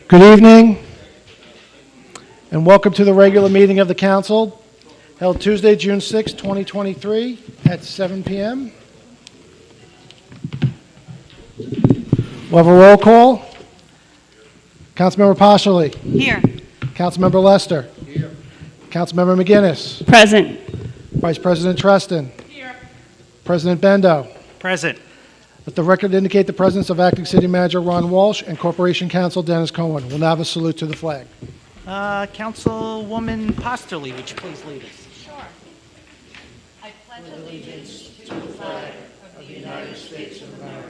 Good evening, and welcome to the regular meeting of the council, held Tuesday, June 6, 2023, at 7 p.m. We'll have a roll call. Councilmember Pashley. Here. Councilmember Lester. Here. Councilmember McGinnis. Present. Vice President Treston. Here. President Bendo. Present. Let the record indicate the presence of Acting City Manager Ron Walsh and Corporation Counsel Dennis Cohen. We'll now have a salute to the flag. Councilwoman Posterly, would you please lead us? Sure. I pledge allegiance to the flag of the United States of America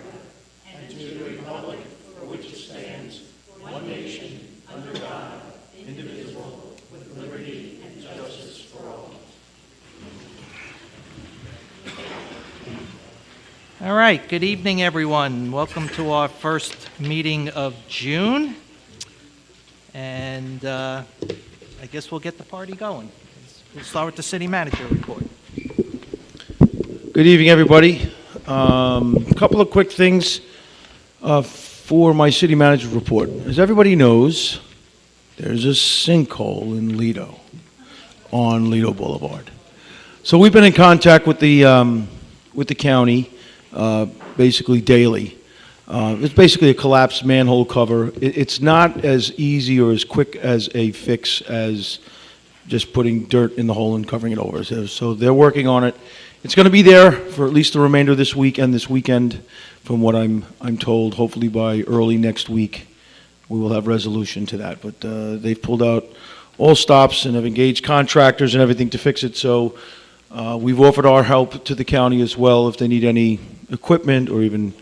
and to the republic for which it stands, one nation, under God, indivisible, with liberty and justice for all. All right, good evening, everyone. Welcome to our first meeting of June. And I guess we'll get the party going. We'll start with the city manager report. Good evening, everybody. A couple of quick things for my city manager report. As everybody knows, there's a sinkhole in Lido, on Lido Boulevard. So we've been in contact with the county basically daily. It's basically a collapsed manhole cover. It's not as easy or as quick as a fix as just putting dirt in the hole and covering it over. So they're working on it. It's going to be there for at least the remainder of this week and this weekend, from what I'm told. Hopefully by early next week, we will have resolution to that. But they've pulled out all stops and have engaged contractors and everything to fix it. So we've offered our help to the county as well if they need any equipment or even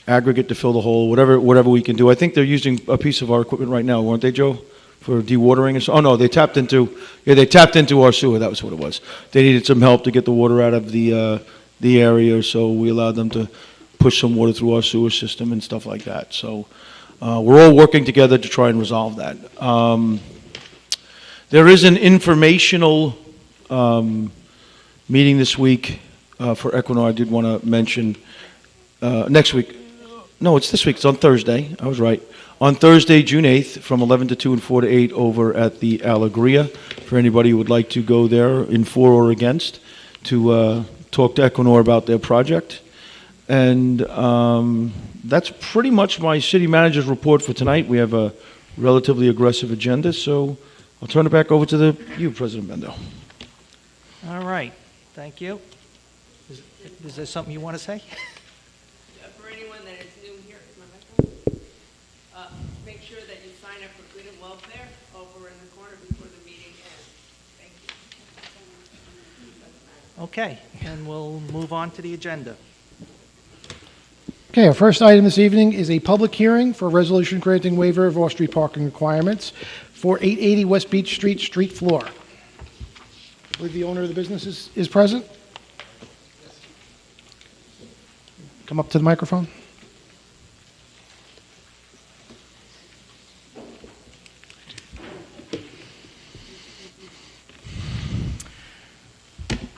aggregate to fill the hole, whatever we can do. I think they're using a piece of our equipment right now, weren't they, Joe, for dewatering? Oh no, they tapped into our sewer. That was what it was. They needed some help to get the water out of the area, so we allowed them to push some water through our sewer system and stuff like that. So we're all working together to try and resolve that. There is an informational meeting this week for Equinor. I did want to mention next week. No, it's this week. It's on Thursday. I was right. On Thursday, June 8th, from 11 to 2 and 4 to 8 over at the Alegria, for anybody who would like to go there in for or against to talk to Equinor about their project. And that's pretty much my city manager's report for tonight. We have a relatively aggressive agenda, so I'll turn it back over to you, President Bendo. All right, thank you. Is there something you want to say? For anyone that is new here, make sure that you sign up for good and welfare over in the corner before the meeting ends. Thank you. Okay, and we'll move on to the agenda. Okay, our first item this evening is a public hearing for a resolution granting waiver of off-street parking requirements for 880 West Beach Street, street floor. I believe the owner of the business is present. Come up to the microphone.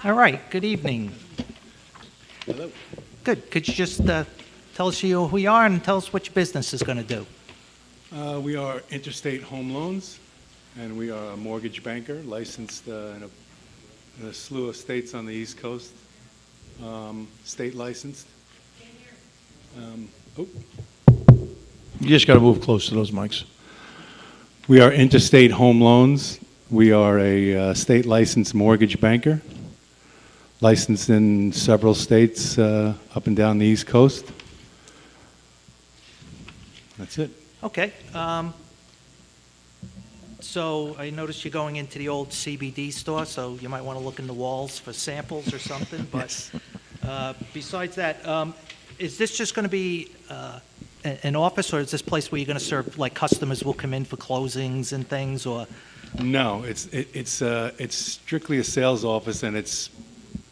All right, good evening. Hello. Good, could you just tell us who you are and tell us what your business is going to do? We are Interstate Home Loans, and we are a mortgage banker licensed in a slew of states on the East Coast, state licensed. You just got to move close to those mics. We are Interstate Home Loans. We are a state licensed mortgage banker, licensed in several states up and down the East Coast. That's it. Okay. So I noticed you're going into the old CBD store, so you might want to look in the walls for samples or something. But besides that, is this just going to be an office, or is this place where you're going to serve, like customers will come in for closings and things, or? No, it's strictly a sales office, and it's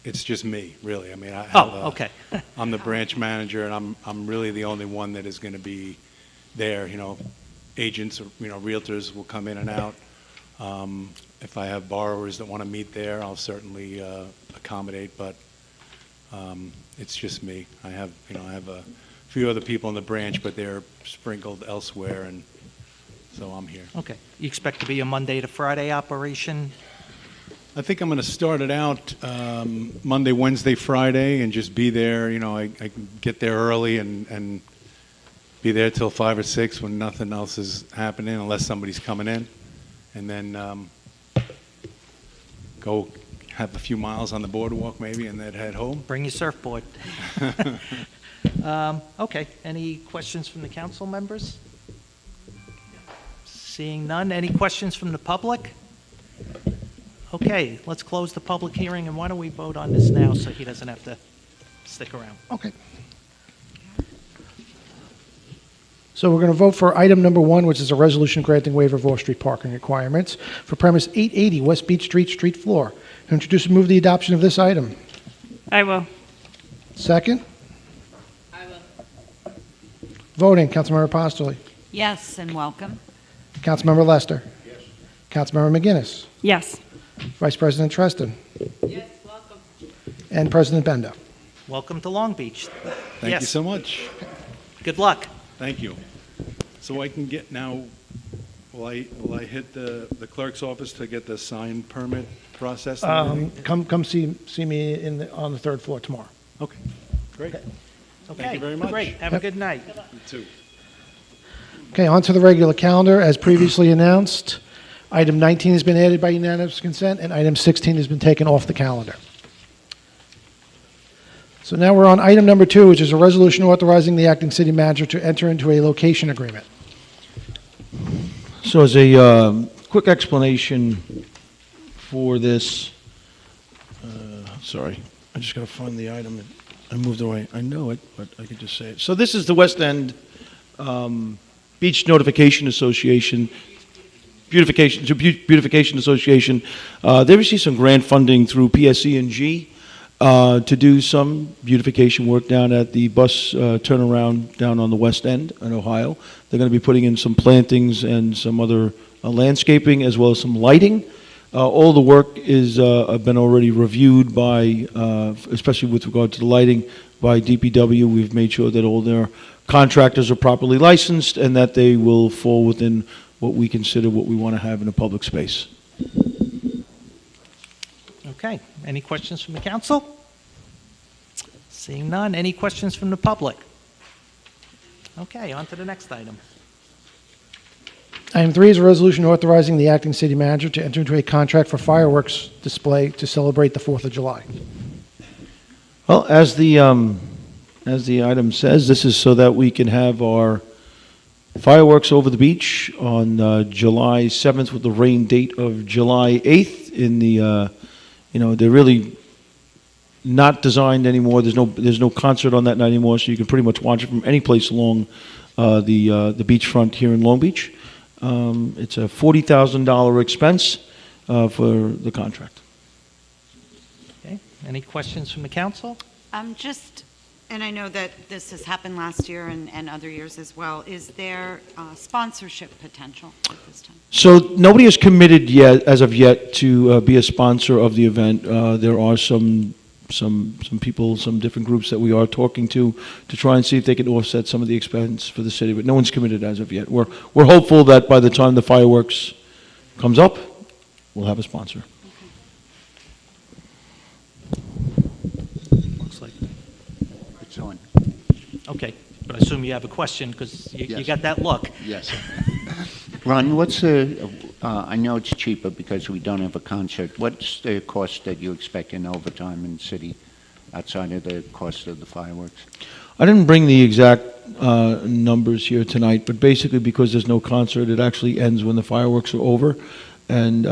just me, really. I mean, Okay. I'm the branch manager, and I'm really the only one that is going to be there. You know, agents or realtors will come in and out. If I have borrowers that want to meet there, I'll certainly accommodate. But it's just me. I have a few other people in the branch, but they're sprinkled elsewhere, and so I'm here. Okay. You expect to be a Monday to Friday operation? I think I'm going to start it out Monday, Wednesday, Friday, and just be there. You know, I can get there early and be there till 5 or 6 when nothing else is happening, unless somebody's coming in, and then go have a few miles on the boardwalk maybe, and then head home. Bring your surfboard. Okay. Any questions from the council members? Seeing none. Any questions from the public? Okay, let's close the public hearing, and why don't we vote on this now so he doesn't have to stick around? Okay. So we're going to vote for item number 1, which is a resolution granting waiver of off-street parking requirements for premise 880 West Beach Street, street floor. Introduce and move the adoption of this item. I will. Second. I will. Voting, Councilmember Apostoli. Yes, and welcome. Councilmember Lester. Yes. Councilmember McGinnis. Yes. Vice President Treston. Yes, welcome. And President Benda. Welcome to Long Beach. Thank Yes. you so much. Good luck. Thank you. So I can get now, will I hit the clerk's office to get the sign permit process? Come see me on the 3rd floor tomorrow. Okay, great. Okay. you very much. Great. Have a good night. You too. Okay, on to the regular calendar. As previously announced, item 19 has been added by unanimous consent, and item 16 has been taken off the calendar. So now we're on item number 2, which is a resolution authorizing the acting city manager to enter into a location agreement. So as a quick explanation for this, sorry, I just got to find the item. I moved away. I know it, but I could just say it. So this is the West End Beach Notification Association, Beautification Association. They received some grant funding through PSE&G to do some beautification work down at the bus turnaround down on the West End in Ohio. They're going to be putting in some plantings and some other landscaping as well as some lighting. All the work is been already reviewed by, especially with regard to the lighting, by DPW. We've made sure that all their contractors are properly licensed and that they will fall within what we consider what we want to have in a public space. Okay. Any questions from the council? Seeing none. Any questions from the public? Okay, on to the next item. Item 3 is a resolution authorizing the acting city manager to enter into a contract for fireworks display to celebrate the 4th of July. Well, as the item says, this is so that we can have our fireworks over the beach on July 7th with the rain date of July 8th. In the, they're really not designed anymore. There's no concert on that night anymore, so you can pretty much watch it from any place along the beachfront here in Long Beach. It's a $40,000 expense for the contract. Okay. Any questions from the council? And I know that this has happened last year and other years as well. Is there sponsorship potential at this time? So nobody has committed yet, as of yet, to be a sponsor of the event. There are some people, some different groups that we are talking to try and see if they can offset some of the expense for the city, but no one's committed as of yet. We're hopeful that by the time the fireworks comes up, we'll have a sponsor. Looks like. It's on. Okay, but I assume you have a question because you Yes. got that look. Yes. Ron, I know it's cheaper because we don't have a concert. What's the cost that you expect in overtime in the city outside of the cost of the fireworks? I didn't bring the exact numbers here tonight, but basically because there's no concert, it actually ends when the fireworks are over. And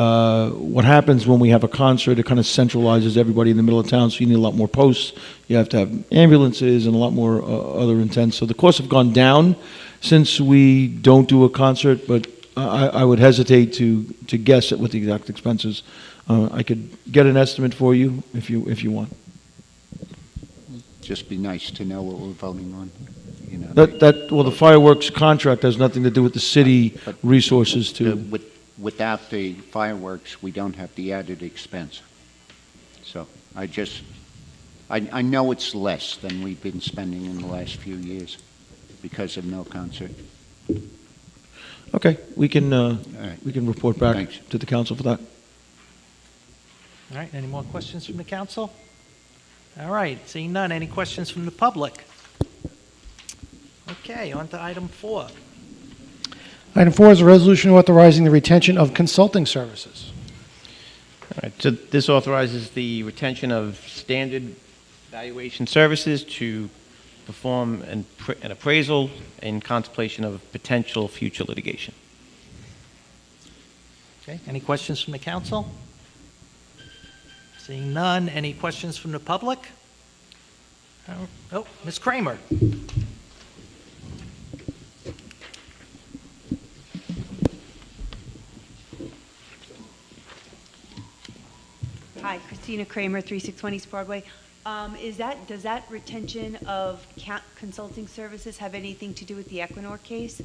what happens when we have a concert, it kind of centralizes everybody in the middle of town, so you need a lot more posts. You have to have ambulances and a lot more other intents. So the costs have gone down since we don't do a concert, but I would hesitate to guess at what the exact expenses. I could get an estimate for you if you want. Just be nice to know what we're voting on. Well, the fireworks contract has nothing to do with the city But resources to. Without the fireworks, we don't have the added expense. So I know it's less than we've been spending in the last few years because of no concert. Okay, we can right. report back Thanks. to the council for that. All right, any more questions from the council? All right, seeing none, any questions from the public? Okay, on to item 4. Item 4 is a resolution authorizing the retention of consulting services. All right, so this authorizes the retention of standard valuation services to perform an appraisal in contemplation of potential future litigation. Okay, any questions from the council? Seeing none, any questions from the public? Oh, Ms. Kramer. Hi, Christina Kramer, 3620 East Broadway. Does that retention of consulting services have anything to do with the Equinor case?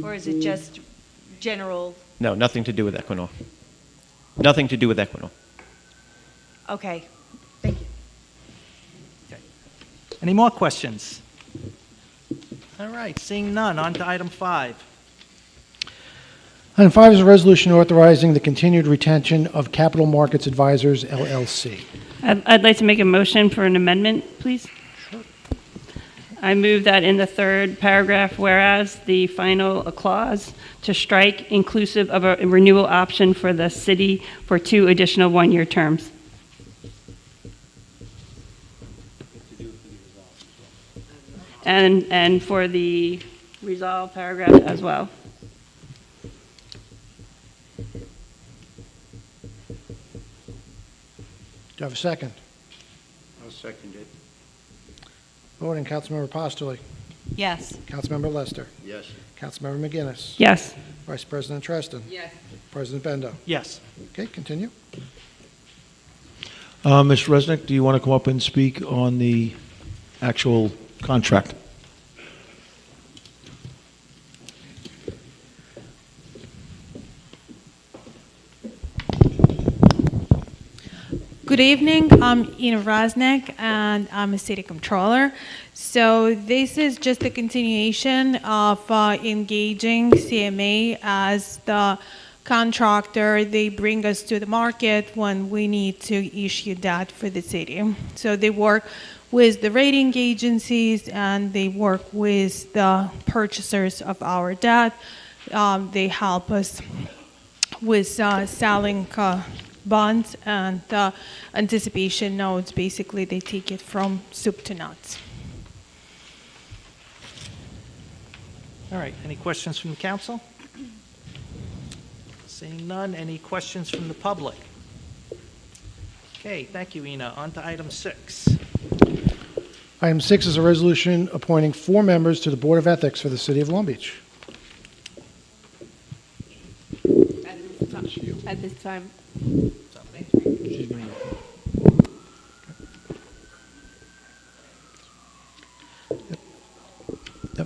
Or is it just general? No, nothing to do with Equinor. Nothing to do with Equinor. Okay, thank you. Okay. Any more questions? All right, seeing none, on to item 5. Item 5 is a resolution authorizing the continued retention of Capital Markets Advisors, LLC. I'd like to make a motion for an amendment, please. I move that in the third paragraph, whereas the final clause to strike inclusive of a renewal option for the city for 2 additional 1-year terms. And for the resolve paragraph as well. Do I have a second? I'll second it. Voting, Councilmember Postoli. Yes. Councilmember Lester. Yes. Councilmember McGinnis. Yes. Vice President Treston. Yes. President Bendo. Yes. Okay, continue. Ms. Resnick, do you want to come up and speak on the actual contract? Good evening. I'm Ina Rosnick, and I'm a city controller. So this is just a continuation of engaging CMA as the contractor. They bring us to the market when we need to issue debt for the city. So they work with the rating agencies and they work with the purchasers of our debt. They help us with selling bonds and anticipation notes. Basically, they take it from soup to nuts. All right, any questions from the council? Seeing none, any questions from the public? Okay, thank you, Ina. On to item 6. Item 6 is a resolution appointing 4 members to the Board of Ethics for the City of Long Beach. At this time.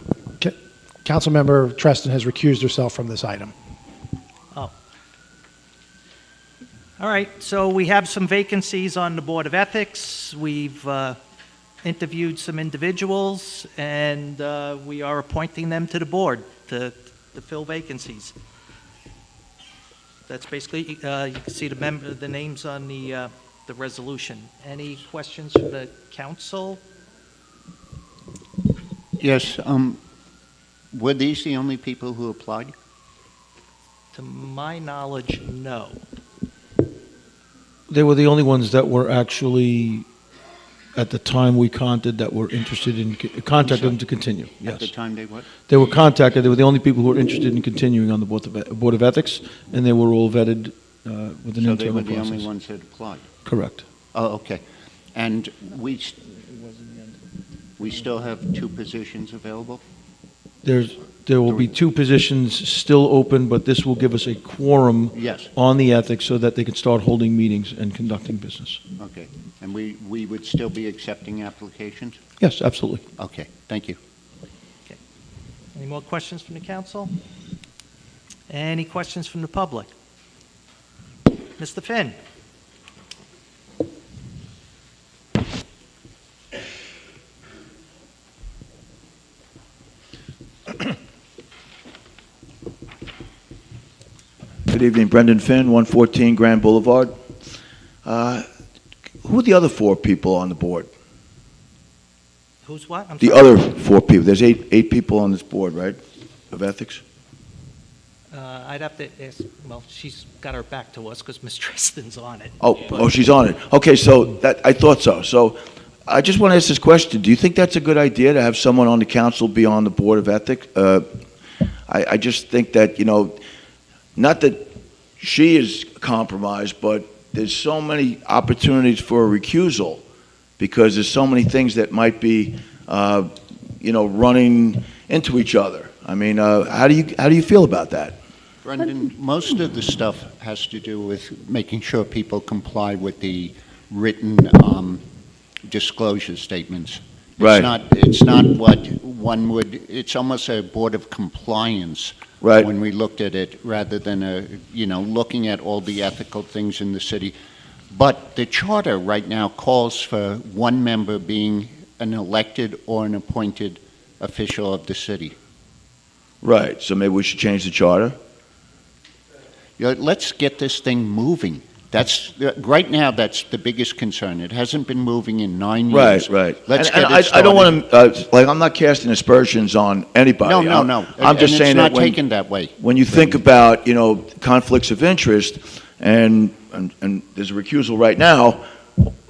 Yep. Councilmember Treston has recused herself from this item. Oh. All right, so we have some vacancies on the Board of Ethics. We've interviewed some individuals, and we are appointing them to the board to fill vacancies. That's basically, you can see the names on the resolution. Any questions from the council? Yes, were these the only people who applied? To my knowledge, no. They were the only ones that were actually, at the time we contacted, that were interested in, contacted them to continue, At the yes. time they what? They were contacted, they were the only people who were interested in continuing on the Board of Ethics, and they were all vetted with an So they were internal the only process. ones that applied? Correct. Oh, okay. And we still have 2 positions available? There will be 2 positions still open, but this will give us a quorum Yes. on the ethics so that they can start holding meetings and conducting business. Okay. And we would still be accepting applications? Yes, absolutely. Okay, thank you. Any more questions from the council? Any questions from the public? Mr. Finn? Good evening, Brendan Finn, 114 Grand Boulevard. Who are the other 4 people on the board? Who's what? I'm The sorry. other 4 people. There's eight people on this board, right, of ethics? I'd have to ask, well, she's got her back to us because Ms. Tristan's on it. Oh, she's on it. Okay, so I thought so. So I just want to ask this question. Do you think that's a good idea to have someone on the council be on the board of ethics? I just think that, not that she is compromised, but there's so many opportunities for a recusal because there's so many things that might be, running into each other. I mean, how do you feel about that? Brendan, most of the stuff has to do with making sure people comply with the written disclosure statements. Right. It's not what one would, it's almost a board of compliance. Right. When we looked at it, rather than looking at all the ethical things in the city. But the charter right now calls for one member being an elected or an appointed official of the city. Right, so maybe we should change the charter? Let's get this thing moving. Right now, that's the biggest concern. It hasn't been moving in 9 years. Right. Let's And get it started. I don't want to, I'm not casting aspersions on anybody. No. I'm just saying that it's not taken that way. when you think about, conflicts of interest and there's a recusal right now,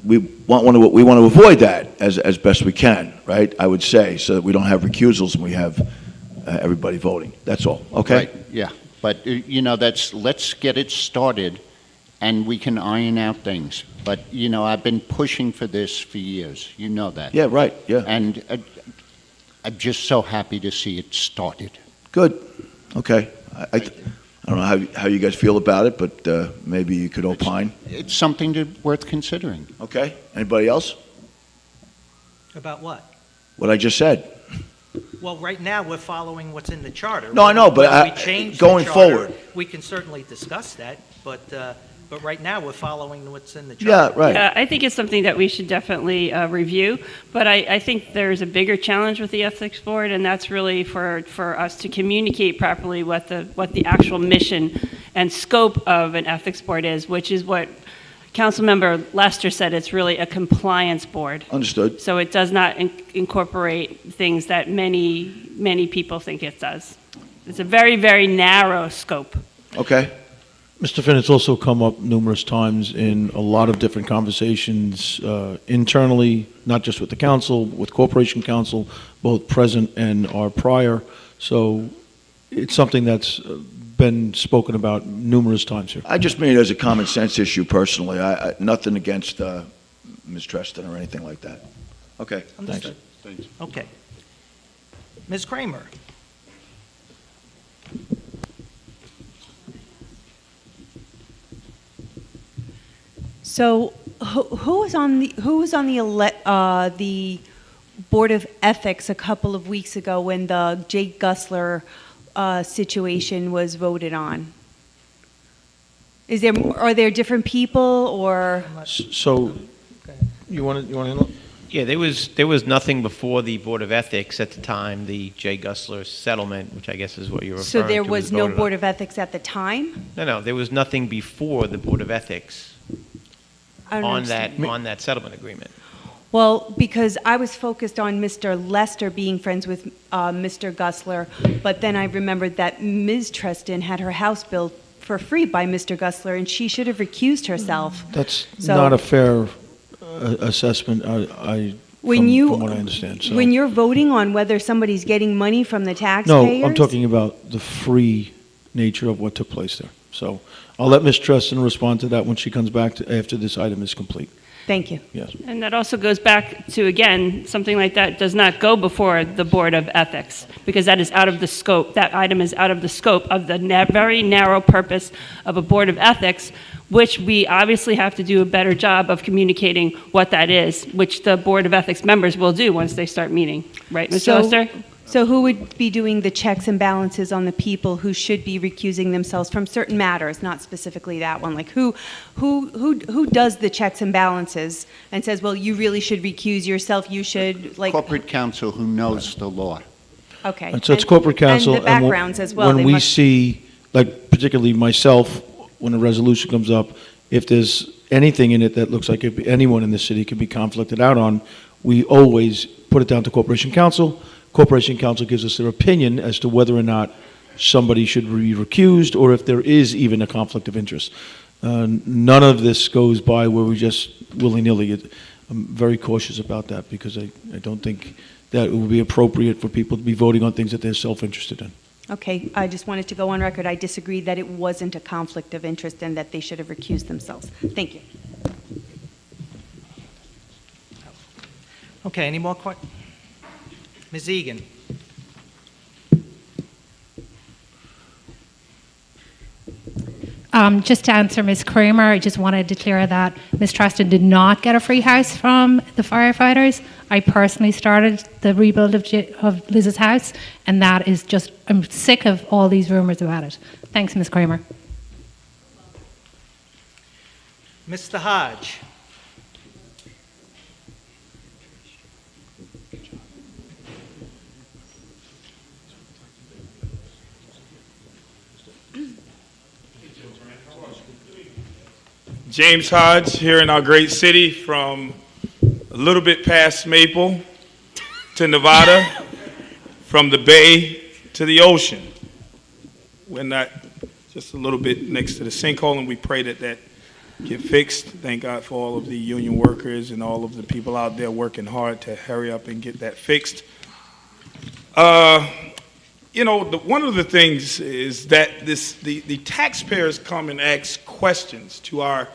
we want to avoid that as best we can, right? I would say, so that we don't have recusals and we have everybody voting. That's all, okay? Right, yeah. But, let's get it started, and we can iron out things. But, I've been pushing for this for years. You know that. Yeah, right, yeah. And I'm just so happy to see it started. Good, okay. I don't know how you guys feel about it, but maybe you could opine. It's something worth considering. Okay, anybody else? About what? What I just said. Well, right now, we're following what's in the charter. No, I know, but Whether we change the going charter, forward. we can certainly discuss that, but right now, we're following what's in the Yeah, charter. right. I think it's something that we should definitely review, but I think there's a bigger challenge with the Ethics Board, and that's really for us to communicate properly what the actual mission and scope of an Ethics Board is, which is what Councilmember Lester said, it's really a compliance board. Understood. So it does not incorporate things that many people think it does. It's a very, very narrow scope. Okay. Mr. Finn, it's also come up numerous times in a lot of different conversations internally, not just with the council, with Corporation Council, both present and our prior. So it's something that's been spoken about numerous times here. I just mean it as a common sense issue personally. Nothing against Ms. Tristan or anything like that. Okay. Understood. Thanks. Okay. Ms. Kramer? So who was on the Board of Ethics a couple of weeks ago when the Jake Gussler situation was voted on? Are there different people or? So, you want to handle it? Yeah, there was nothing before the Board of Ethics at the time, the Jay Gussler settlement, which I guess is what you're referring to. So there was no Board of Ethics at the time? No, there was nothing before the Board of Ethics I don't on understand. that settlement agreement. Well, because I was focused on Mr. Lester being friends with Mr. Gussler, but then I remembered that Ms. Tristan had her house built for free by Mr. Gussler, and she should have recused herself. That's So- not a fair assessment, from what I understand. So. When you're voting on whether somebody's getting money from the No, taxpayers? I'm talking about the free nature of what took place there. So I'll let Ms. Tristan respond to that when she comes back after this item is complete. Thank you. Yes. And that also goes back to, again, something like that does not go before the Board of Ethics, because that is out of the scope. That item is out of the scope of the very narrow purpose of a Board of Ethics, which we obviously have to do a better job of communicating what that is, which the Board of Ethics members will do once they start meeting. Right, Mr. Lester? So who would be doing the checks and balances on the people who should be recusing themselves from certain matters, not specifically that one? Like who does the checks and balances and says, well, you really should recuse yourself, you should, like... Corporate counsel who knows the law. Okay. And so it's corporate counsel. And the backgrounds as well. When they we must- see, like particularly myself when a resolution comes up, if there's anything in it that looks like anyone in the city could be conflicted out on, we always put it down to Corporation Counsel. Corporation Counsel gives us their opinion as to whether or not somebody should be recused or if there is even a conflict of interest. None of this goes by where we just willy-nilly. I'm very cautious about that because I don't think that it would be appropriate for people to be voting on things that they're self-interested in. Okay, I just wanted to go on record. I disagree that it wasn't a conflict of interest and that they should have recused themselves. Thank you. Okay, any more questions? Ms. Egan? Just to answer Ms. Kramer, I just wanted to declare that Ms. Treston did not get a free house from the firefighters. I personally started the rebuild of Liz's house, and that is just, I'm sick of all these rumors about it. Thanks, Ms. Kramer. Mr. Hodge? James Hodge here in our great city, from a little bit past Maple to Nevada, from the bay to the ocean. We're not just a little bit next to the sinkhole, and we pray that that get fixed. Thank God for all of the union workers and all of the people out there working hard to hurry up and get that fixed. You know, one of the things is that the taxpayers come and ask questions to our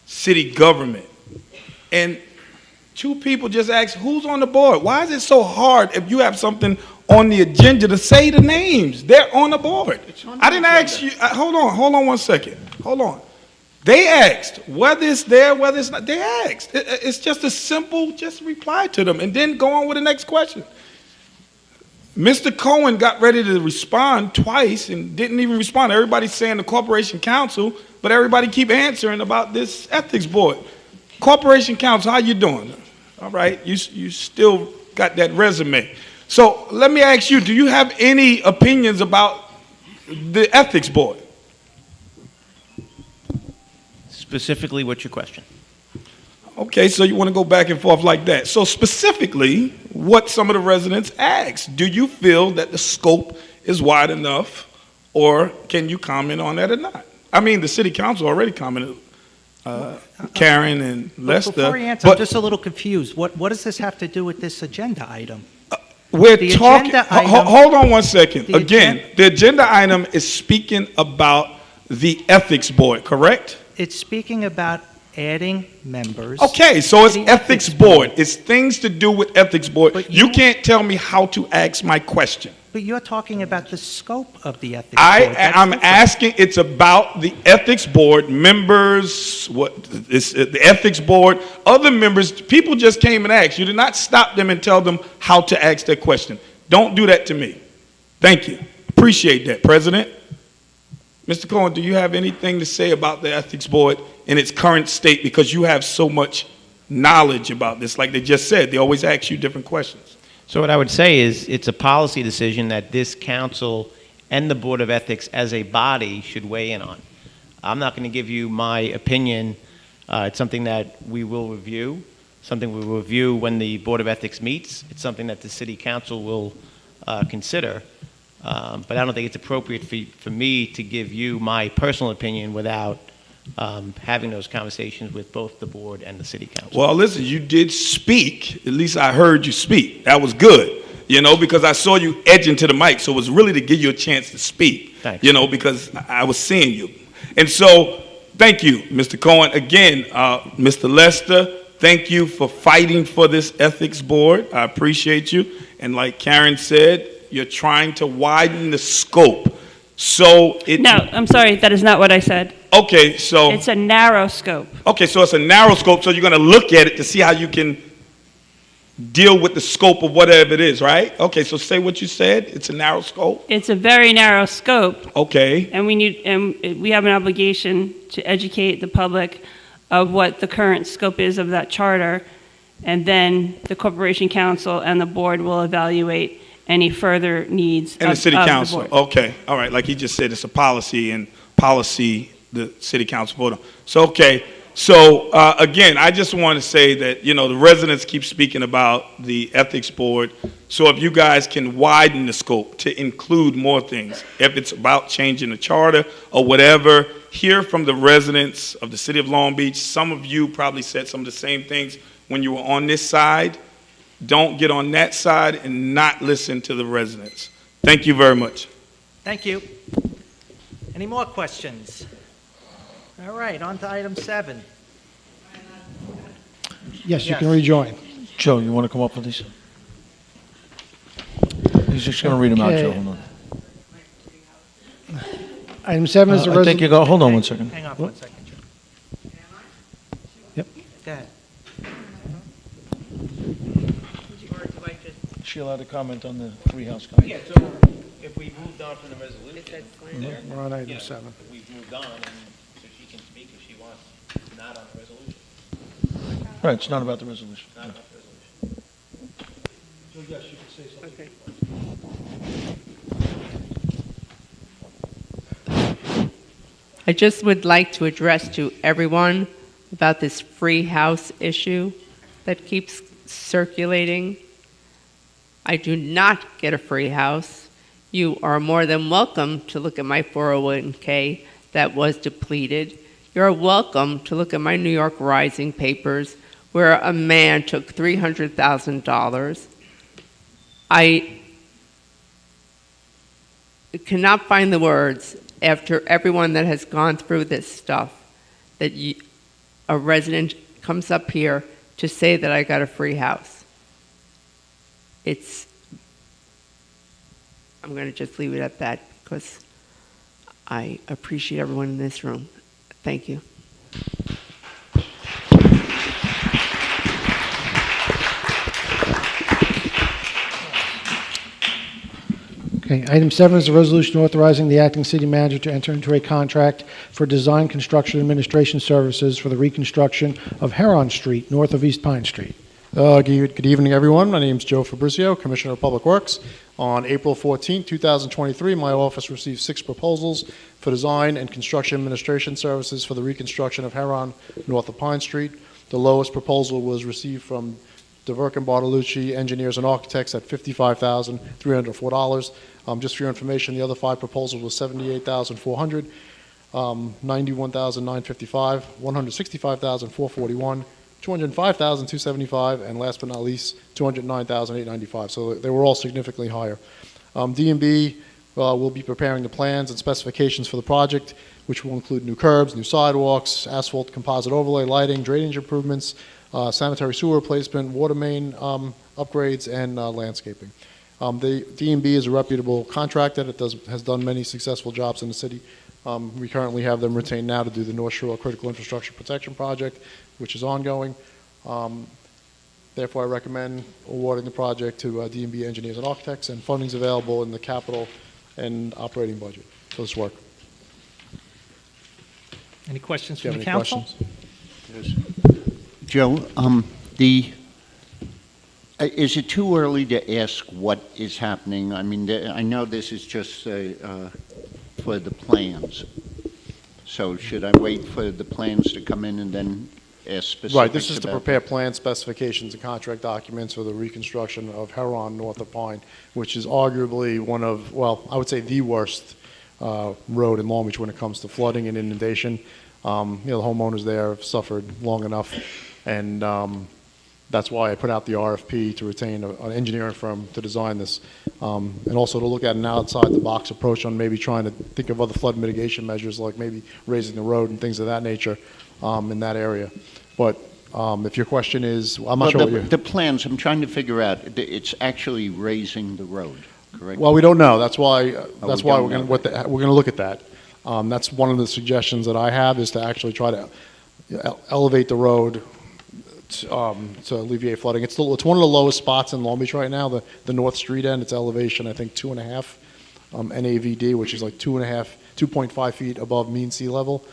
city government. And two people just asked, who's on the board? Why is it so hard if you have something on the agenda to say the names? They're on the board. I didn't ask you. Hold on 1 second. Hold on. They asked whether it's there, whether it's not. They asked. It's just a simple, just reply to them and then go on with the next question. Mr. Cohen got ready to respond twice and didn't even respond. Everybody's saying the Corporation Counsel, but everybody keep answering about this ethics board. Corporation Counsel, how you doing? All right, you still got that resume. So let me ask you, do you have any opinions about the ethics board? Specifically, what's your question? Okay, so you want to go back and forth like that. So specifically, what some of the residents asked, do you feel that the scope is wide enough, or can you comment on that or not? I mean, the city council already commented, Karen and Lester. Before you answer, I'm just a little confused. What does this have to do with this agenda item? We're talking, hold on 1 second. Again, the agenda item is speaking about the ethics board, correct? It's speaking about adding members. Okay, so it's ethics board. It's things to do with ethics board. But you can't tell me how to ask my question. But you're talking about the scope of the ethics board. I'm asking, it's about the ethics board, members, the ethics board, other members. People just came and asked. You did not stop them and tell them how to ask their question. Don't do that to me. Thank you. Appreciate that, President. Mr. Cohen, do you have anything to say about the ethics board in its current state, because you have so much knowledge about this? Like they just said, they always ask you different questions. So what I would say is it's a policy decision that this council and the Board of Ethics as a body should weigh in on. I'm not going to give you my opinion. It's something that we will review, something we will review when the Board of Ethics meets. It's something that the City Council will consider. But I don't think it's appropriate for me to give you my personal opinion without having those conversations with both the board and the city council. Well, listen, you did speak. At least I heard you speak. That was good, you know, because I saw you edging to the mic. So it was really to give you a chance to speak, Thanks. You know, because I was seeing you. And so thank you, Mr. Cohen. Again, Mr. Lester, thank you for fighting for this ethics board. I appreciate you. And like Karen said, you're trying to widen the scope. So it... No, I'm sorry, that is not what I said. Okay, so... It's a narrow scope. Okay, so it's a narrow scope, so you're going to look at it to see how you can deal with the scope of whatever it is, right? Okay, so say what you said. It's a narrow scope. It's a very narrow scope. Okay. And we have an obligation to educate the public of what the current scope is of that charter, and then the Corporation Council and the board will evaluate any further needs And the city council. the board. Okay, all right. Like he just said, it's a policy, and policy the city council voted on. So, okay. So, again, I just want to say that, you know, the residents keep speaking about the ethics board. So if you guys can widen the scope to include more things, if it's about changing the charter or whatever, hear from the residents of the city of Long Beach. Some of you probably said some of the same things when you were on this side. Don't get on that side and not listen to the residents. Thank you very much. Thank you. Any more questions? All right, on to item 7. Yes, you can rejoin. Joe, you want to come up with these? He's just going to read them out, Okay. Joe. Hold on. Item 7 is the I think you got, hold on one second. Hang on 1 second, Joe. Yep. Go ahead. Is she allowed to comment on the three-house comment? Yeah, so if we moved on from the resolution. We're on item 7. We've moved on, and so she can speak if she wants, not on the resolution. Right, it's not about the resolution. Not about the resolution. Yes, you can say something. I just would like to address to everyone about this free house issue that keeps circulating. I do not get a free house. You are more than welcome to look at my 401k that was depleted. You're welcome to look at my New York Rising papers where a man took $300,000. I cannot find the words after everyone that has gone through this stuff that a resident comes up here to say that I got a free house. I'm going to just leave it at that because I appreciate everyone in this room. Thank you. Okay, item 7 is a resolution authorizing the acting city manager to enter into a contract for design, construction, administration services for the reconstruction of Heron Street, north of East Pine Street. Good evening, everyone. My name is Joe Fabrizio, Commissioner of Public Works. On April 14, 2023, my office received 6 proposals for design and construction administration services for the reconstruction of Heron, north of Pine Street. The lowest proposal was received from DeVerk and Bartolucci Engineers and Architects at $55,304. Just for your information, the other 5 proposals were $78,400, $91,955, $165,441, $205,275, and last but not least, $209,895. So they were all significantly higher. D&B will be preparing the plans and specifications for the project, which will include new curbs, new sidewalks, asphalt composite overlay, lighting, drainage improvements, sanitary sewer replacement, water main upgrades, and landscaping. The D&B is a reputable contractor that has done many successful jobs in the city. We currently have them retained now to do the North Shore Critical Infrastructure Protection Project, which is ongoing. Therefore, I recommend awarding the project to D&B Engineers and Architects, and funding is available in the capital and operating budget for this work. Any questions Do you from the have any council? questions? Joe, is it too early to ask what is happening? I mean, I know this is just for the plans. So should I wait for the plans to come in and then ask specifics? Right, this is to about prepare plan specifications and contract documents for the reconstruction of Heron north of Pine, which is arguably one of, well, I would say the worst road in Long Beach when it comes to flooding and inundation. The homeowners there have suffered long enough, and that's why I put out the RFP to retain an engineering firm to design this, and also to look at an outside-the-box approach on maybe trying to think of other flood mitigation measures, like maybe raising the road and things of that nature in that area. But if your question is, I'm not sure what the plans, I'm trying to figure out, it's actually raising the road, correct? Well, we don't know. That's why we're don't going know. to look at that. That's one of the suggestions that I have, is to actually try to elevate the road to alleviate flooding. It's one of the lowest spots in Long Beach right now. The North Street end, it's elevation, I think 2.5 NAVD, which is like 2.5 feet above mean sea level.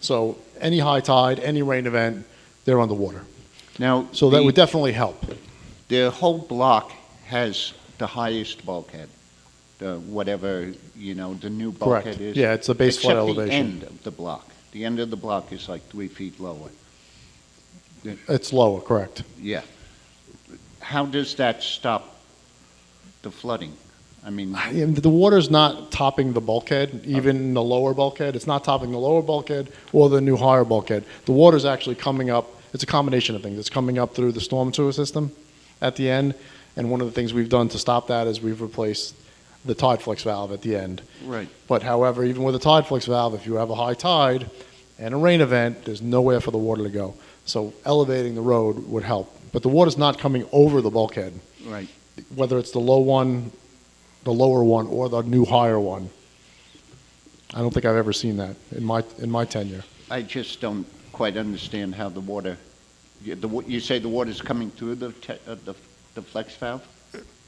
So any high tide, any rain event, they're underwater. Now, So that would definitely help. The whole block has the highest bulkhead, whatever, the new bulkhead Correct. is. Yeah, it's a base flood except elevation. the end of the block. The end of the block is like 3 feet lower. It's lower, correct. Yeah. How does that stop the flooding? I mean, The water's not topping the bulkhead, even the lower bulkhead. It's not topping the lower bulkhead or the new higher bulkhead. The water's actually coming up. It's a combination of things. It's coming up through the storm sewer system at the end, and one of the things we've done to stop that is we've replaced the tide flex valve at the end. right. But however, even with a tide flex valve, if you have a high tide and a rain event, there's nowhere for the water to go. So elevating the road would help. But the water's not coming over the bulkhead, Right. whether it's the lower one, or the new higher one. I don't think I've ever seen that in my tenure. I just don't quite understand how the water, you say the water's coming through the flex valve?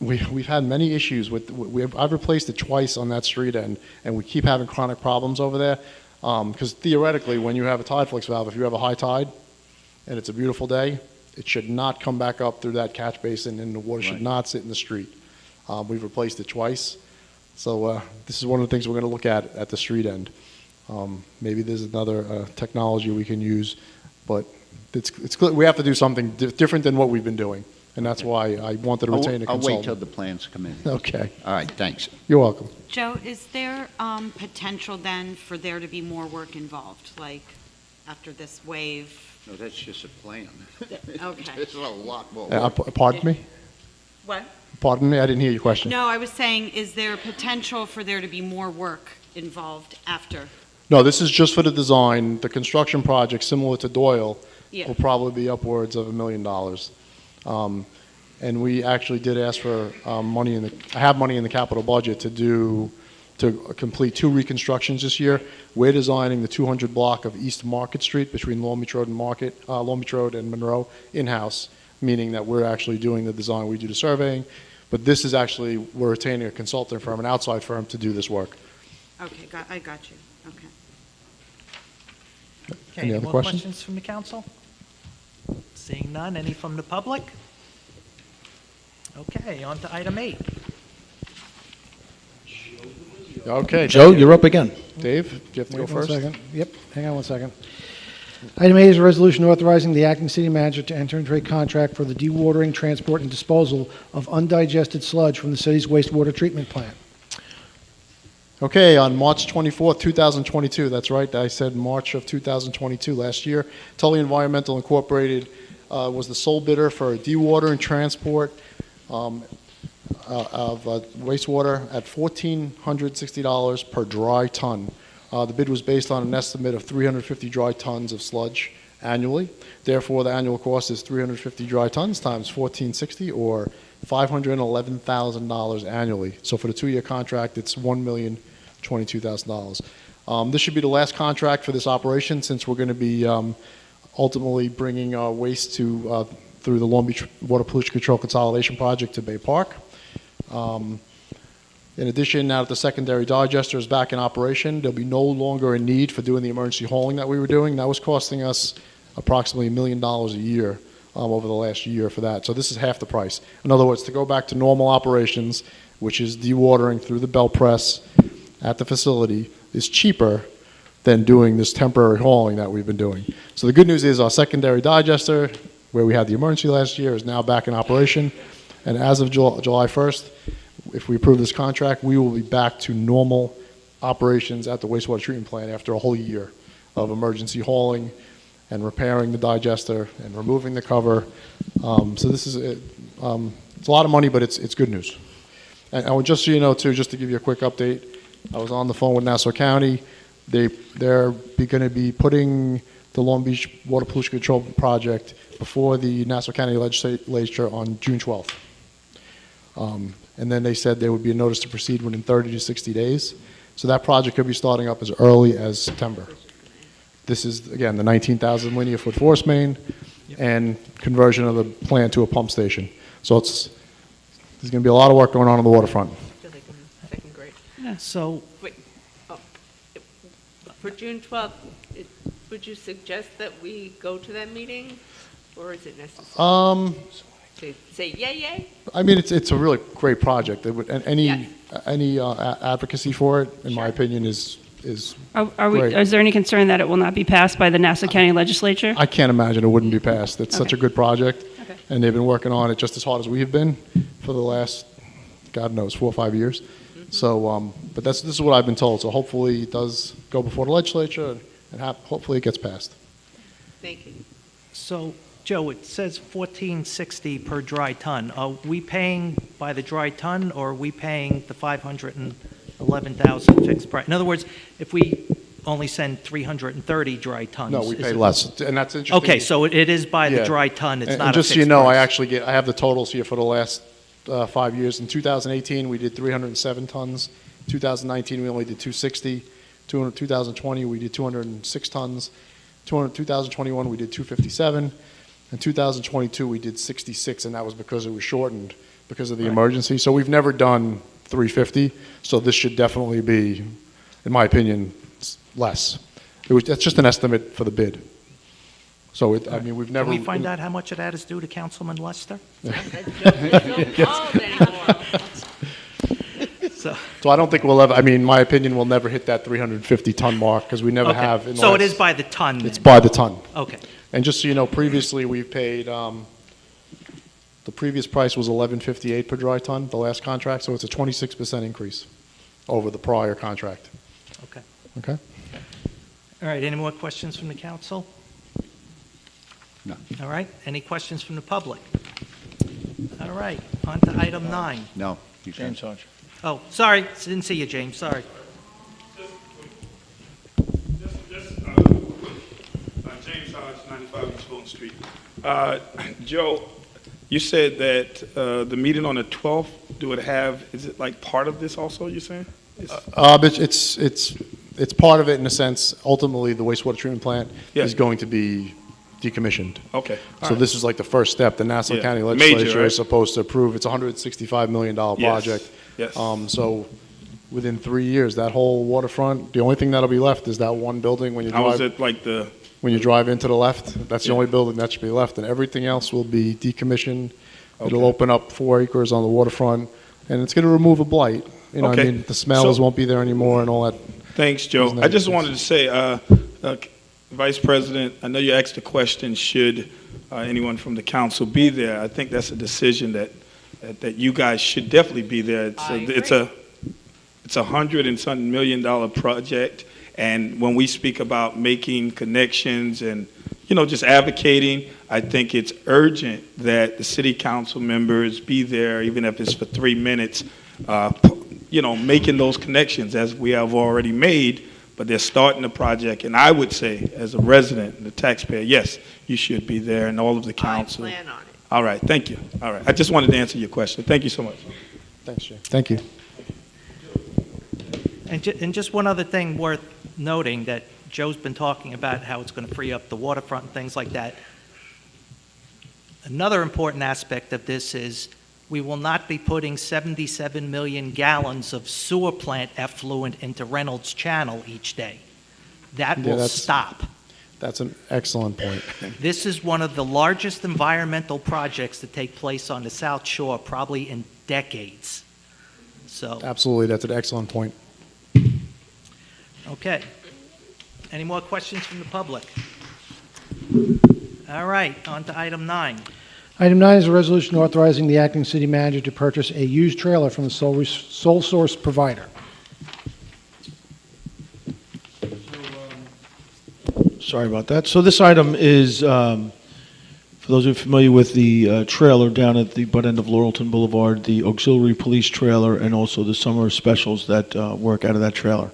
We've had many issues with, I've replaced it twice on that street end, and we keep having chronic problems over there. Because theoretically, when you have a tide flex valve, if you have a high tide and it's a beautiful day, it should not come back up through that catch basin, and the water should Right. not sit in the street. We've replaced it twice. So this is one of the things we're going to look at the street end. Maybe there's another technology we can use, but it's clear we have to do something different than what we've been doing. And that's why I wanted to retain a I'll consultant. wait till the plans come in. Okay. All right, thanks. You're welcome. Joe, is there potential then for there to be more work involved, like after this wave? No, that's just a plan. Okay. This is a lot more Pardon me? What? Pardon me? I didn't hear your question. No, I was saying, is there potential for there to be more work involved after? No, this is just for the design. The construction project, similar to Doyle, Yeah. will probably be upwards of $1 million. And we actually did ask for money I have money in the capital budget to complete 2 reconstructions this year. We're designing the 200 block of East Market Street between Long Beach Road and Monroe in-house, meaning that we're actually doing the design, we do the surveying. But this is actually, we're retaining a consulting firm, an outside firm, to do this work. Okay, I got you. Okay. Okay, Any any other more questions? questions from the council? Seeing none, any from the public? Okay, on to item 8. Okay. Joe, you're up again. Dave, do you have to go Wait 1 first? second. Yep, hang on 1 second. Item 8 is a resolution authorizing the acting city manager to enter into a contract for the dewatering, transport, and disposal of undigested sludge from the city's wastewater treatment plant. Okay, on March 24th, 2022, that's right, I said March of 2022 last year, Tully Environmental Incorporated was the sole bidder for dewatering, transport of wastewater at $1,460 per dry ton. The bid was based on an estimate of 350 dry tons of sludge annually. Therefore, the annual cost is 350 dry tons times 1,460, or $511,000 annually. So for the 2-year contract, it's $1,022,000. This should be the last contract for this operation, since we're going to be ultimately bringing our waste through the Long Beach Water Pollution Control Consolidation Project to Bay Park. In addition, now that the secondary digester is back in operation, there'll be no longer a need for doing the emergency hauling that we were doing. That was costing us approximately $1 million a year over the last year for that. So this is half the price. In other words, to go back to normal operations, which is dewatering through the belt press at the facility, is cheaper than doing this temporary hauling that we've been doing. So the good news is our secondary digester, where we had the emergency last year, is now back in operation. And as of July 1st, if we approve this contract, we will be back to normal operations at the wastewater treatment plant after a whole year of emergency hauling and repairing the digester and removing the cover. So this is it's a lot of money, but it's good news. And I would just so you know too, just to give you a quick update, I was on the phone with Nassau County. They're going to be putting the Long Beach Water Pollution Control Project before the Nassau County Legislature on June 12th. And then they said there would be a notice to proceed within 30 to 60 days. So that project could be starting up as early as September. This is, again, the 19,000 linear foot force main and conversion of the plant to a pump station. So there's going to be a lot of work going on the waterfront. So, Wait, for June 12th, would you suggest that we go to that meeting, or is it necessary? To say yay? I mean, it's a really great project. Any advocacy for it, in my opinion, is is Is great. there any concern that it will not be passed by the Nassau County Legislature? I can't imagine it wouldn't be passed. It's such a Okay. good project, Okay. and they've been working on it just as hard as we have been for the last, God knows, 4 or 5 years. So, but this is what I've been told. So hopefully it does go before the legislature, and hopefully it gets passed. Thank you. So, Joe, it says $14.60 per dry ton. Are we paying by the dry ton, or are we paying the $511,000 fixed price? In other words, if we only send 330 dry tons. No, we is pay it- less, and that's interesting. Okay, so it is by the Yeah. dry ton, it's And not a just so you fixed know, price. I have the totals here for the last 5 years. In 2018, we did 307 tons. 2019, we only did 260. 2020, we did 206 tons. 2021, we did 257. In 2022, we did 66, and that was because it was shortened because of the emergency. So we've never done 350, so this should definitely be, in my opinion, less. That's just an estimate for the bid. So, I mean, we've never... Can we find out how much of that is due to Councilman Lester? So I don't think we'll ever, I mean, in my opinion, we'll never hit that 350-ton mark, because we never Okay. have. In the So it last- is by the ton, It's then? by the ton. Okay. And just so you know, previously, we've paid, the previous price was $11.58 per dry ton, the last contract, so it's a 26% increase over the prior contract. Okay. Okay? All right, any more questions from the council? No. All right, any questions from the public? All right, on to item 9. No. James Hodge. Oh, sorry, didn't see you, James, sorry. James Hodge, 95 East Fulton Street. Joe, you said that the meeting on the 12th, is it like part of this also, you're saying? It's part of it in a sense. Ultimately, the wastewater treatment plant Yeah. is going to be decommissioned. Okay. all So right. this is like the first step. The Nassau Yeah. County Major, Legislature right? is supposed to approve. It's a $165 million project. Yes. So within 3 years, that whole waterfront, the only thing that'll be left is that one building when you How is drive, it like the, when you drive into the left. That's the Yeah. only building that should be left, and everything else will be decommissioned. It'll Okay. open up 4 acres on the waterfront, and it's going to remove a blight. You know, Okay. I mean, the smells So- won't be there anymore and all that. thanks, Joe. Isn't I that- just wanted to say, Vice President, I know you asked the question, should anyone from the council be there? I think that's a decision that you guys should definitely be there. It's a $100 and something million project, and when we speak about making connections and, you know, just advocating, I think it's urgent that the city council members be there, even if it's for 3 minutes, you know, making those connections as we have already made, but they're starting the project. And I would say, as a resident and a taxpayer, yes, you should be there, and all of the council. I plan on it. All right, thank you. All right, I just wanted to answer your question. Thank you so much. Thanks, Jay. Thank you. And just one other thing worth noting, that Joe's been talking about how it's going to free up the waterfront and things like that. Another important aspect of this is we will not be putting 77 million gallons of sewer plant effluent into Reynolds Channel each day. That Yeah, will that's- stop. That's an excellent point. This is one of the largest environmental projects to take place on the South Shore, probably in decades. So, Absolutely, that's an excellent point. okay. Any more questions from the public? All right, on to item 9. Item 9 is a resolution authorizing the acting city manager to purchase a used trailer from the sole source provider. Sorry about that. So this item is, for those who are familiar with the trailer down at the butt end of Laurelton Boulevard, the auxiliary police trailer, and also the summer specials that work out of that trailer.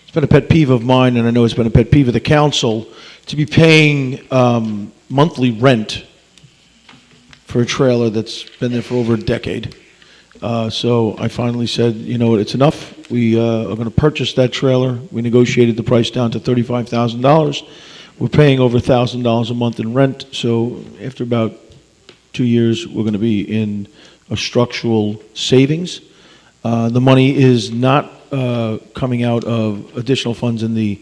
It's been a pet peeve of mine, and I know it's been a pet peeve of the council, to be paying monthly rent for a trailer that's been there for over a decade. So I finally said, you know what, it's enough. We are going to purchase that trailer. We negotiated the price down to $35,000. We're paying over $1,000 a month in rent. So after about 2 years, we're going to be in a structural savings. The money is not coming out of additional funds in the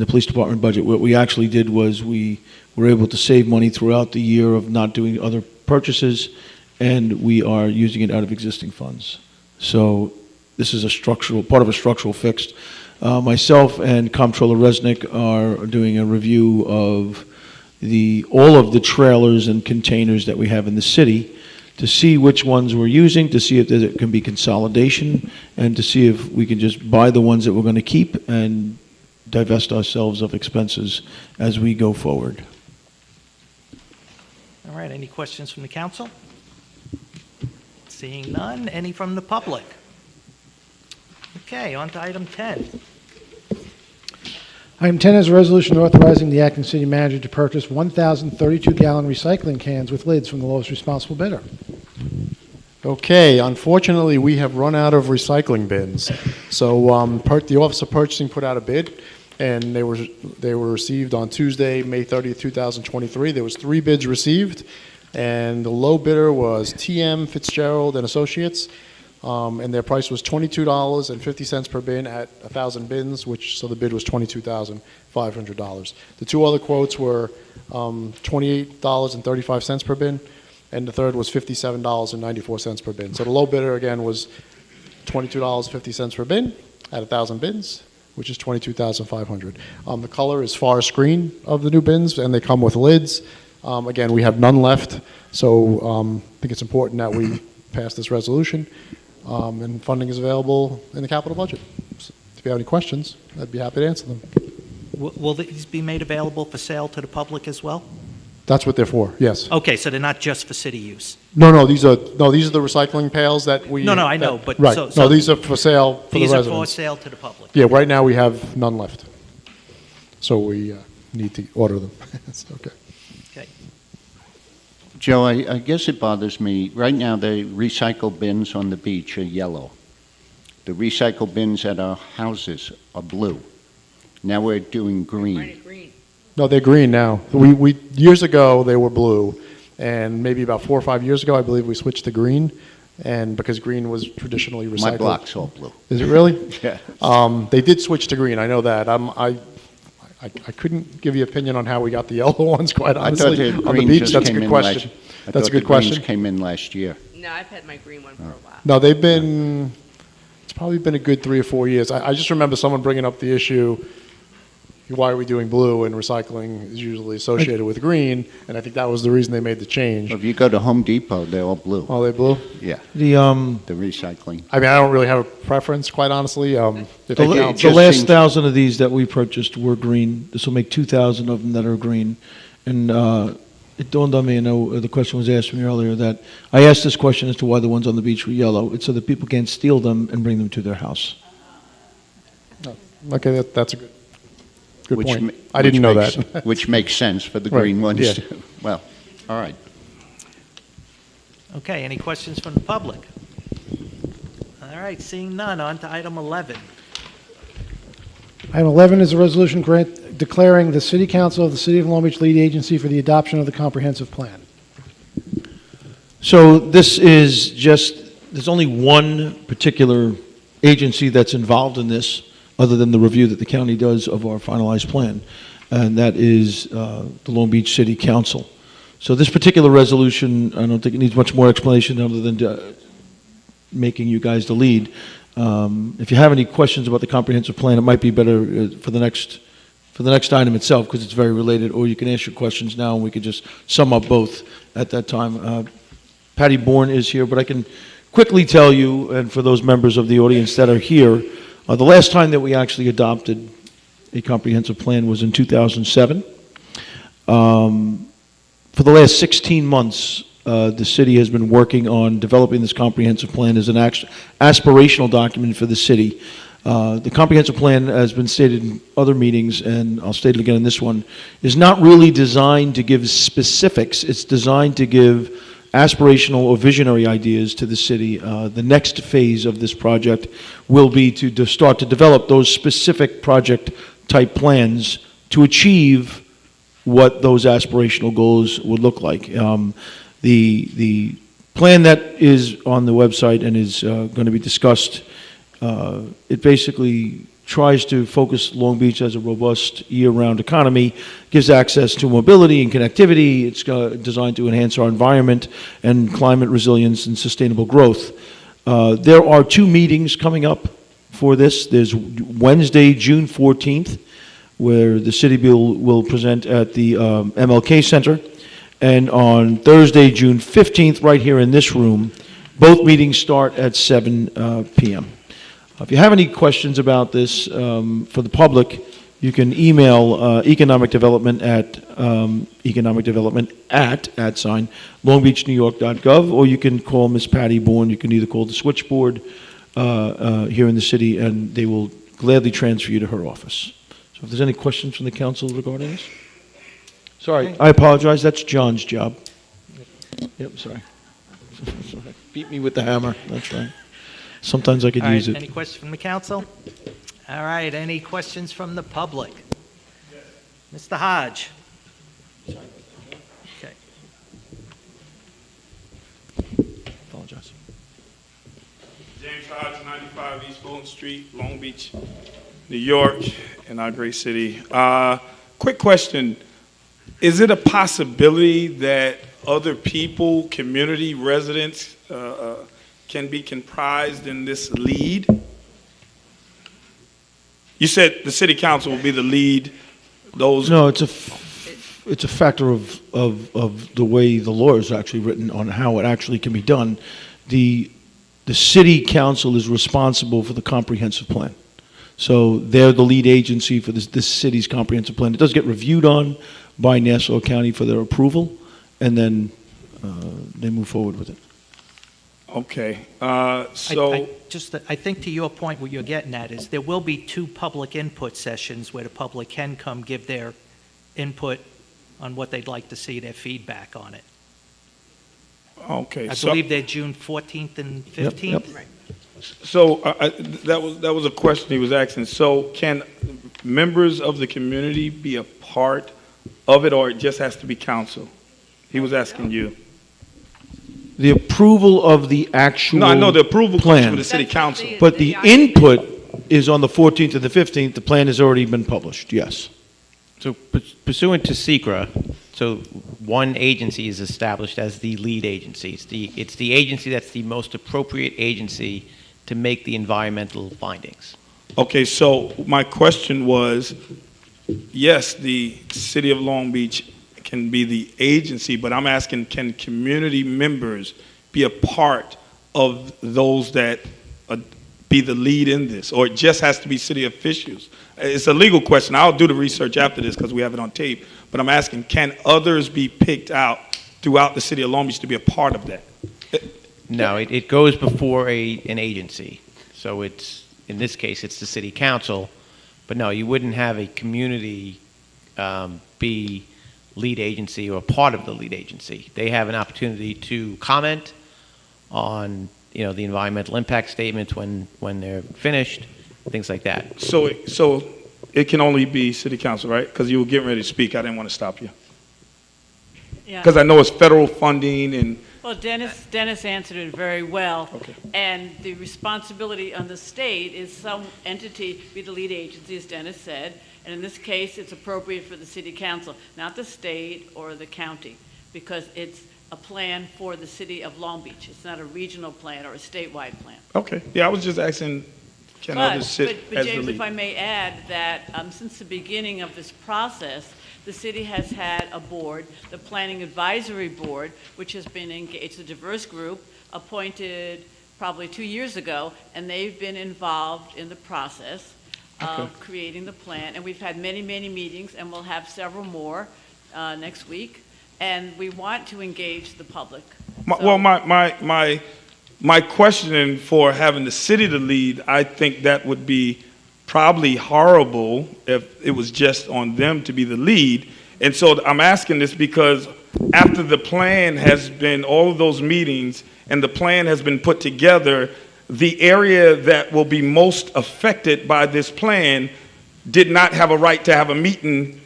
police department budget. What we actually did was we were able to save money throughout the year of not doing other purchases, and we are using it out of existing funds. So this is part of a structural fix. Myself and Comptroller Resnick are doing a review of all of the trailers and containers that we have in the city to see which ones we're using, to see if there can be consolidation, and to see if we can just buy the ones that we're going to keep and divest ourselves of expenses as we go forward. All right, any questions from the council? Seeing none, any from the public? Okay, on to item 10. Item 10 is a resolution authorizing the acting city manager to purchase 1,032-gallon recycling cans with lids from the lowest responsible bidder. Okay, unfortunately, we have run out of recycling bins. So the Office of Purchasing put out a bid, and they were received on Tuesday, May 30th, 2023. There was 3 bids received, and the low bidder was TM Fitzgerald and Associates, and their price was $22.50 per bin at 1,000 bins, so the bid was $22,500. The 2 other quotes were $28.35 per bin, and the third was $57.94 per bin. So the low bidder, again, was $22.50 per bin at 1,000 bins, which is $22,500. The color is forest green of the new bins, and they come with lids. Again, we have none left, so I think it's important that we pass this resolution, and funding is available in the capital budget. So if you have any questions, I'd be happy to answer them. Will these be made available for sale to the public as well? That's what they're for, yes. Okay, so they're not just for city use? No, these are the recycling pails that we... No, I know, but... Right, so these are for sale for the residents. These are for sale to the public? Yeah, right now we have none left. So we need to order them. Okay. Okay. Joe, I guess it bothers me. Right now, the recycle bins on the beach are yellow. The recycle bins at our houses are blue. Now we're doing green. No, they're green now. We years ago, they were blue. And maybe about 4 or 5 years ago, I believe we switched to green. And because green was traditionally recycled. My block's all blue. Is it really? Yeah. They did switch to green. I know that. I couldn't give you an opinion on how we got the yellow ones, quite honestly. On the beach, that's a good question. That's a good question. Greens came in last year. No, I've had my green one for a while. No, it's probably been a good 3 or 4 years. I just remember someone bringing up the issue, why are we doing blue, and recycling is usually associated with green, and I think that was the reason they made the change. If you go to Home Depot, they're all blue. Oh, they're blue? Yeah. The recycling. I mean, I don't really have a preference, quite honestly. The last 1,000 of these that we purchased were green. This will make 2,000 of them that are green. And it dawned on me, I know the question was asked me earlier, that I asked this question as to why the ones on the beach were yellow. It's so that people can't steal them and bring them to their house. Okay, that's a good point. I didn't know that. Which makes sense for the Right, green ones. yeah. Too. Well, all right. Okay, any questions from the public? All right, seeing none, on to item 11. Item 11 is a resolution declaring the City Council of the City of Long Beach lead agency for the adoption of the comprehensive plan. So this is there's only one particular agency that's involved in this, other than the review that the county does of our finalized plan, and that is the Long Beach City Council. So this particular resolution, I don't think it needs much more explanation other than making you guys the lead. If you have any questions about the comprehensive plan, it might be better for the next item itself, because it's very related, or you can ask your questions now and we could just sum up both at that time. Patty Bourne is here, but I can quickly tell you, and for those members of the audience that are here, the last time that we actually adopted a comprehensive plan was in 2007. For the last 16 months, the city has been working on developing this comprehensive plan as an aspirational document for the city. The comprehensive plan has been stated in other meetings, and I'll state it again in this one, is not really designed to give specifics. It's designed to give aspirational or visionary ideas to the city. The next phase of this project will be to start to develop those specific project type plans to achieve what those aspirational goals would look like. The plan that is on the website and is going to be discussed, it basically tries to focus Long Beach as a robust year-round economy, gives access to mobility and connectivity. It's designed to enhance our environment and climate resilience and sustainable growth. There are 2 meetings coming up for this. There's Wednesday, June 14th, where the city will present at the MLK Center, and on Thursday, June 15th, right here in this room. Both meetings start at 7 p.m. If you have any questions about this for the public, you can email economic development at longbeachnewyork.gov, or you can call Miss Patty Bourne. You can either call the switchboard here in the city, and they will gladly transfer you to her office. So if there's any questions from the council regarding this? Sorry, I apologize. That's John's job. Yep, sorry. Beat me with the hammer. That's right. Sometimes I could use it. Any questions from the council? All right, any questions from the public? Mr. Hodge? Okay. Apologize. James Hodge, 95 East Fulton Street, Long Beach, New York, in our great city. Quick question. Is it a possibility that other people, community residents, can be comprised in this lead? You said the city council will be the lead. Those No, it's a factor of the way the law is actually written on how it actually can be done. The city council is responsible for the comprehensive plan. So they're the lead agency for this city's comprehensive plan. It does get reviewed on by Nassau County for their approval, and then they move forward with it. Okay. I think to your point, what you're getting at is there will be 2 public input sessions where the public can come give their input on what they'd like to see, their feedback on it. Okay. I believe they're June 14th and 15th. Yep. Right. So that was a question he was asking. So can members of the community be a part of it, or it just has to be council? He was asking you. The approval of the actual No, I know the approval comes plan, from the city council. but the input is on the 14th and the 15th. The plan has already been published, yes. So pursuant to SECRA, so one agency is established as the lead agency. It's the agency that's the most appropriate agency to make the environmental findings. Okay, so my question was, yes, the city of Long Beach can be the agency, but I'm asking, can community members be a part of those that be the lead in this, or it just has to be city officials? It's a legal question. I'll do the research after this because we have it on tape, but I'm asking, can others be picked out throughout the city of Long Beach to be a part of that? No, it goes before an agency. So it's, in this case, it's the city council, but no, you wouldn't have a community be lead agency or part of the lead agency. They have an opportunity to comment on, the environmental impact statements when they're finished, things like that. So it can only be city council, right? Because you were getting ready to speak. I didn't want to stop you. Yeah. Because I know it's federal funding and... Well, Dennis answered it very well. Okay. And the responsibility on the state is some entity be the lead agency, as Dennis said. And in this case, it's appropriate for the city council, not the state or the county, because it's a plan for the city of Long Beach. It's not a regional plan or a statewide plan. Okay. Yeah, I was just asking, can others sit But as the James, lead? if I may add that since the beginning of this process, the city has had a board, the Planning Advisory Board, which has been engaged, it's a diverse group, appointed probably 2 years ago, and they've been involved in the process of creating the plan. And we've had many, many meetings, and we'll have several more next week. And we want to engage the public. Well, my questioning for having the city to lead, I think that would be probably horrible if it was just on them to be the lead. And so I'm asking this because after the plan has been, all of those meetings, and the plan has been put together, the area that will be most affected by this plan did not have a right to have a meeting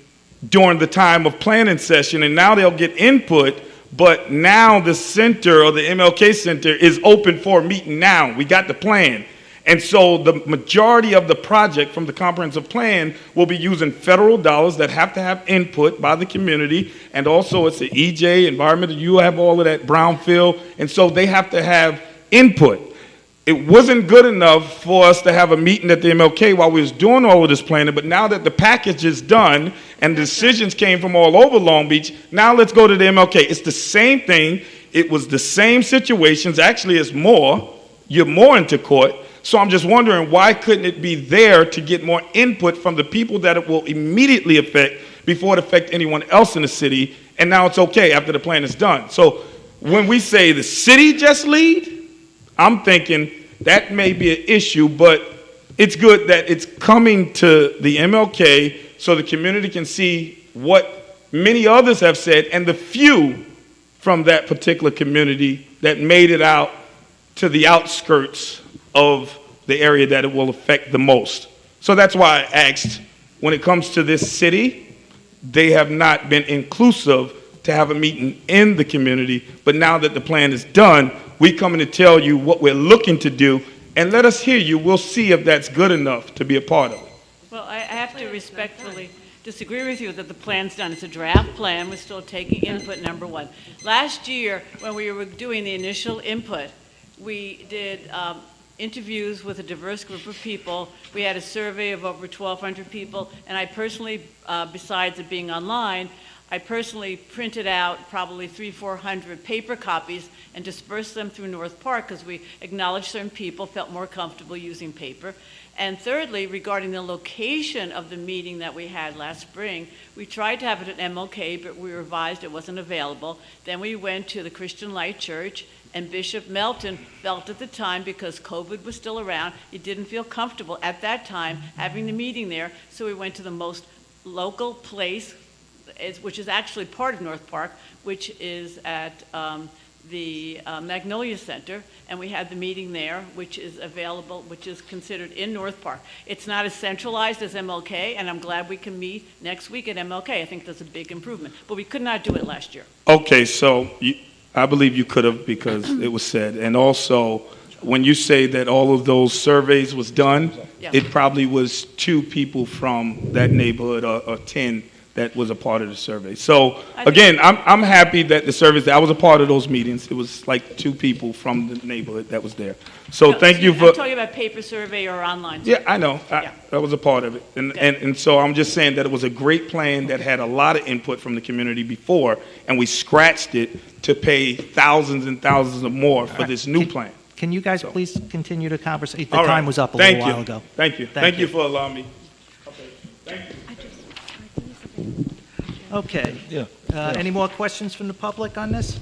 during the time of planning session, and now they'll get input, but now the center or the MLK Center is open for a meeting now. We got the plan. And so the majority of the project from the comprehensive plan will be using federal dollars that have to have input by the community, and also it's the EJ, environmental, you have all of that, brownfield, and so they have to have input. it wasn't good enough for us to have a meeting at the MLK while we was doing all of this planning, but now that the package is done and decisions came from all over Long Beach, now let's go to the MLK. It's the same thing. It was the same situations. Actually, it's more. You're more into court. So I'm just wondering, why couldn't it be there to get more input from the people that it will immediately affect before it affects anyone else in the city, and now it's okay after the plan is done? So when we say the city just lead, I'm thinking that may be an issue, but it's good that it's coming to the MLK so the community can see what many others have said and the few from that particular community that made it out to the outskirts of the area that it will affect the most. So that's why I asked, when it comes to this city, they have not been inclusive to have a meeting in the community, but now that the plan is done, we coming to tell you what we're looking to do, and let us hear you. We'll see if that's good enough to be a part of it. Well, I have to respectfully disagree with you that the plan's done. It's a draft plan. We're still taking input, number one. Last year, when we were doing the initial input, we did interviews with a diverse group of people. We had a survey of over 1,200 people, and I personally, besides it being online, I personally printed out probably 300-400 paper copies and dispersed them through North Park because we acknowledged certain people felt more comfortable using paper. And thirdly, regarding the location of the meeting that we had last spring, we tried to have it at MLK, but we were advised it wasn't available. Then we went to the Christian Light Church, and Bishop Melton felt at the time, because COVID was still around, he didn't feel comfortable at that time having the meeting there, so we went to the most local place, which is actually part of North Park, which is at the Magnolia Center, and we had the meeting there, which is available, which is considered in North Park. It's not as centralized as MLK, and I'm glad we can meet next week at MLK. I think that's a big improvement, but we could not do it last year. Okay, so I believe you could have, because it was said. And also, when you say that all of those surveys was done, Yeah. it probably was 2 people from that neighborhood or 10 that was a part of the survey. So again, I'm happy that the surveys, I was a part of those meetings. It was like 2 people from the neighborhood that was there. So No, thank you for. I'm talking about paper survey or online survey. Yeah, I know. Yeah. I was a part of it. And so I'm just saying that it was a great plan that had a lot of input from the community before, and we scratched it to pay thousands and thousands of more for this new plan. Can you guys please continue the conversation? The All right. time was up a Thank little you. while ago. Thank you. Thank you for allowing me. Okay. Any more questions from the public on this?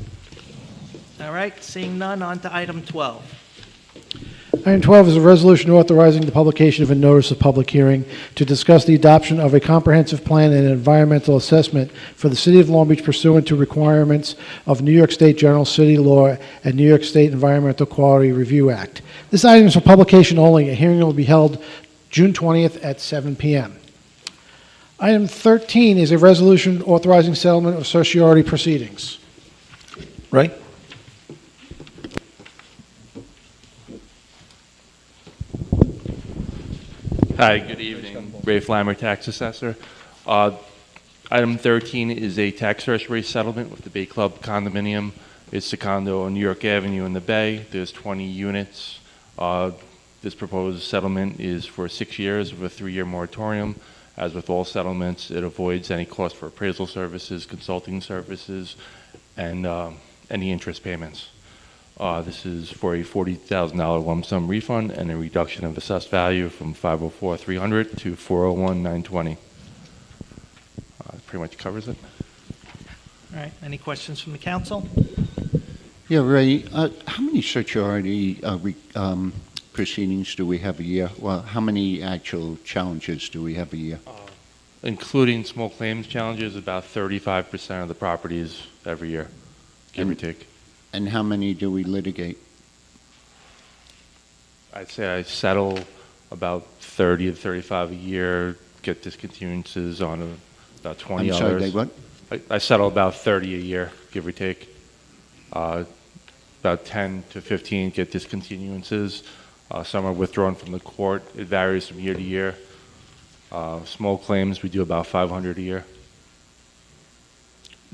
All right, seeing none, on to item 12. Item 12 is a resolution authorizing the publication of a notice of public hearing to discuss the adoption of a comprehensive plan and environmental assessment for the City of Long Beach pursuant to requirements of New York State General City Law and New York State Environmental Quality Review Act. This item is for publication only. A hearing will be held June 20th at 7 p.m. Item 13 is a resolution authorizing settlement of certiorari proceedings. Right? Hi, good evening. Ray Flammer, Tax Assessor. Item 13 is a tax certiorari settlement with the Bay Club condominium. It's a condo on New York Avenue in the Bay. There's 20 units. This proposed settlement is for 6 years with a 3-year moratorium. As with all settlements, it avoids any cost for appraisal services, consulting services, and any interest payments. This is for a $40,000 lump sum refund and a reduction of assessed value from $504,300 to $401,920. Pretty much covers it. All right, any questions from the council? Yeah, Ray, how many certiorari proceedings do we have a year? Well, how many actual challenges do we have a year? Including small claims challenges, about 35% of the properties every year, give or take. And how many do we litigate? I'd say I settle about 30 to 35 a year, get discontinuances on about 20 others. I'm sorry, they what? I settle about 30 a year, give or take. About 10 to 15 get discontinuances. Some are withdrawn from the court. It varies from year to year. Small claims, we do about 500 a year.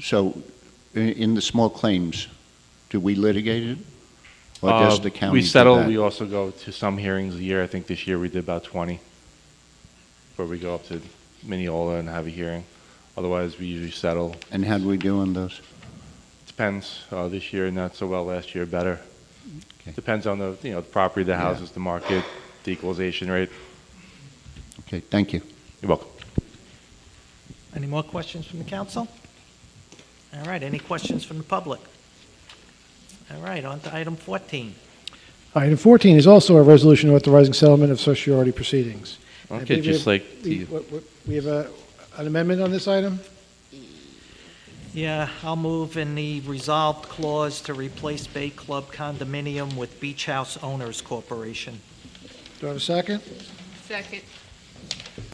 So in the small claims, do we litigate it? Or does the county We do settle, that? we also go to some hearings a year. I think this year we did about 20, where we go up to Mineola and have a hearing. Otherwise, we usually settle. And how do we do on those? Depends. This year, not so well. Last year, better. Depends on the, the property, the houses, the market, the equalization rate. Okay, thank you. You're welcome. Any more questions from the council? All right, any questions from the public? All right, on to item 14. Item 14 is also a resolution authorizing settlement of certiorari proceedings. I Okay, believe just like we have an amendment on this item? Yeah, I'll move in the resolved clause to replace Bay Club condominium with Beach House Owners Corporation. Do I have a second? Second.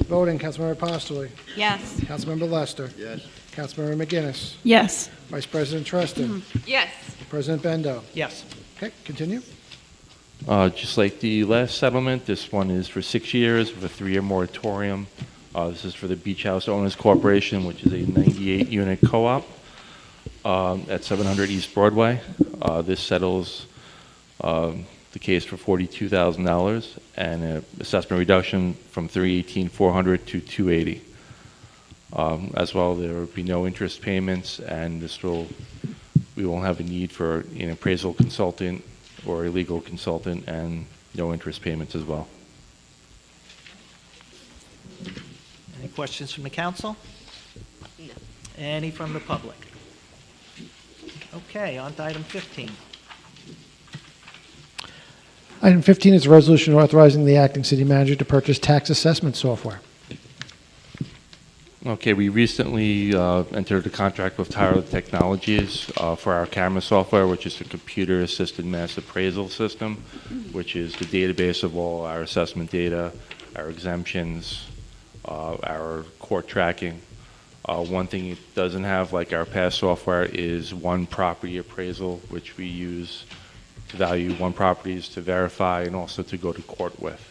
Voting, Councilmember Postoli. Yes. Councilmember Lester. Yes. Councilmember McGinnis. Yes. Vice President Treston. Yes. President Bendo. Yes. Okay, continue. Just like the last settlement, this one is for 6 years with a 3-year moratorium. This is for the Beach House Owners Corporation, which is a 98-unit co-op at 700 East Broadway. This settles the case for $42,000 and an assessment reduction from $318,400 to $280. As well, there will be no interest payments, and we won't have a need for an appraisal consultant or a legal consultant, and no interest payments as well. Any questions from the council? No. Any from the public? Okay, on to item 15. Item 15 is a resolution authorizing the acting city manager to purchase tax assessment software. Okay, we recently entered a contract with Tyler Technologies for our camera software, which is a computer-assisted mass appraisal system, which is the database of all our assessment data, our exemptions, our court tracking. One thing it doesn't have, like our past software, is one property appraisal, which we use to value one properties to verify and also to go to court with.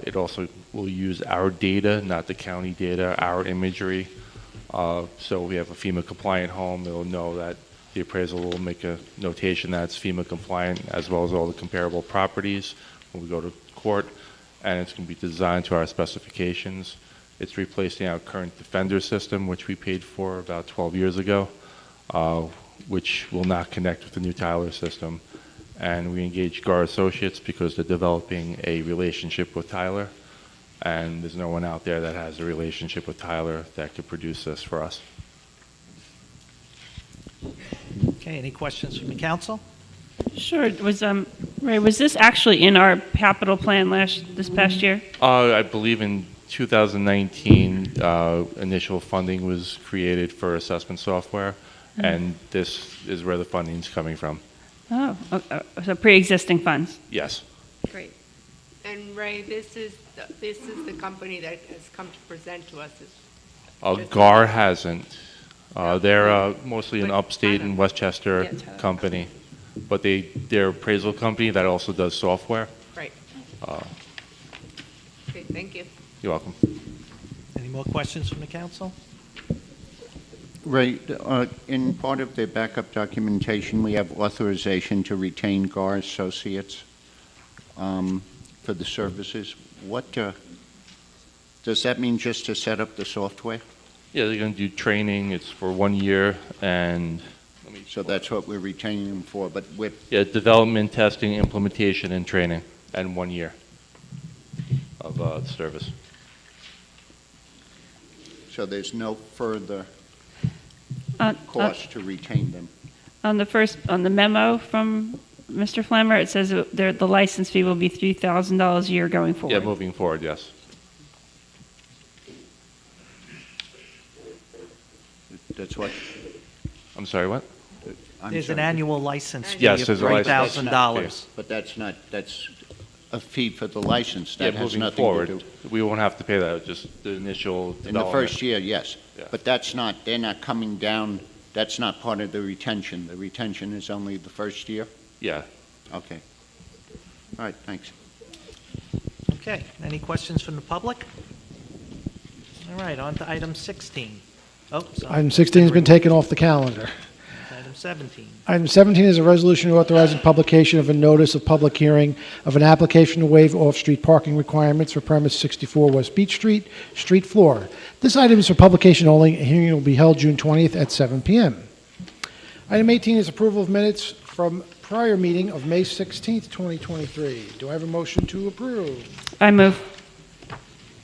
It also will use our data, not the county data, our imagery. So we have a FEMA compliant home, it'll know that the appraisal will make a notation that it's FEMA compliant, as well as all the comparable properties when we go to court, and it's going to be designed to our specifications. It's replacing our current Defender system, which we paid for about 12 years ago, which will not connect with the new Tyler system. And we engaged Gar Associates because they're developing a relationship with Tyler, and there's no one out there that has a relationship with Tyler that could produce this for us. Okay, any questions from the council? Sure. Ray, was this actually in our capital plan this past year? I believe in 2019, initial funding was created for assessment software, and this is where the funding's coming from. Oh, so pre-existing funds. Yes. Great. And Ray, this is the company that has come to present to us. GAR hasn't. They're mostly an upstate and Westchester company, but they're an appraisal company that also does software. Right. Okay, thank you. You're welcome. Any more questions from the council? Ray, in part of the backup documentation, we have authorization to retain GAR Associates for the services. What does that mean, just to set up the software? Yeah, they're going to do training. It's for 1 year, and so that's what we're retaining them for. But with development, testing, implementation, and training, and 1 year of service. So there's no further cost to retain them. On the memo from Mr. Flammer, it says the license fee will be $3,000 a year going forward. Yeah, moving forward, yes. That's what? I'm sorry, what? There's an annual license fee Yes, of there's a license. $3,000. But that's a fee for the license. That has moving nothing forward, to do. We won't have to pay that, just the initial In the development. first year, yes. Yeah. But they're not coming down, that's not part of the retention. The retention is only the first year? Yeah. Okay. All right, thanks. Okay, any questions from the public? All right, on to item 16. Oh, sorry. Item 16 has been taken off the calendar. Item Item 17. Item 17 is a resolution authorizing publication of a notice of public hearing of an application to waive off-street parking requirements for premise 64 West Beach Street, street floor. This item is for publication only. A hearing will be held June 20th at 7 p.m. Item 18 is approval of minutes from prior meeting of May 16th, 2023. Do I have a motion to approve? I move.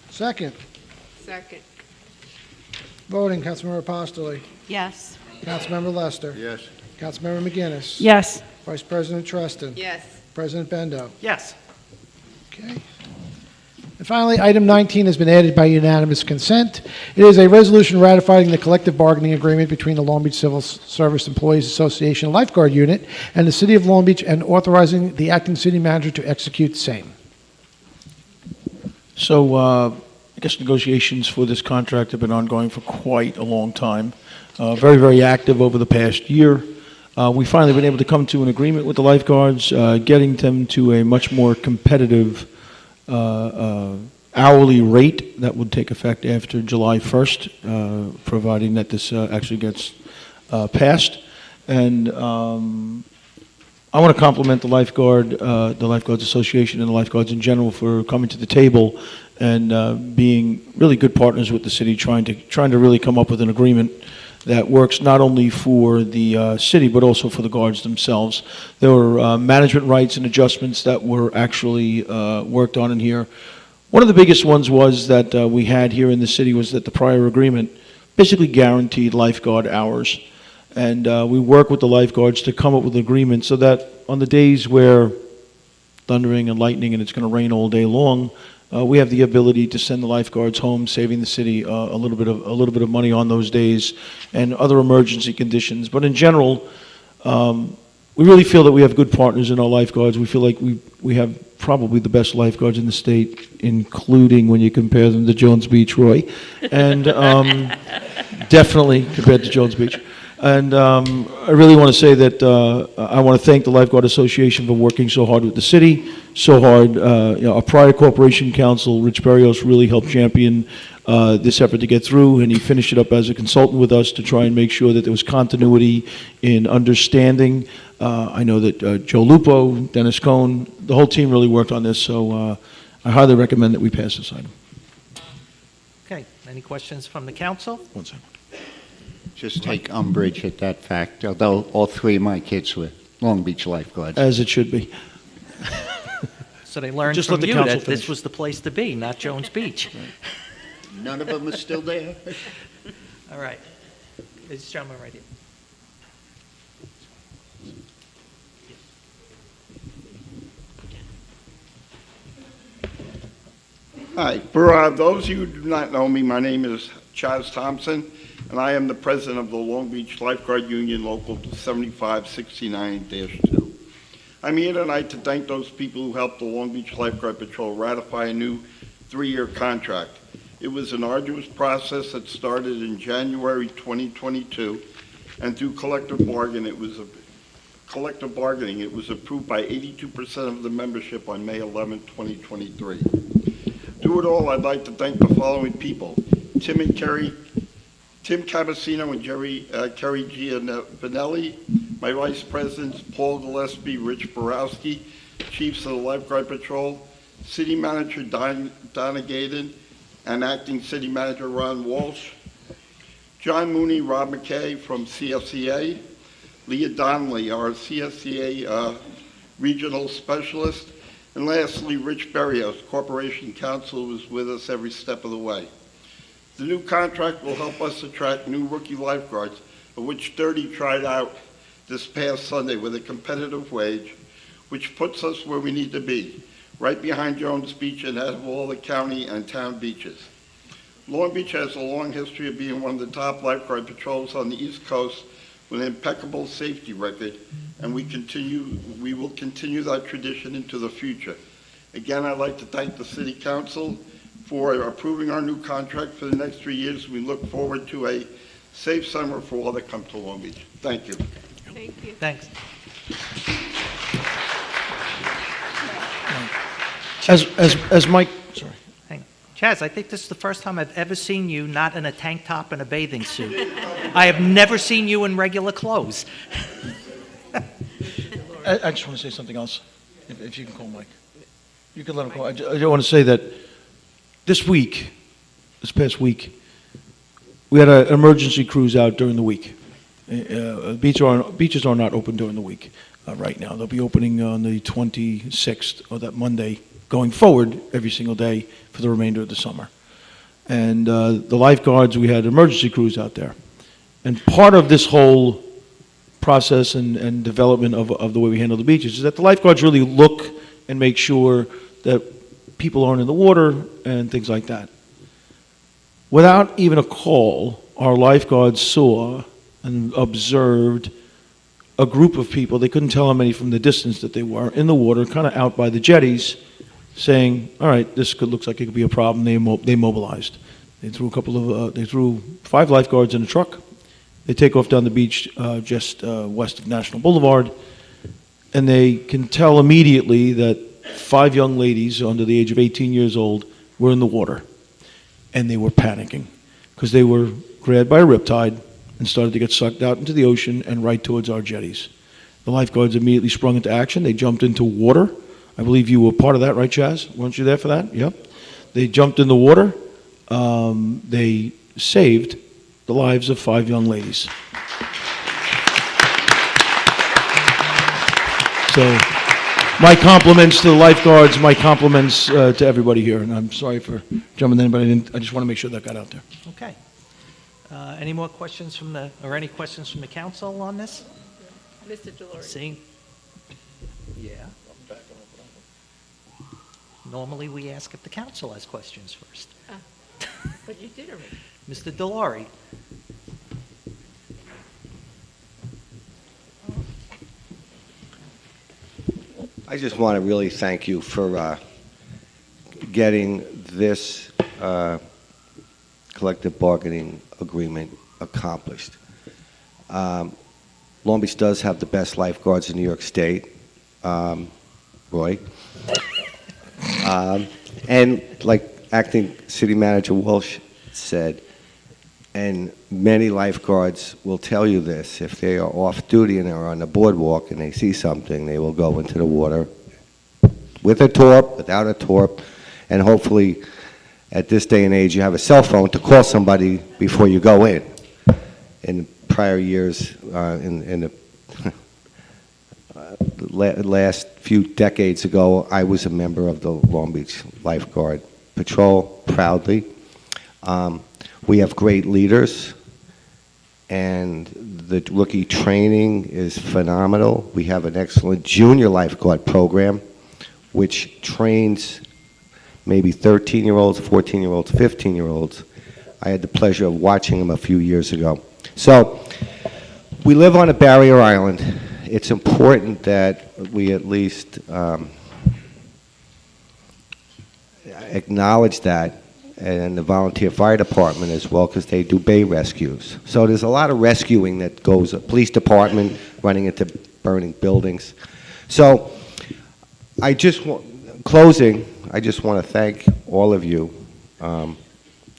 Second. Second. Voting, Councilmember Apostoli. Yes. Councilmember Lester. Yes. Councilmember McGinnis. Yes. Vice President Treston. Yes. President Bendo. Yes. Okay. And finally, item 19 has been added by unanimous consent. It is a resolution ratifying the collective bargaining agreement between the Long Beach Civil Service Employees Association Lifeguard Unit and the City of Long Beach and authorizing the acting city manager to execute the same. So, I guess negotiations for this contract have been ongoing for quite a long time. Very, very active over the past year. We finally been able to come to an agreement with the lifeguards, getting them to a much more competitive hourly rate that would take effect after July 1st, providing that this actually gets passed. And I want to compliment the Lifeguards Association and the lifeguards in general for coming to the table and being really good partners with the city, trying to really come up with an agreement that works not only for the city but also for the guards themselves. There were management rights and adjustments that were actually worked on in here. One of the biggest ones was that we had here in the city was that the prior agreement basically guaranteed lifeguard hours. And we work with the lifeguards to come up with an agreement so that on the days where thundering and lightning and it's going to rain all day long, we have the ability to send the lifeguards home, saving the city a little bit of money on those days and other emergency conditions. But in general, we really feel that we have good partners in our lifeguards. We feel like we have probably the best lifeguards in the state, including when you compare them to Jones Beach, Roy, and definitely compared to Jones Beach. And I really want to say that I want to thank the Lifeguard Association for working so hard with the city, so hard. Our prior corporation counsel, Rich Berrios, really helped champion this effort to get through, and he finished it up as a consultant with us to try and make sure that there was continuity in understanding. I know that Joe Lupo, Dennis Cohn, the whole team really worked on this, so I highly recommend that we pass this item. Okay, any questions from the council? One second. Just take umbrage at that fact, although all three of my kids were Long Beach lifeguards. As it should be. So they learned Just from let the you council that this finish. was the place to be, not Jones Beach. None of them are still there. All right. This gentleman right here. Hi. For those of you who do not know me, my name is Chaz Thompson, and I am the president of the Long Beach Lifeguard Union Local 7569-2. I'm here tonight to thank those people who helped the Long Beach Lifeguard Patrol ratify a new 3-year contract. It was an arduous process that started in January 2022, and through collective bargaining, it was approved by 82% of the membership on May 11, 2023. Through it all, I'd like to thank the following people: Tim Cabasino and Kerry Giovanelli, my vice presidents Paul Gillespie, Rich Borowski, chiefs of the Lifeguard Patrol, city manager Donna Gaden, and acting city manager Ron Walsh, John Mooney, Rob McKay from CFCA, Leah Donnelly, our CFCA regional specialist, and lastly, Rich Berrios, corporation counsel, who was with us every step of the way. The new contract will help us attract new rookie lifeguards, of which 30 tried out this past Sunday with a competitive wage, which puts us where we need to be, right behind Jones Beach and out of all the county and town beaches. Long Beach has a long history of being one of the top lifeguard patrols on the East Coast with an impeccable safety record, and we will continue that tradition into the future. Again, I'd like to thank the City Council for approving our new contract for the next 3 years. We look forward to a safe summer for all that come to Long Beach. Thank you. Thank you. Thanks. As Mike, sorry. Hang on. Chaz, I think this is the first time I've ever seen you not in a tank top and a bathing suit. I have never seen you in regular clothes. I just want to say something else, if you can call Mike. You can let him call. I just want to say that this past week, we had an emergency cruise out during the week. Beaches are not open during the week right now. They'll be opening on the 26th, or that Monday, going forward every single day for the remainder of the summer. And the lifeguards, we had an emergency cruise out there. And part of this whole process and development of the way we handle the beaches is that the lifeguards really look and make sure that people aren't in the water and things like that. Without even a call, our lifeguards saw and observed a group of people, they couldn't tell how many from the distance that they were, in the water, kind of out by the jetties, saying, all right, this looks like it could be a problem. They mobilized. They threw 5 lifeguards in a truck. They take off down the beach just west of National Boulevard, and they can tell immediately that 5 young ladies under the age of 18 years old were in the water, and they were panicking because they were grabbed by a riptide and started to get sucked out into the ocean and right towards our jetties. The lifeguards immediately sprung into action. They jumped into water. I believe you were part of that, right, Chaz? Weren't you there for that? Yep. They jumped in the water. They saved the lives of 5 young ladies. So, my compliments to the lifeguards, my compliments to everybody here, and I'm sorry for jumping in, but I just want to make sure that got out there. Okay. Any more questions or any questions from the council on this? Mr. Delory. Seeing? Yeah. Normally, we ask if the council has questions first. But you did already. Mr. Delory. I just want to really thank you for getting this collective bargaining agreement accomplished. Long Beach does have the best lifeguards in New York State, Roy. And like Acting City Manager Walsh said, and many lifeguards will tell you this, if they are off duty and are on the boardwalk and they see something, they will go into the water with a torp, without a torp, and hopefully at this day and age you have a cell phone to call somebody before you go in. In prior years, in the last few decades ago, I was a member of the Long Beach Lifeguard Patrol, proudly. We have great leaders, and the rookie training is phenomenal. We have an excellent junior lifeguard program, which trains maybe 13-year-olds, 14-year-olds, 15-year-olds. I had the pleasure of watching them a few years ago. So we live on a barrier island. It's important that we at least acknowledge that, and the volunteer fire department as well, because they do bay rescues. So there's a lot of rescuing that goes, police department running into burning buildings. So I just want, closing, I just want to thank all of you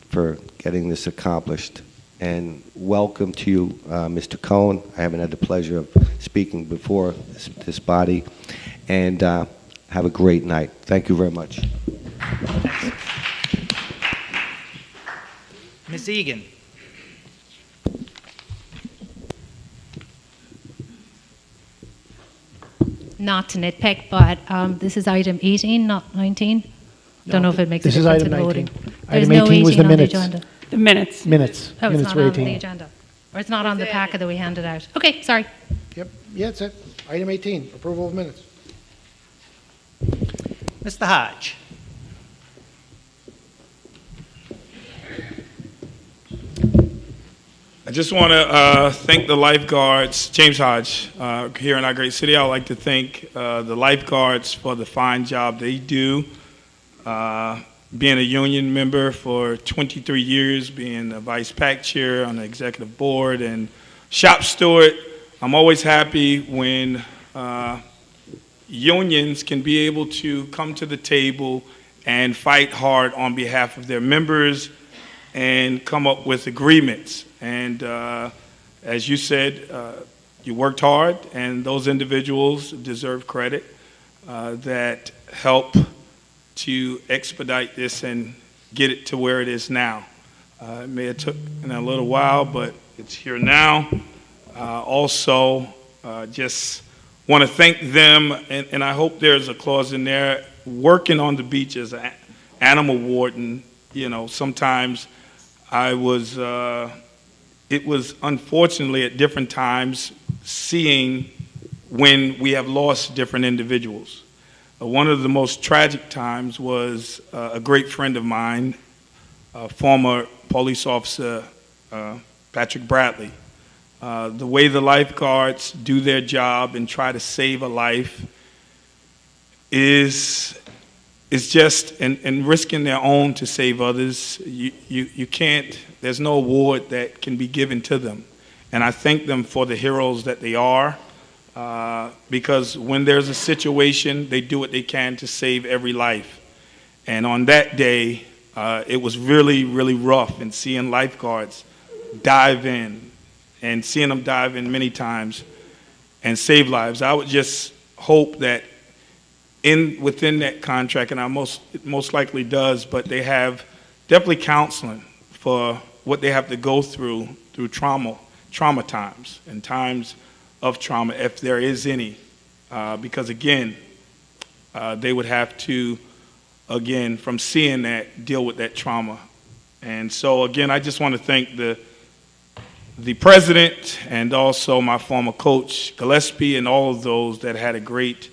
for getting this accomplished. And welcome to you, Mr. Cohen. I haven't had the pleasure of speaking before this body. And have a great night. Thank you very much. Ms. Egan. Not to nitpick, but this is item 18, not 19. Don't know if it makes a This is difference item in 19. voting. Item There's no 18 was the on minutes. agenda. The minutes. Minutes. Oh, it's Minutes not for on 18. the agenda. Or it's not on the packet that we handed out. Okay, sorry. Yep, yeah, that's it. Item 18, approval of minutes. Mr. Hodge. I just want to thank the lifeguards, James Hodge, here in our great city. I would like to thank the lifeguards for the fine job they do. Being a union member for 23 years, being a vice pack chair on the executive board and shop steward, I'm always happy when unions can be able to come to the table and fight hard on behalf of their members and come up with agreements. And as you said, you worked hard, and those individuals deserve credit that help to expedite this and get it to where it is now. It may have took a little while, but it's here now. Also, just want to thank them, and I hope there's a clause in there, working on the beach as an animal warden. You know, sometimes it was unfortunately at different times seeing when we have lost different individuals. One of the most tragic times was a great friend of mine, former police officer Patrick Bradley. The way the lifeguards do their job and try to save a life is just, and risking their own to save others. You can't, there's no award that can be given to them. And I thank them for the heroes that they are, because when there's a situation, they do what they can to save every life. And on that day, it was really, really rough, and seeing lifeguards dive in, and seeing them dive in many times and save lives. I would just hope that within that contract, and it most likely does, but they have definitely counseling for what they have to go through trauma times and times of trauma, if there is any, because again, they would have to, again, from seeing that, deal with that trauma. And so again, I just want to thank the president and also my former coach Gillespie and all of those that had a great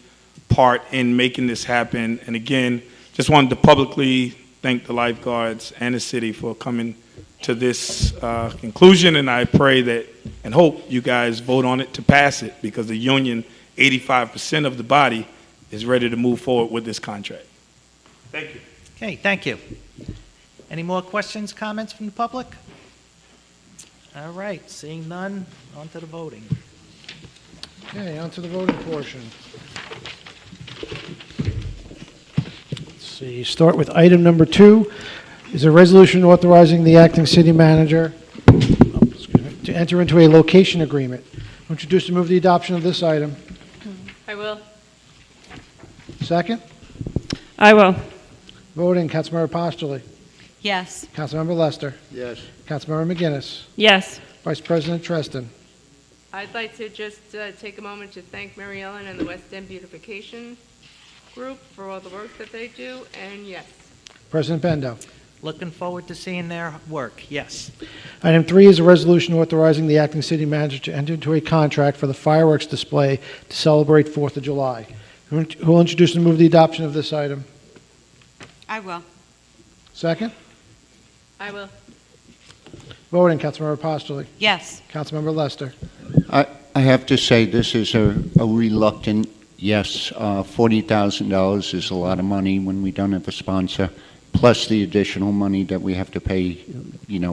part in making this happen. And again, just wanted to publicly thank the lifeguards and the city for coming to this conclusion, and I pray that and hope you guys vote on it to pass it, because the union, 85% of the body, is ready to move forward with this contract. Thank you. Okay, thank you. Any more questions, comments from the public? All right, seeing none, on to the voting. Okay, on to the voting portion. Let's see, start with item number 2. Is a resolution authorizing the acting city manager to enter into a location agreement. Introduce and move the adoption of this item. I will. Second? I will. Voting, Councilmember Postoli. Yes. Councilmember Lester. Yes. Councilmember McGinnis. Yes. Vice President Treston. I'd like to just take a moment to thank Mary Ellen and the West End Beautification Group for all the work that they do, and yes. President Bendo. Looking forward to seeing their work, yes. Item 3 is a resolution authorizing the acting city manager to enter into a contract for the fireworks display to celebrate 4th of July. Who will introduce and move the adoption of this item? I will. Second? I will. Voting, Councilmember Postoli. Yes. Councilmember Lester. I have to say this is a reluctant yes. $40,000 is a lot of money when we don't have a sponsor, plus the additional money that we have to pay,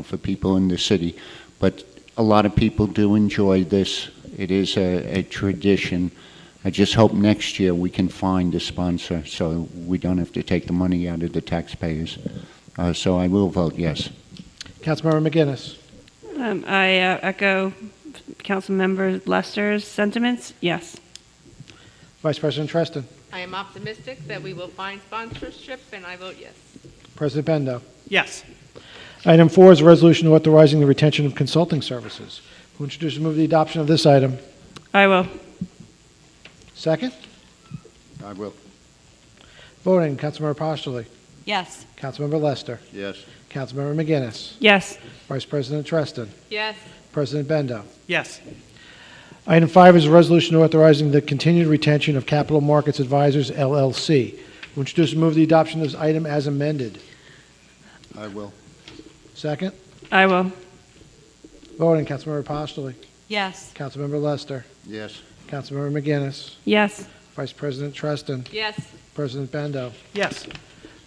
for people in the city. But a lot of people do enjoy this. It is a tradition. I just hope next year we can find a sponsor so we don't have to take the money out of the taxpayers. So I will vote yes. Councilmember McGinnis. I echo Councilmember Lester's sentiments. Yes. Vice President Treston. I am optimistic that we will find sponsorship, and I vote yes. President Bendo. Yes. Item 4 is a resolution authorizing the retention of consulting services. Who introduce and move the adoption of this item? I will. Second? I will. Voting, Councilmember Postoli. Yes. Councilmember Lester. Yes. Councilmember McGinnis. Yes. Vice President Treston. Yes. President Bendo. Yes. Item 5 is a resolution authorizing the continued retention of Capital Markets Advisors, LLC. Who introduce and move the adoption of this item as amended? I will. Second? I will. Voting, Councilmember Postoli. Yes. Councilmember Lester. Yes. Councilmember McGinnis. Yes. Vice President Treston. Yes. President Bendo. Yes.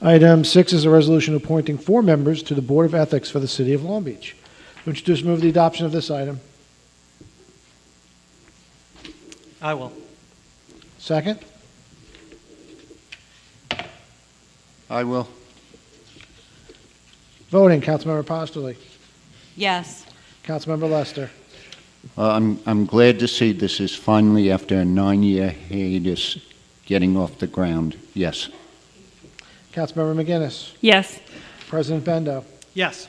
Item 6 is a resolution appointing 4 members to the Board of Ethics for the City of Long Beach. Who introduce and move the adoption of this item? I will. Second? I will. Voting, Councilmember Postoli. Yes. Councilmember Lester. I'm glad to see this is finally, after a 9-year hiatus, getting off the ground. Yes. Councilmember McGinnis. Yes. President Bendo. Yes.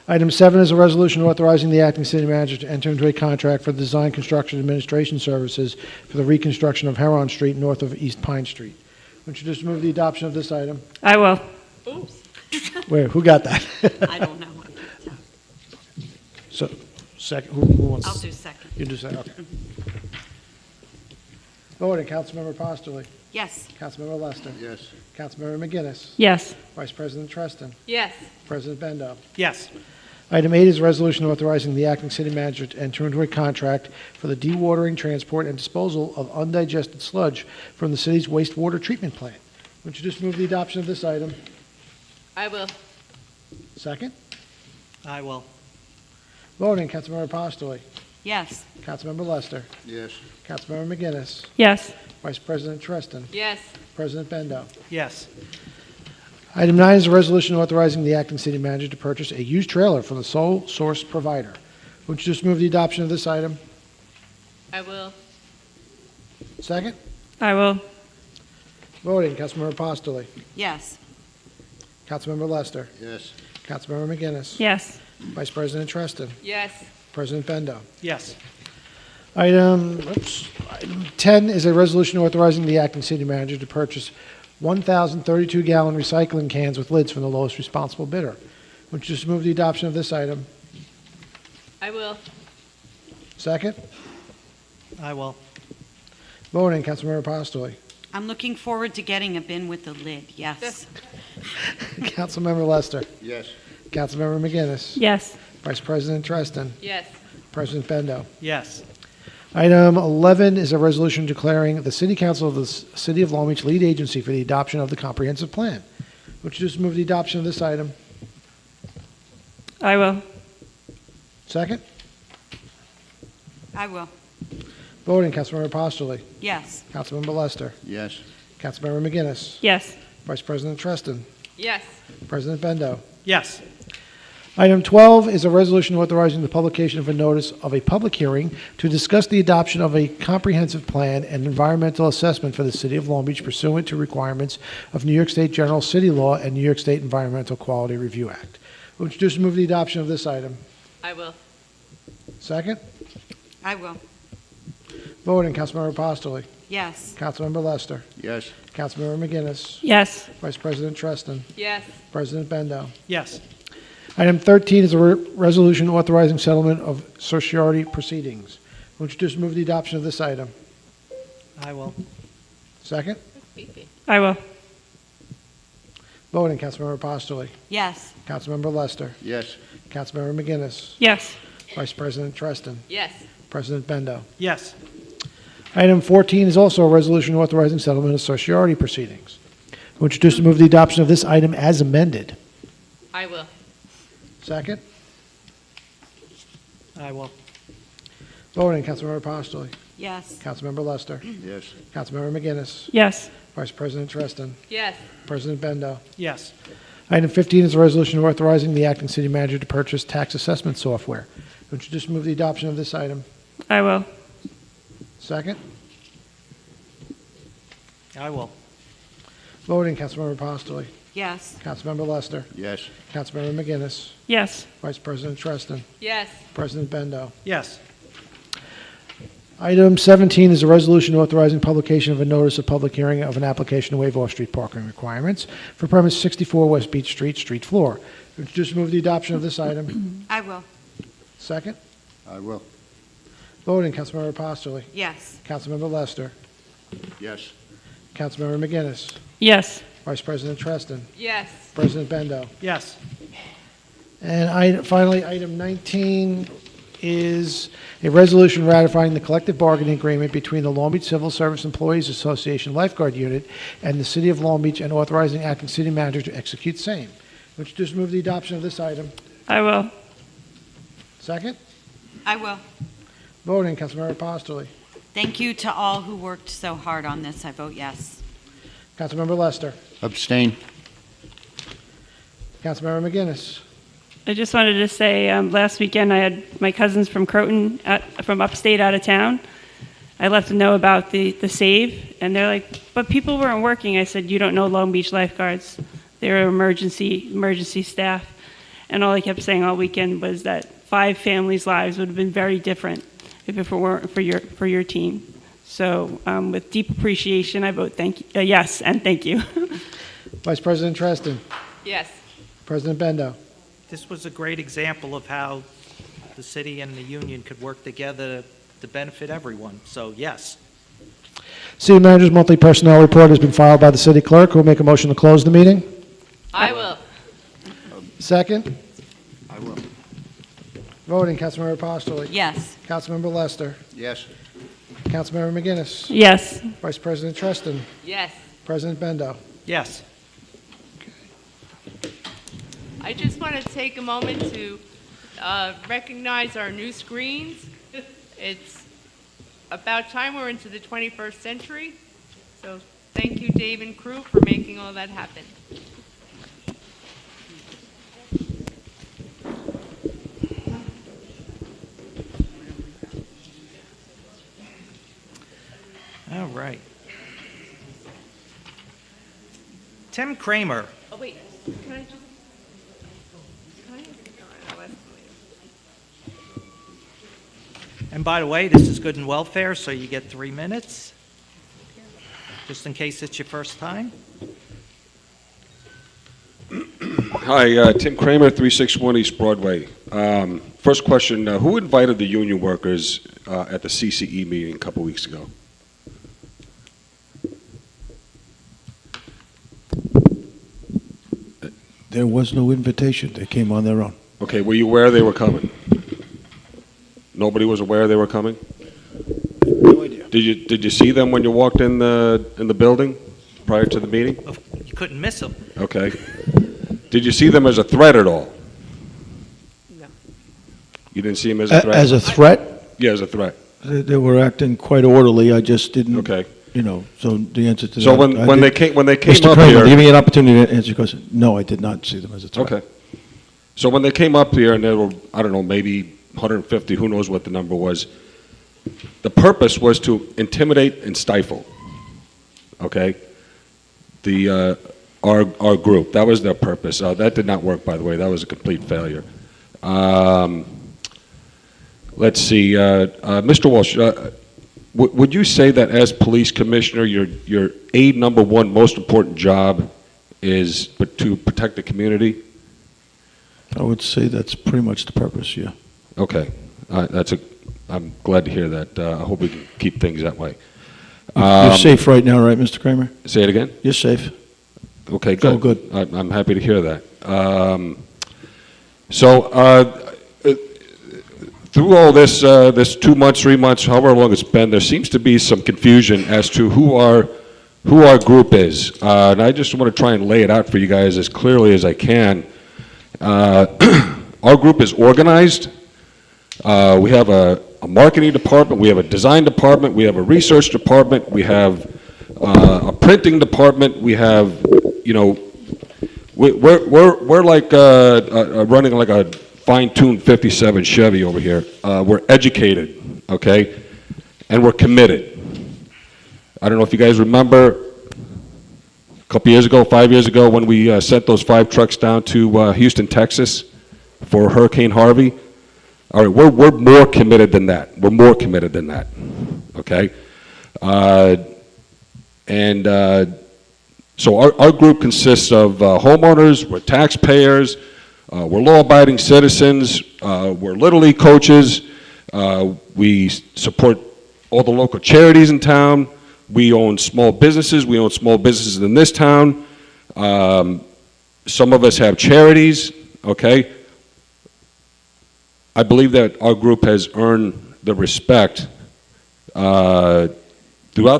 Item 7 is a resolution authorizing the acting city manager to enter into a contract for the design, construction, administration services for the reconstruction of Heron Street north of East Pine Street. Would you just move the adoption of this item? I will. Oops. Wait, who got that? I don't know. So, second, who wants? I'll do second. You do second, okay. Voting, Councilmember Postoli. Yes. Councilmember Lester. Yes. Councilmember McGinnis. Yes. Vice President Treston. Yes. President Bendo. Yes. Item 8 is a resolution authorizing the acting city manager to enter into a contract for the dewatering, transport, and disposal of undigested sludge from the city's wastewater treatment plant. Would you just move the adoption of this item? I will. Second? I will. Voting, Councilmember Postoli. Yes. Councilmember Lester. Yes. Councilmember McGinnis. Yes. Vice President Treston. Yes. President Bendo. Yes. Item 9 is a resolution authorizing the acting city manager to purchase a used trailer from the sole source provider. Would you just move the adoption of this item? I will. Second? I will. Voting, Councilmember Postoli. Yes. Councilmember Lester. Yes. Councilmember McGinnis. Yes. Vice President Treston. Yes. President Bendo. Yes. Item 10 is a resolution authorizing the acting city manager to purchase 1,032-gallon recycling cans with lids from the lowest responsible bidder. Would you just move the adoption of this item? I will. Second? I will. Voting, Councilmember Postoli. I'm looking forward to getting a bin with the lid. Yes. Councilmember Lester. Yes. Councilmember McGinnis. Yes. Vice President Treston. Yes. President Bendo. Yes. Item 11 is a resolution declaring the City Council of the City of Long Beach lead agency for the adoption of the comprehensive plan. Would you just move the adoption of this item? I will. Second? I will. Voting, Councilmember Postoli. Yes. Councilmember Lester. Yes. Councilmember McGinnis. Yes. Vice President Treston. Yes. President Bendo. Yes. Item 12 is a resolution authorizing the publication of a notice of a public hearing to discuss the adoption of a comprehensive plan and environmental assessment for the City of Long Beach pursuant to requirements of New York State General City Law and New York State Environmental Quality Review Act. Would you just move the adoption of this item? I will. Second? I will. Voting, Councilmember Postoli. Yes. Councilmember Lester. Yes. Councilmember McGinnis. Yes. Vice President Treston. Yes. President Bendo. Yes. Item 13 is a resolution authorizing settlement of certiorari proceedings. Would you just move the adoption of this item? I will. Second? I will. Voting, Councilmember Postoli. Yes. Councilmember Lester. Yes. Councilmember McGinnis. Yes. Vice President Treston. Yes. President Bendo. Yes. Item 14 is also a resolution authorizing settlement of certiorari proceedings. Would you just move the adoption of this item as amended? I will. Second? I will. Voting, Councilmember Postoli. Yes. Councilmember Lester. Yes. Councilmember McGinnis. Yes. Vice President Treston. Yes. President Bendo. Yes. Item 15 is a resolution authorizing the acting city manager to purchase tax assessment software. Would you just move the adoption of this item? I will. Second? I will. Voting, Councilmember Postoli. Yes. Councilmember Lester. Yes. Councilmember McGinnis. Yes. Vice President Treston. Yes. President Bendo. Yes. Item 17 is a resolution authorizing publication of a notice of public hearing of an application to waive off-street parking requirements for premise 64 West Beach Street, street floor. Would you just move the adoption of this item? I will. Second? I will. Voting, Councilmember Postoli. Yes. Councilmember Lester. Yes. Councilmember McGinnis. Yes. Vice President Treston. Yes. President Bendo. Yes. And finally, item 19 is a resolution ratifying the collective bargaining agreement between the Long Beach Civil Service Employees Association Lifeguard Unit and the City of Long Beach and authorizing acting city manager to execute same. Would you just move the adoption of this item? I will. Second? I will. Voting, Councilmember Postoli. Thank you to all who worked so hard on this. I vote yes. Councilmember Lester. Abstain. Councilmember McGinnis. I just wanted to say, last weekend I had my cousins from Croton, from upstate out of town. I let them know about the save, and they're like, but people weren't working. I said, you don't know Long Beach lifeguards. They're emergency staff. And all I kept saying all weekend was that 5 families' lives would have been very different if it weren't for your team. So with deep appreciation, I vote yes, and thank you. Vice President Treston. Yes. President Bendo. This was a great example of how the city and the union could work together to benefit everyone. So, yes. City Manager's monthly personnel report has been filed by the city clerk. Who will make a motion to close the meeting? I will. Second? I will. Voting, Councilmember Apostoli. Yes. Councilmember Lester. Yes. Councilmember McGinnis. Yes. Vice President Treston. Yes. President Bendo. Yes. I just want to take a moment to recognize our new screens. It's about time we're into the 21st century. So thank you, Dave and crew, for making all that happen. All right. Tim Kramer. Oh, wait. Can I just... And by the way, this is good and welfare, so you get 3 minutes, just in case it's your first time. Hi, Tim Kramer, 361 East Broadway. First question, who invited the union workers at the CCE meeting a couple weeks ago? There was no invitation. They came on their own. Okay, were you aware they were coming? Nobody was aware they were coming? No idea. Did you see them when you walked in the building prior to the meeting? You couldn't miss them. Okay. Did you see them as a threat at all? No. You didn't see them as a threat? As a threat? Yeah, as a threat. They were acting quite orderly. I just didn't. Okay. You know, so the answer to So that. when they came Mr. up Kramer, here, give me an opportunity to answer your question. No, I did not see them as a threat. Okay. So when they came up here, and there were, I don't know, maybe 150, who knows what the number was, the purpose was to intimidate and stifle, okay, our group. That was their purpose. That did not work, by the way. That was a complete failure. Let's see. Mr. Walsh, would you say that as police commissioner, your number one most important job is to protect the community? I would say that's pretty much the purpose, yeah. Okay. I'm glad to hear that. I hope we can keep things that way. You're safe right now, right, Mr. Kramer? Say it again? You're safe. Okay, It's all good. good. I'm happy to hear that. Through all this, 2 months, 3 months, however long it's been, there seems to be some confusion as to who our group is. And I just want to try and lay it out for you guys as clearly as I can. Our group is organized. We have a marketing department, we have a design department, we have a research department, we have a printing department, we have, you know, we're like running like a fine-tuned 57 Chevy over here. We're educated, okay, and we're committed. I don't know if you guys remember a couple years ago, 5 years ago, when we sent those 5 trucks down to Houston, Texas for Hurricane Harvey. All right, we're more committed than that. We're more committed than that, okay? So our group consists of homeowners, we're taxpayers, we're law-abiding citizens, we're Little League coaches, we support all the local charities in town, we own small businesses in this town, some of us have charities, okay? I believe that our group has earned the respect throughout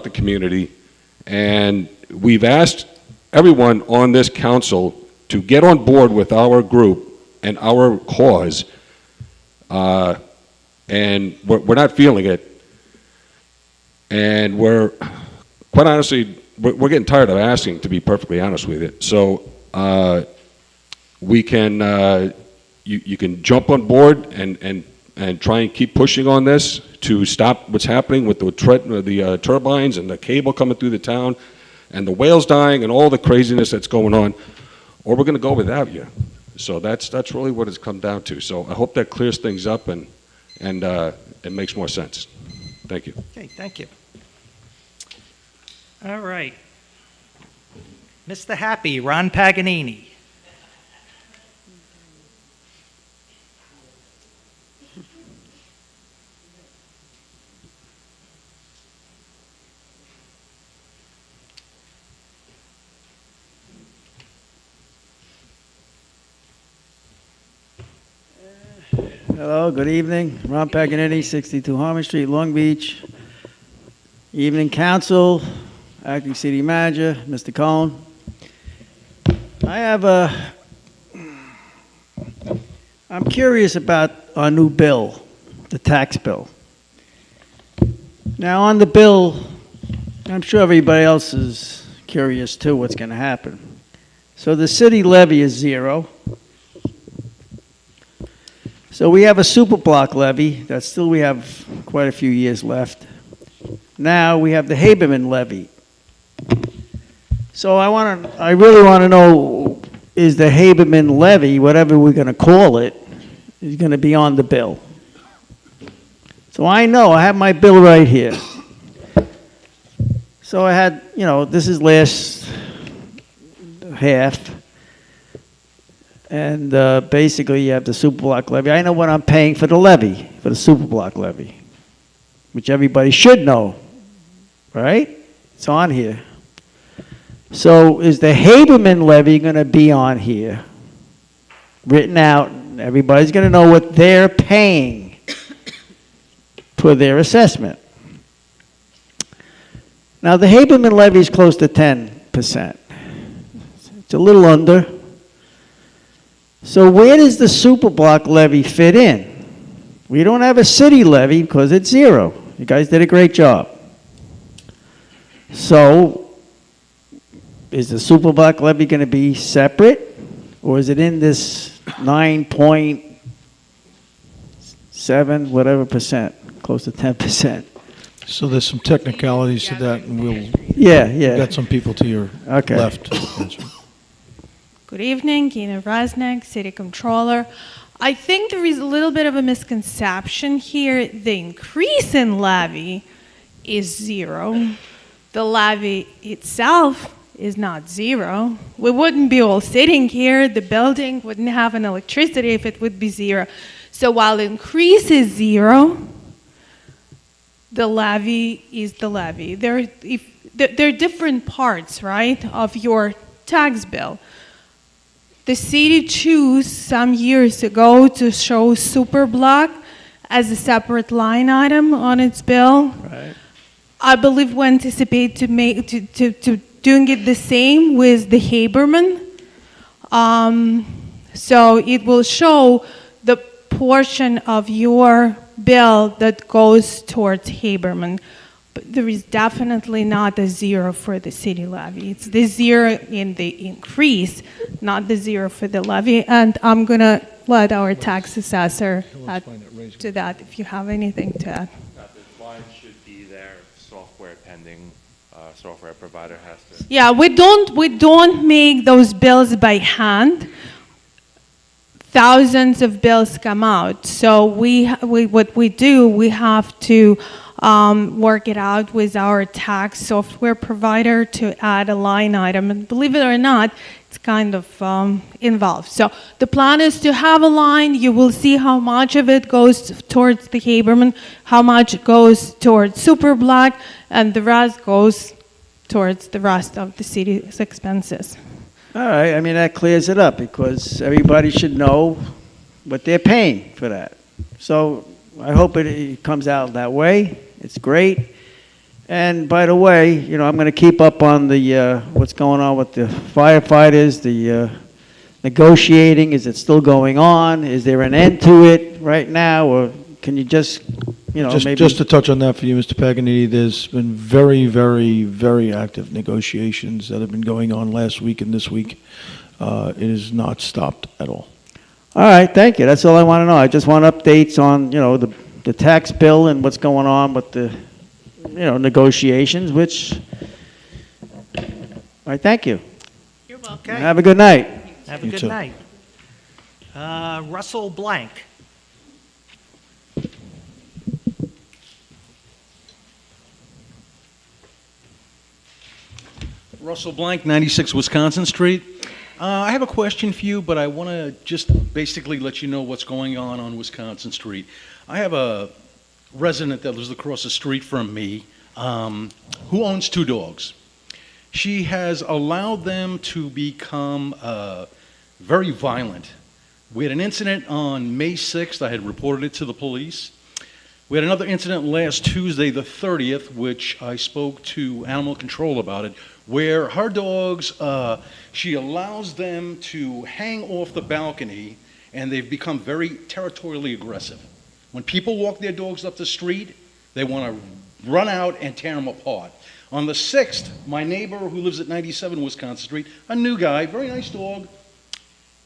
the community, and we've asked everyone on this council to get on board with our group and our cause, and we're not feeling it, and we're, quite honestly, we're getting tired of asking, to be perfectly honest with you. So we can, you can jump on board and try and keep pushing on this to stop what's happening with the turbines and the cable coming through the town and the whales dying and all the craziness that's going on, or we're going to go without you. So that's really what it's come down to. So I hope that clears things up and it makes more sense. Thank you. Okay, thank you. All right. Mr. Happy, Ron Paganini. Hello, good evening. Ron Paganini, 62 Harmon Street, Long Beach. Evening, Council, Acting City Manager, Mr. Cohn. I'm curious about our new bill, the tax bill. Now, on the bill, I'm sure everybody else is curious too what's going to happen. So the city levy is 0. So we have a super block levy that still we have quite a few years left. Now we have the Haberman levy. So I really want to know, is the Haberman levy, whatever we're going to call it, is going to be on the bill? So I know, I have my bill right here. So I had, this is last half. And basically, you have the super block levy. I know what I'm paying for the levy, for the super block levy, which everybody should know, right? It's on here. So is the Haberman levy going to be on here, written out? Everybody's going to know what they're paying for their assessment. Now, the Haberman levy is close to 10%. It's a little under. So where does the super block levy fit in? We don't have a city levy because it's 0. You guys did a great job. So is the super block levy going to be separate, or is it in this 9.7 whatever percent, close to 10%? So there's some technicalities to that, and we'll got some people to your left. Good evening, Gina Raznek, City Controller. I think there is a little bit of a misconception here. The increase in levy is 0. The levy itself is not 0. We wouldn't be all sitting here. The building wouldn't have an electricity if it would be 0. So while the increase is 0, the levy is the levy. There are different parts, right, of your tax bill. The city chose some years ago to show super block as a separate line item on its bill. Right. I believe we anticipate to doing it the same with the Haberman. So it will show the portion of your bill that goes towards Haberman. But there is definitely not a 0 for the city levy. It's the 0 in the increase, not the 0 for the levy. And I'm going to let our tax assessor add to that if you have anything to add. The line should be there, software pending, software provider has to. Yeah, we don't make those bills by hand. Thousands of bills come out. So what we do, we have to work it out with our tax software provider to add a line item. And believe it or not, it's kind of involved. So the plan is to have a line. You will see how much of it goes towards the Haberman, how much goes towards super black, and the rest goes towards the rest of the city's expenses. All right, I mean, that clears it up because everybody should know what they're paying for that. So I hope it comes out that way. It's great. And by the way, I'm going to keep up on the what's going on with the firefighters, the negotiating. Is it still going on? Is there an end to it right now? Or can you just, maybe... Just to touch on that for you, Mr. Paganini, there's been very, very, very active negotiations that have been going on last week and this week. it is not stopped at all. All right, thank you. That's all I want to know. I just want updates on, the tax bill and what's going on with the, negotiations, which, all right, thank you. You're welcome. Have a good night. Have a You good too. night. Russell Blank. Russell Blank, 96 Wisconsin Street. I have a question for you, but I want to just basically let you know what's going on Wisconsin Street. I have a resident that lives across the street from me who owns 2 dogs. She has allowed them to become very violent. We had an incident on May 6th. I had reported it to the police. We had another incident last Tuesday, the 30th, which I spoke to Animal Control about it, where her dogs, she allows them to hang off the balcony, and they've become very territorially aggressive. When people walk their dogs up the street, they want to run out and tear them apart. On the 6th, my neighbor who lives at 97 Wisconsin Street, a new guy, very nice dog,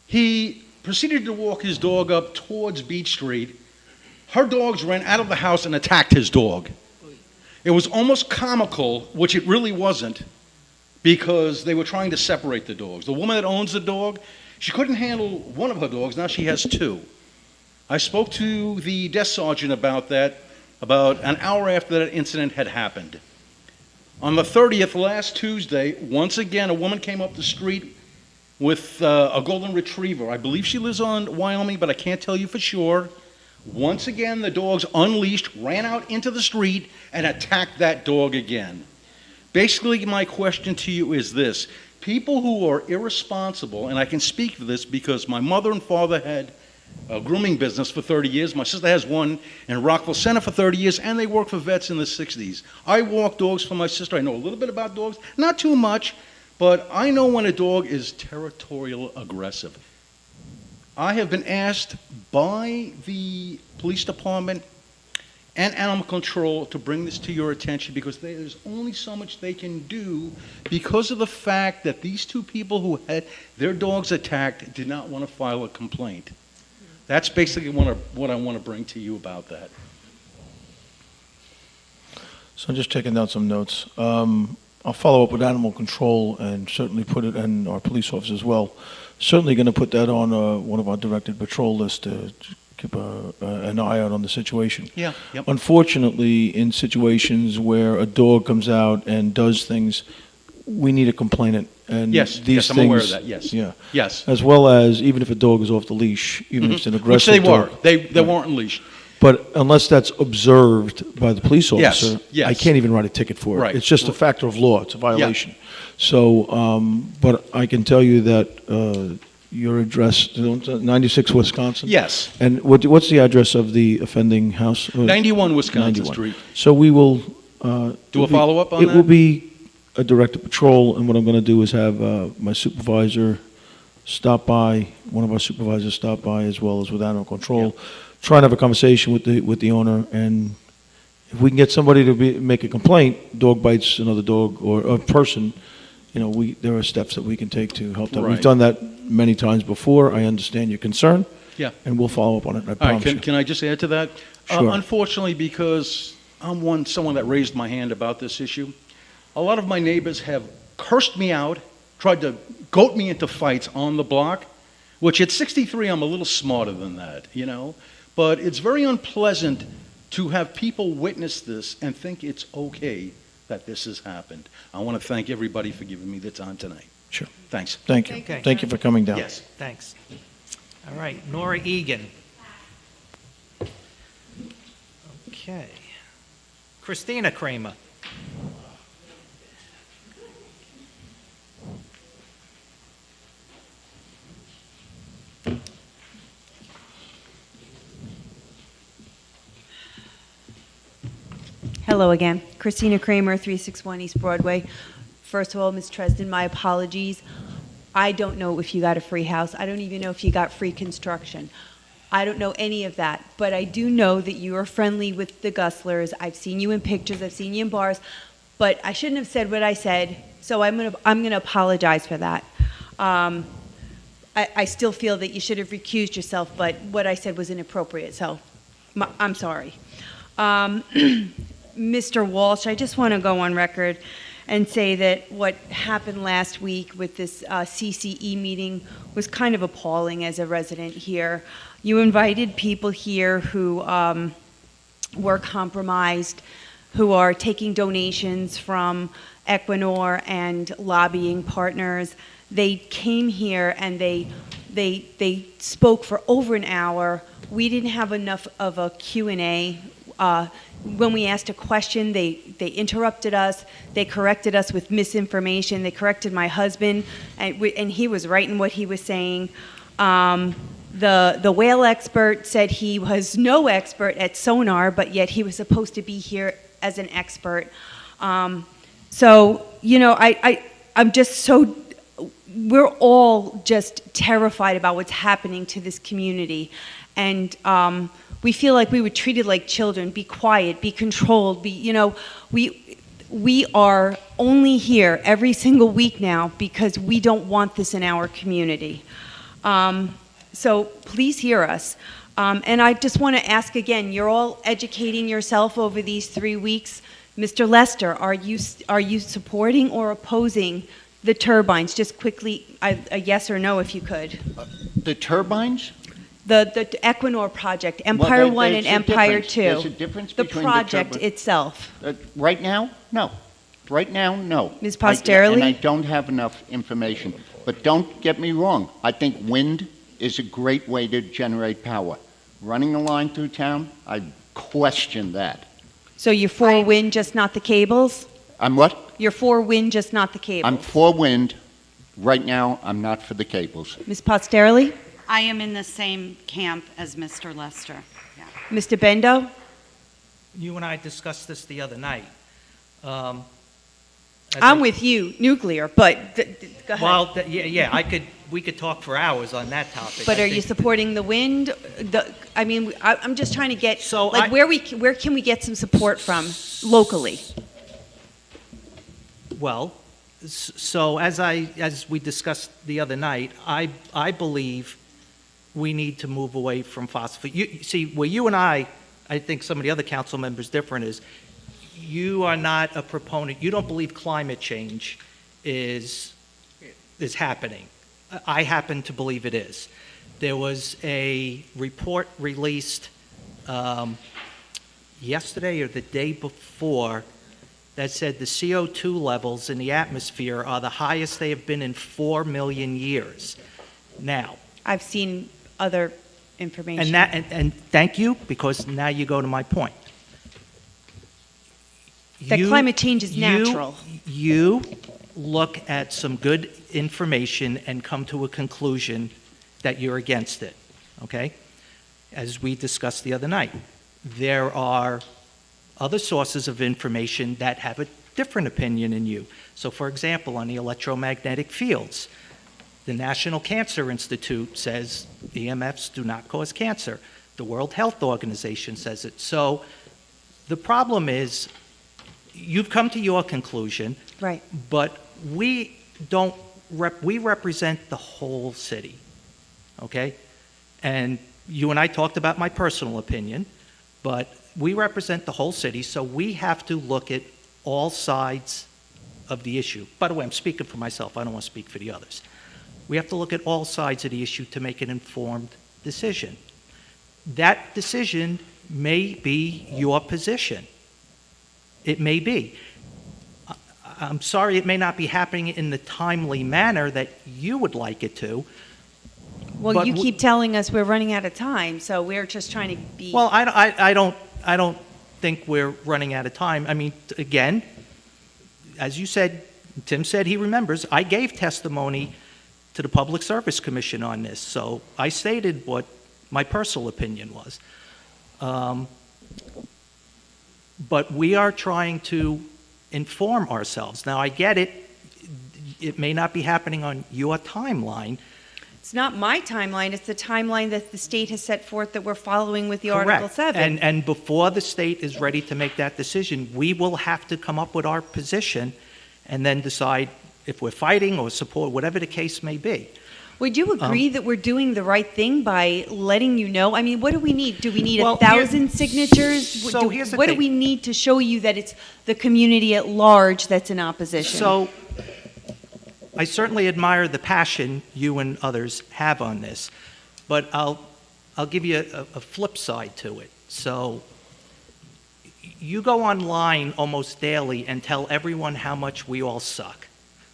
he proceeded to walk his dog up towards Beach Street. Her dogs ran out of the house and attacked his dog. It was almost comical, which it really wasn't, because they were trying to separate the dogs. The woman that owns the dog, she couldn't handle one of her dogs, now she has 2. I spoke to the desk sergeant about that about an hour after that incident had happened. On the 30th, last Tuesday, once again, a woman came up the street with a golden retriever. I believe she lives on Wyoming, but I can't tell you for sure. Once again, the dogs unleashed, ran out into the street, and attacked that dog again. Basically, my question to you is this. People who are irresponsible, and I can speak for this because my mother and father had a grooming business for 30 years. My sister has one in Rockville Center for 30 years, and they worked for vets in the 60s. I walk dogs for my sister. I know a little bit about dogs, not too much, but I know when a dog is territorial aggressive. I have been asked by the police department and animal control to bring this to your attention because there's only so much they can do because of the fact that these 2 people who had their dogs attacked did not want to file a complaint. That's basically what I want to bring to you about that. So I'm just taking down some notes. I'll follow up with animal control and certainly put it, and our police officers as well. Certainly going to put that on one of our directed patrol lists to keep an eye out on the situation. Yeah. Yep. Unfortunately, in situations where a dog comes out and does things, we need a complainant. And Yes, these yes, I'm things, aware of that, yes. Yeah. Yes. As well as even if a dog is off the leash, even if it's an aggressive Which they dog. were. They weren't unleashed. But unless that's observed by the police Yes, officer, yes. I can't even write a ticket for it. Right. It's just a factor of law. It's a violation. So, but I can tell you that your address, 96 Wisconsin? Yes. And what's the address of the offending house? 91 Wisconsin 91. Street. So we will... Do a follow-up on It that? will be a directed patrol, and what I'm going to do is have my supervisor stop by, one of our supervisors stop by, as well as with animal control, try and have a conversation with the owner, and if we can get somebody to make a complaint, dog bites another dog or a person, there are steps that we can take to help that. Right. We've done that many times before. I understand your concern. Yeah. And we'll follow up on it, I All promise right, you. can I just add to that? Sure. Unfortunately, because I'm someone that raised my hand about this issue, a lot of my neighbors have cursed me out, tried to goat me into fights on the block, which at 63, I'm a little smarter than that, But it's very unpleasant to have people witness this and think it's okay that this has happened. I want to thank everybody for giving me the time tonight. Sure. Thanks. Thank you. Okay. Thank you for coming down. Yes. Thanks. All right, Nora Egan. Okay. Christina Kramer. Hello again. Christina Kramer, 361 East Broadway. First of all, Ms. Tresden, my apologies. I don't know if you got a free house. I don't even know if you got free construction. I don't know any of that. But I do know that you are friendly with the Gusslers. I've seen you in pictures. I've seen you in bars. But I shouldn't have said what I said, so I'm gonna apologize for that. I still feel that you should have recused yourself, but what I said was inappropriate, so I'm sorry. Mr. Walsh, I just want to go on record and say that what happened last week with this CCE meeting was kind of appalling as a resident here. You invited people here who were compromised, who are taking donations from Equinor and lobbying partners. They came here and they spoke for over an hour. We didn't have enough of a Q&A. When we asked a question, they interrupted us. They corrected us with misinformation. They corrected my husband, and he was right in what he was saying. The whale expert said he was no expert at sonar, but yet he was supposed to be here as an expert. So, you know, I'm just so, we're all just terrified about what's happening to this community. And we feel like we were treated like children. Be quiet, be controlled, you know, we are only here every single week now because we don't want this in our community. So please hear us. And I just want to ask again, you're all educating yourself over these 3 weeks. Mr. Lester, are you supporting or opposing the turbines? Just quickly, a yes or no if you could. The turbines? The Equinor project, Empire 1 and Empire 2. There's a difference between the project itself. Right now, no. Right now, no. Ms. Posterelli? And I don't have enough information. But don't get me wrong. I think wind is a great way to generate power. Running a line through town, I question that. So you're for wind, just not the cables? I'm what? You're for wind, just not the cables? I'm for wind. Right now, I'm not for the cables. Ms. Posterelli? I am in the same camp as Mr. Lester. Yeah. Mr. Bendo? You and I discussed this the other night. I'm with you, nuclear, but go ahead. Well, yeah, we could talk for hours on that topic. But are you supporting the wind? I'm just trying to get, where can we get some support from locally? Well, so as we discussed the other night, I believe we need to move away from fossil. See, where you and I think some of the other council members different is, you are not a proponent, you don't believe climate change is happening. I happen to believe it is. There was a report released yesterday or the day before that said the CO2 levels in the atmosphere are the highest they have been in 4 million years. Now, I've seen other information. And thank you, because now you go to my point. That climate change is natural. You look at some good information and come to a conclusion that you're against it, okay? As we discussed the other night, there are other sources of information that have a different opinion than you. So, for example, on the electromagnetic fields, the National Cancer Institute says EMFs do not cause cancer. The World Health Organization says it. So the problem is, you've come to your conclusion, right? But we don't. We represent the whole city, okay? And you and I talked about my personal opinion, but we represent the whole city, so we have to look at all sides of the issue. By the way, I'm speaking for myself. I don't want to speak for the others. We have to look at all sides of the issue to make an informed decision. That decision may be your position. It may be. I'm sorry it may not be happening in the timely manner that you would like it to. Well, you keep telling us we're running out of time, so we're just trying to be... Well, I don't think we're running out of time. I mean, again, as you said, Tim said he remembers, I gave testimony to the Public Service Commission on this, so I stated what my personal opinion was. But we are trying to inform ourselves. Now, I get it. It may not be happening on your timeline. It's not my timeline. It's the timeline that the state has set forth that we're following with the Correct. Article 7. And before the state is ready to make that decision, we will have to come up with our position and then decide if we're fighting or support, whatever the case may be. Would you agree that we're doing the right thing by letting you know? I mean, what do we need? Do we need Well, 1,000 signatures? so here's the what do thing. we need to show you that it's the community at large that's in opposition? So I certainly admire the passion you and others have on this, but I'll give you a flip side to it. So you go online almost daily and tell everyone how much we all suck,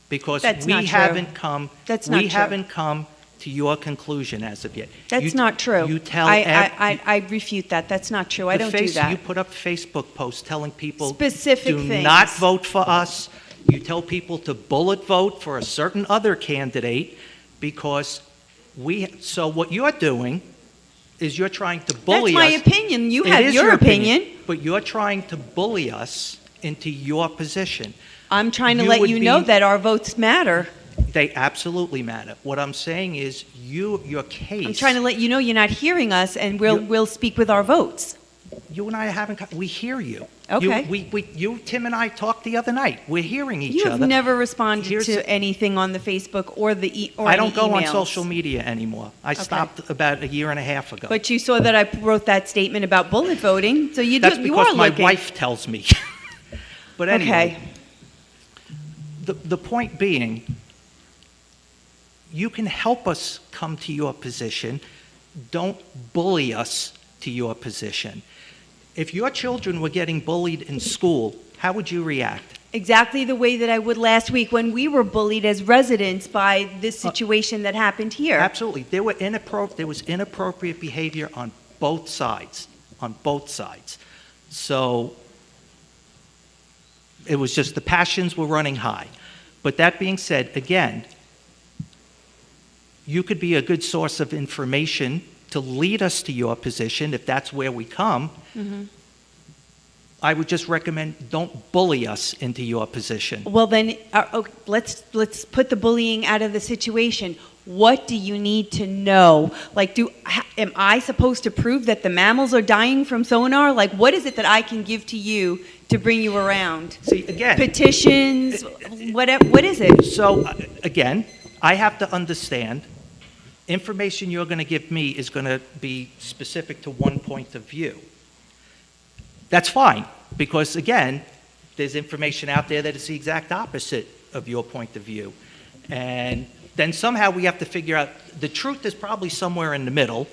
because That's we not true. haven't come. That's not we true. haven't come to your conclusion as of yet. That's not true. You tell I refute that. That's not true. I don't do that. You put up Facebook posts telling people Specific do things. not vote for us. You tell people to bullet vote for a certain other candidate because so what you're doing is you're trying to bully us. That's my opinion. You It have is your opinion. But you're trying to bully us into your position. I'm trying to You let would you know be- that our votes matter. They absolutely matter. What I'm saying is your case. I'm trying to let you know you're not hearing us, and we'll speak with our votes. You and I haven't. We hear you. Okay. Tim and I talked the other night. We're hearing each You other. have never responded Here's to the- anything on the Facebook or I don't go on emails. social media anymore. I stopped about a year and a half ago. But you saw that I wrote that statement about bullet voting, so you That's you because are my looking. wife tells me. But anyway, the point being, you can help us come to your position. Don't bully us to your position. If your children were getting bullied in school, how would you react? Exactly the way that I would last week when we were bullied as residents by this situation that happened here. Absolutely. There was inappropriate behavior on both sides. So it was just the passions were running high. But that being said, again, you could be a good source of information to lead us to your position if that's where we come. Mm-hmm. I would just recommend don't bully us into your position. Well, then let's put the bullying out of the situation. What do you need to know? Like, am I supposed to prove that the mammals are dying from sonar? Like, what is it that I can give to you to bring you around? See, again, petitions. What is it? So, again, I have to understand. Information you're going to give me is going to be specific to one point of view. That's fine, because again, there's information out there that is the exact opposite of your point of view. And then somehow we have to figure out, the truth is probably somewhere in the middle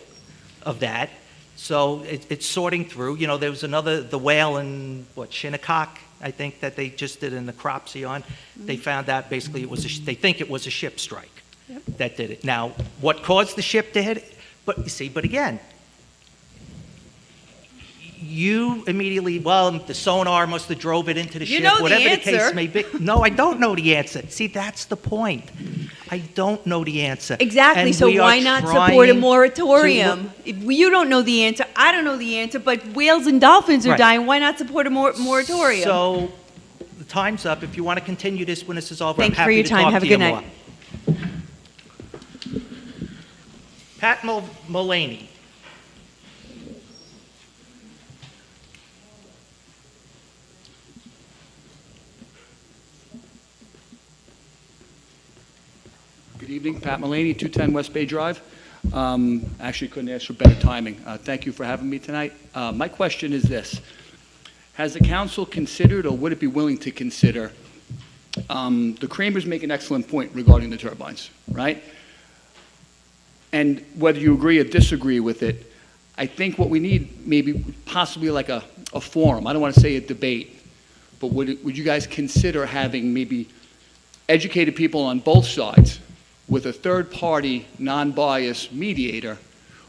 of that. So it's sorting through. You know, there was the whale in, Shinnecock, I think, that they just did in the Cropsey on. They found out basically they think it was a ship strike. Yep. That did it. Now, what caused the ship to hit it? But you see, but again, you immediately, the sonar must have drove it into the ship, know whatever the the case answer. may be. No, I don't know the answer. See, that's the point. I don't know the answer. Exactly, And so we are why not support a trying moratorium? If you don't know the answer, I don't know the answer, but whales and dolphins are Right. dying. Why not support a moratorium? So, the time's up. If you want to continue this when this is over, Thanks I'm for happy your to time. talk Have to a you good more. night. Pat Mullaney. Good evening, Pat Mullaney, 210 West Bay Drive. Actually, couldn't ask for better timing. Thank you for having me tonight. My question is this. Has the council considered, or would it be willing to consider, the Kramers make an excellent point regarding the turbines, right? And whether you agree or disagree with it, I think what we need maybe possibly like a forum. I don't want to say a debate, but would you guys consider having maybe educated people on both sides with a third-party, non-biased mediator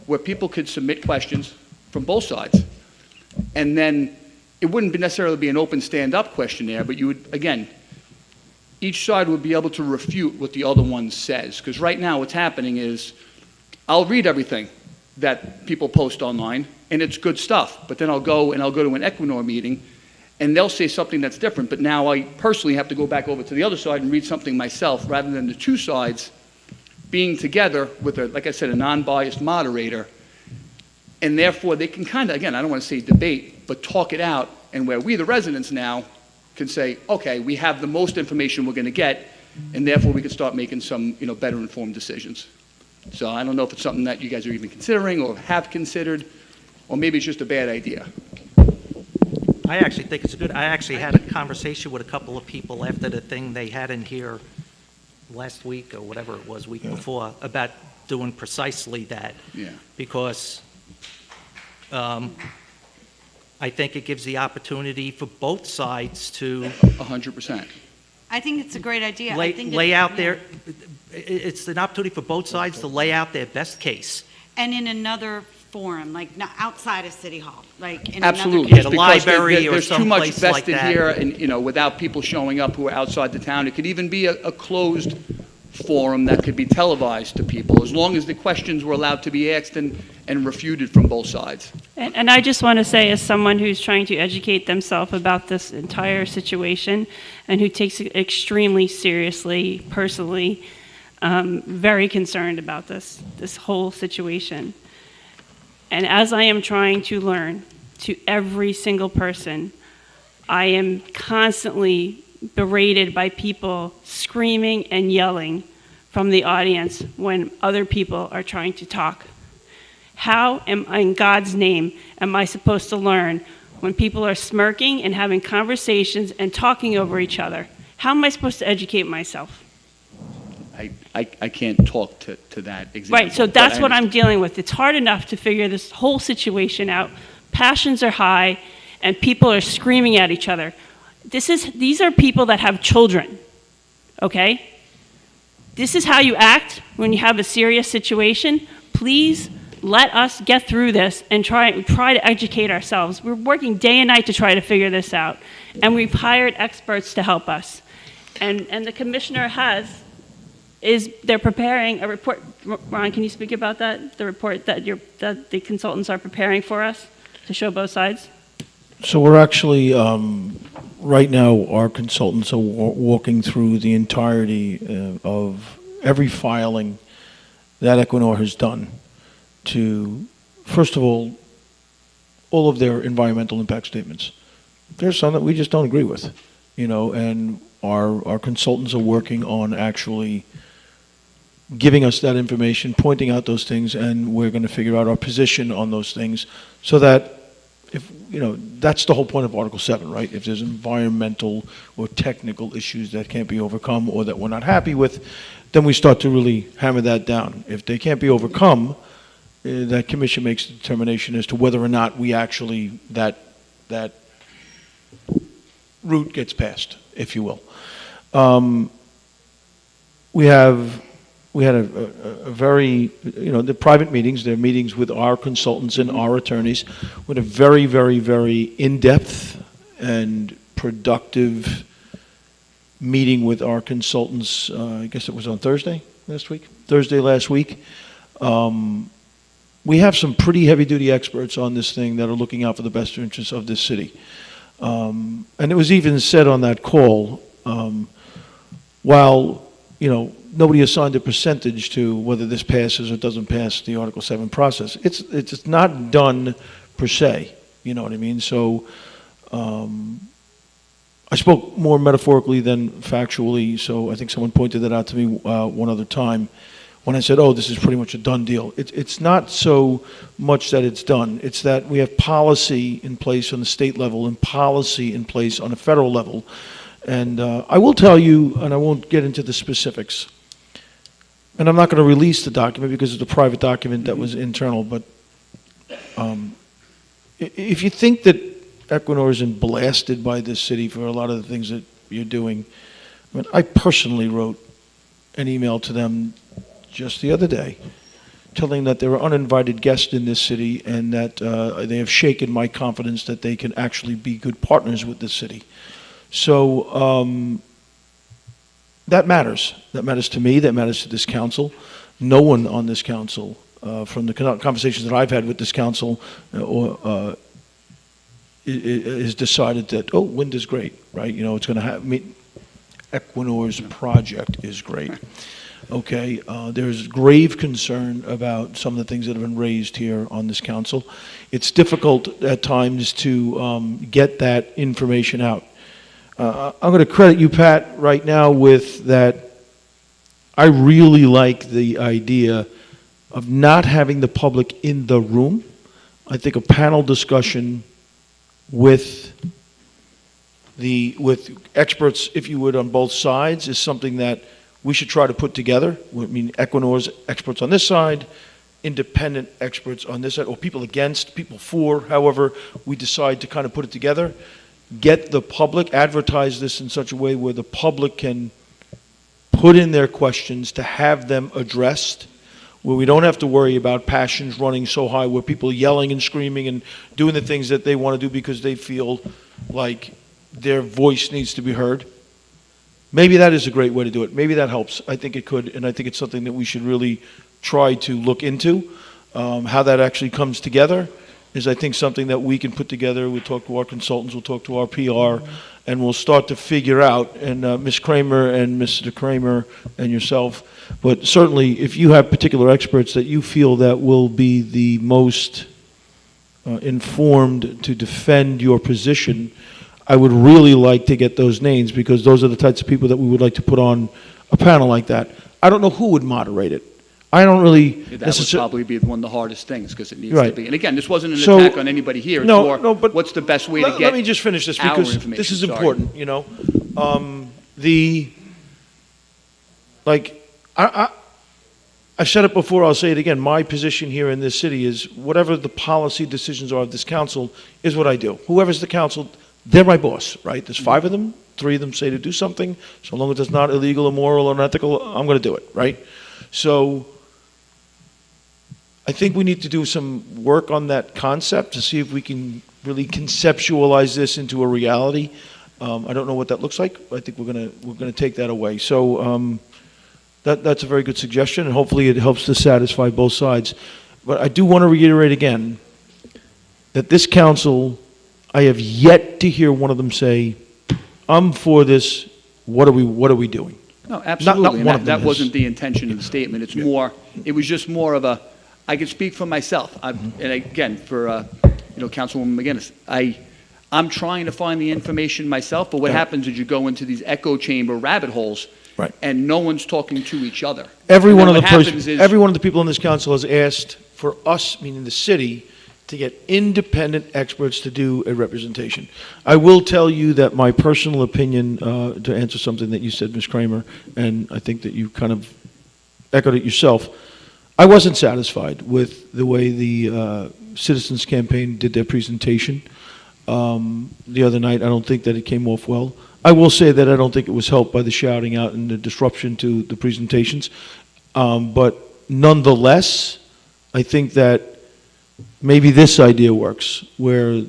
where people could submit questions from both sides? And then it wouldn't necessarily be an open stand-up questionnaire, but you would, again, each side would be able to refute what the other one says. Because right now what's happening is I'll read everything that people post online, and it's good stuff. But then I'll go to an Equinor meeting, and they'll say something that's different. But now I personally have to go back over to the other side and read something myself, rather than the two sides being together with, like I said, a non-biased moderator. And therefore, they can kind of, again, I don't want to say debate, but talk it out, and where we, the residents now, can say, okay, we have the most information we're going to get, and therefore we can start making some, better informed decisions. So I don't know if it's something that you guys are even considering or have considered, or maybe it's just a bad idea. I actually think it's good. I actually had a conversation with a couple of people after the thing they had in here last week or whatever it was, week before, about doing precisely that. Yeah. Because I think it gives the opportunity for both sides to 100%. I think it's a great idea. I lay, think lay that- out their, it's an opportunity for both sides to lay out their best case. And in another forum, like not outside of City Hall, like in Absolutely. another. Yeah, the Because library or there's too much someplace like vested that. here, and, you know, without people showing up who are outside the town. It could even be a closed forum that could be televised to people, as long as the questions were allowed to be asked and refuted from both sides. And I just want to say, as someone who's trying to educate themselves about this entire situation and who takes it extremely seriously, personally, very concerned about this whole situation. And as I am trying to learn to every single person, I am constantly berated by people screaming and yelling from the audience when other people are trying to talk. How am I, in God's name, am I supposed to learn when people are smirking and having conversations and talking over each other? How am I supposed to educate myself? I can't talk to that example. Right, so but that's I what I'm understand. dealing with. It's hard enough to figure this whole situation out. Passions are high, and people are screaming at each other. These are people that have children, okay? This is how you act when you have a serious situation. Please let us get through this and try to educate ourselves. We're working day and night to try to figure this out, and we've hired experts to help us. And the commissioner they're preparing a report. Ron, can you speak about that? The report that the consultants are preparing for us to show both sides? So we're actually, right now, our consultants are walking through the entirety of every filing that Equinor has done to, first of all of their environmental impact statements. There's some that we just don't agree with, and our consultants are working on actually giving us that information, pointing out those things, and we're going to figure out our position on those things so that that's the whole point of Article 7, right? If there's environmental or technical issues that can't be overcome or that we're not happy with, then we start to really hammer that down. If they can't be overcome, that commission makes a determination as to whether or not we actually, that route gets passed, if you will. We had a very, the private meetings, they're meetings with our consultants and our attorneys, with a very, very, very in-depth and productive meeting with our consultants, I guess it was on Thursday last week. We have some pretty heavy-duty experts on this thing that are looking out for the best interests of this city. And it was even said on that call, while, nobody assigned a percentage to whether this passes or doesn't pass the Article 7 process. It's not done per se, you know what I mean? So I spoke more metaphorically than factually, so I think someone pointed that out to me one other time when I said, oh, this is pretty much a done deal. It's not so much that it's done. It's that we have policy in place on the state level and policy in place on a federal level. And I will tell you, and I won't get into the specifics, and I'm not going to release the document because it's a private document that was internal, but if you think that Equinor isn't blasted by this city for a lot of the things that you're doing, I personally wrote an email to them just the other day telling that they were uninvited guests in this city and that they have shaken my confidence that they can actually be good partners with this city. So that matters. That matters to me. That matters to this council. No one on this council, from the conversations that I've had with this council, is decided that, oh, wind is great, right? It's going to have, Equinor's project is great. Okay, there's grave concern about some of the things that have been raised here on this council. It's difficult at times to get that information out. I'm going to credit you, Pat, right now with that. I really like the idea of not having the public in the room. I think a panel discussion with experts, if you would, on both sides is something that we should try to put together. I mean, Equinor's experts on this side, independent experts on this side, or people against, people for, however we decide to kind of put it together. Get the public, advertise this in such a way where the public can put in their questions to have them addressed, where we don't have to worry about passions running so high, where people are yelling and screaming and doing the things that they want to do because they feel like their voice needs to be heard. Maybe that is a great way to do it. Maybe that helps. I think it could, and I think it's something that we should really try to look into. How that actually comes together is, I think, something that we can put together. We'll talk to our consultants, we'll talk to our PR, and we'll start to figure out, and Ms. Kramer and Mr. Kramer and yourself, but certainly if you have particular experts that you feel that will be the most informed to defend your position, I would really like to get those names, because those are the types of people that we would like to put on a panel like that. I don't know who would moderate it. I don't really That would probably be one of the hardest things, because it needs Right. to be. And again, this wasn't an So- attack on anybody here. It's No, more, no, but what's the best way to get Let me just finish this, our because information. this is Sorry. important, you know. I've said it before, I'll say it again. My position here in this city is whatever the policy decisions are of this council is what I do. Whoever's the council, they're my boss, right? There's 5 of them, 3 of them say to do something. So long as it's not illegal, immoral, or unethical, I'm going to do it, right? So I think we need to do some work on that concept to see if we can really conceptualize this into a reality. I don't know what that looks like. I think we're gonna take that away. So that's a very good suggestion, and hopefully it helps to satisfy both sides. But I do want to reiterate again that this council, I have yet to hear one of them say, "I'm for this. What are we doing?" No, absolutely. Not And one of them that has. wasn't the intention of the statement. It's more, it was just more of a, I can speak for myself. And again, for, Councilwoman McGinnis, I'm trying to find the information myself, but what happens is you go into these echo chamber rabbit holes, Right. and no one's talking to each other. Every And one then of what the happens is- every one of the people in this council has asked for us, meaning the city, to get independent experts to do a representation. I will tell you that my personal opinion, to answer something that you said, Ms. Kramer, and I think that you kind of echoed it yourself, I wasn't satisfied with the way the Citizens Campaign did their presentation the other night. I don't think that it came off well. I will say that I don't think it was helped by the shouting out and the disruption to the presentations. But nonetheless, I think that maybe this idea works, where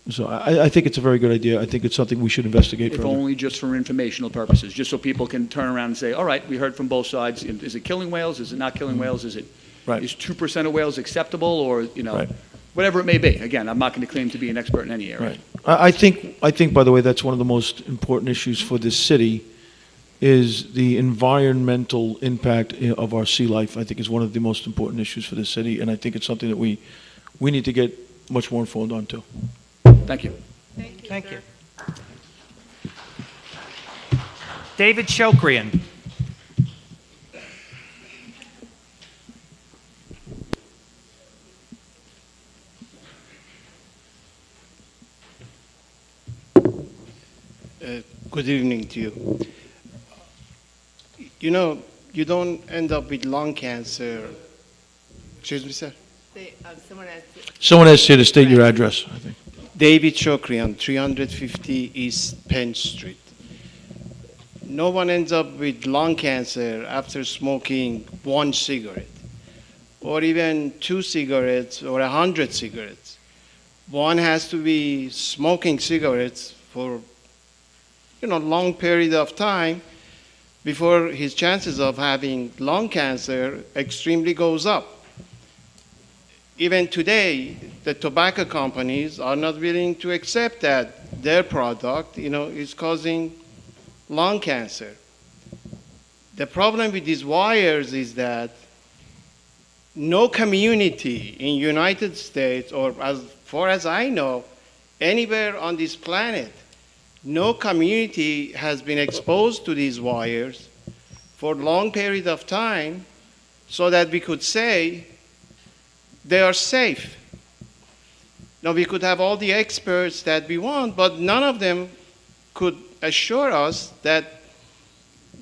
so I think it's a very good idea. I think it's something we should investigate If further. only just for informational purposes, just so people can turn around and say, all right, we heard from both sides. Is it killing whales? Is it not killing whales? Is 2% of whales acceptable, or, whatever it may be. Again, I'm not going to claim to be an expert in any area. Right. I think, by the way, that's one of the most important issues for this city, is the environmental impact of our sea life. I think is one of the most important issues for this city, and I think it's something that we need to get much more informed on too. Thank you. Thank you. David Shokrian. Good evening to you. You know, you don't end up with lung cancer. Excuse me, sir? Someone asked you to state your address, I think. David Shokrian, 350 East Penn Street. No one ends up with lung cancer after smoking 1 cigarette, or even 2 cigarettes, or 100 cigarettes. One has to be smoking cigarettes for long period of time before his chances of having lung cancer extremely goes up. Even today, the tobacco companies are not willing to accept that their product, is causing lung cancer. The problem with these wires is that no community in United States, or as far as I know, anywhere on this planet, no community has been exposed to these wires for a long period of time so that we could say they are safe. Now, we could have all the experts that we want, but none of them could assure us that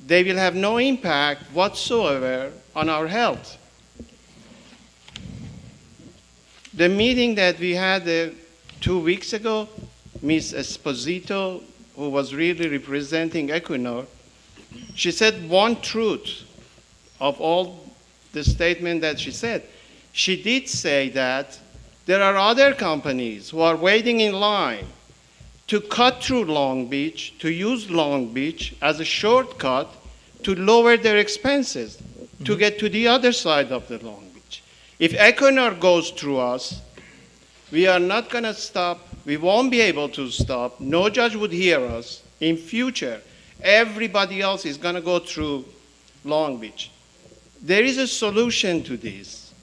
they will have no impact whatsoever on our health. The meeting that we had 2 weeks ago, Ms. Esposito, who was really representing Equinor, she said one truth of all the statement that she said. She did say that there are other companies who are waiting in line to cut through Long Beach, to use Long Beach as a shortcut to lower their expenses, to get to the other side of the Long Beach. If Equinor goes through us, we are not going to stop. We won't be able to stop. No judge would hear us. In future, everybody else is going to go through Long Beach. There is a solution to this.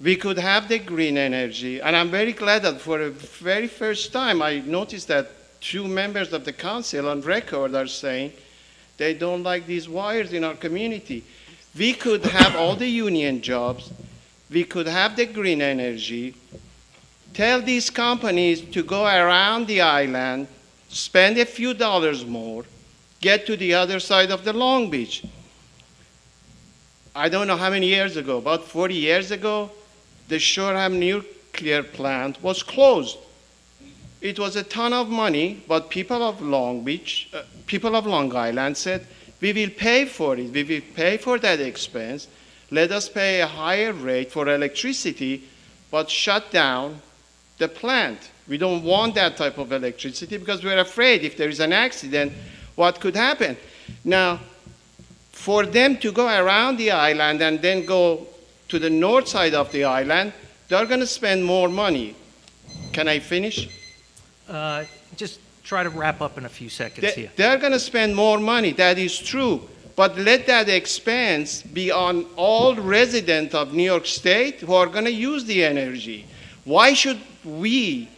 We could have the green energy, and I'm very glad that for the very first time I noticed that 2 members of the council on record are saying they don't like these wires in our community. We could have all the union jobs. We could have the green energy. Tell these companies to go around the island, spend a few dollars more, get to the other side of the Long Beach. I don't know how many years ago, about 40 years ago, the Shoreham nuclear plant was closed. It was a ton of money, but people of Long Beach, people of Long Island said, we will pay for it. We will pay for that expense. Let us pay a higher rate for electricity, but shut down the plant. We don't want that type of electricity because we're afraid if there is an accident, what could happen? Now, for them to go around the island and then go to the north side of the island, they're going to spend more money. Can I finish? Just try to wrap up in a few seconds here. They're going to spend more money. That is true. But let that expense be on all residents of New York State who are going to use the energy. Why should we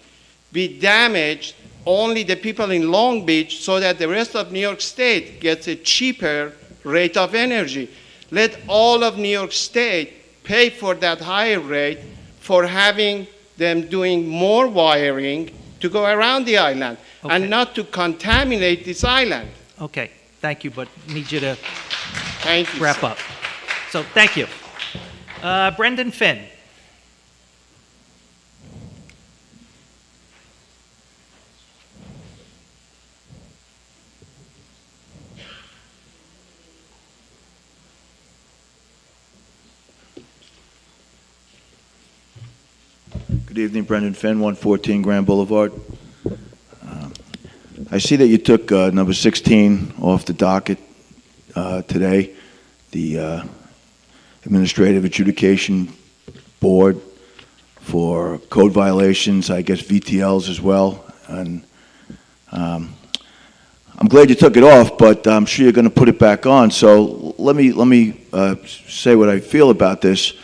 be damaged, only the people in Long Beach, so that the rest of New York State gets a cheaper rate of energy? Let all of New York State pay for that higher rate for having them doing more wiring to go around the island and not to contaminate this island. Okay, thank you, but need you to Thank you, wrap sir. up. So, thank you. Brendan Finn. Good evening, Brendan Finn, 114 Grand Boulevard. I see that you took number 16 off the docket today, the Administrative Adjudication Board for code violations, I guess VTLs as well. And I'm glad you took it off, but I'm sure you're going to put it back on. So let me say what I feel about this.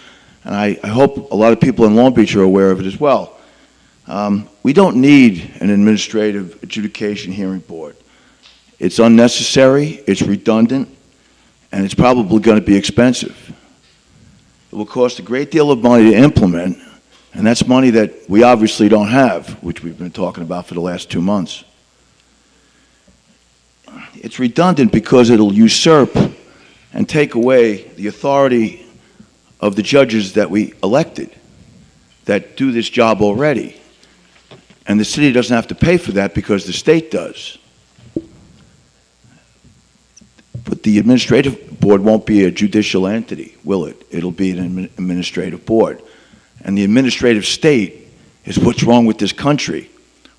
And I hope a lot of people in Long Beach are aware of it as well. We don't need an administrative adjudication hearing board. It's unnecessary, it's redundant, and it's probably going to be expensive. It will cost a great deal of money to implement, and that's money that we obviously don't have, which we've been talking about for the last 2 months. It's redundant because it'll usurp and take away the authority of the judges that we elected that do this job already. And the city doesn't have to pay for that because the state does. But the administrative board won't be a judicial entity, will it? It'll be an administrative board. And the administrative state is what's wrong with this country.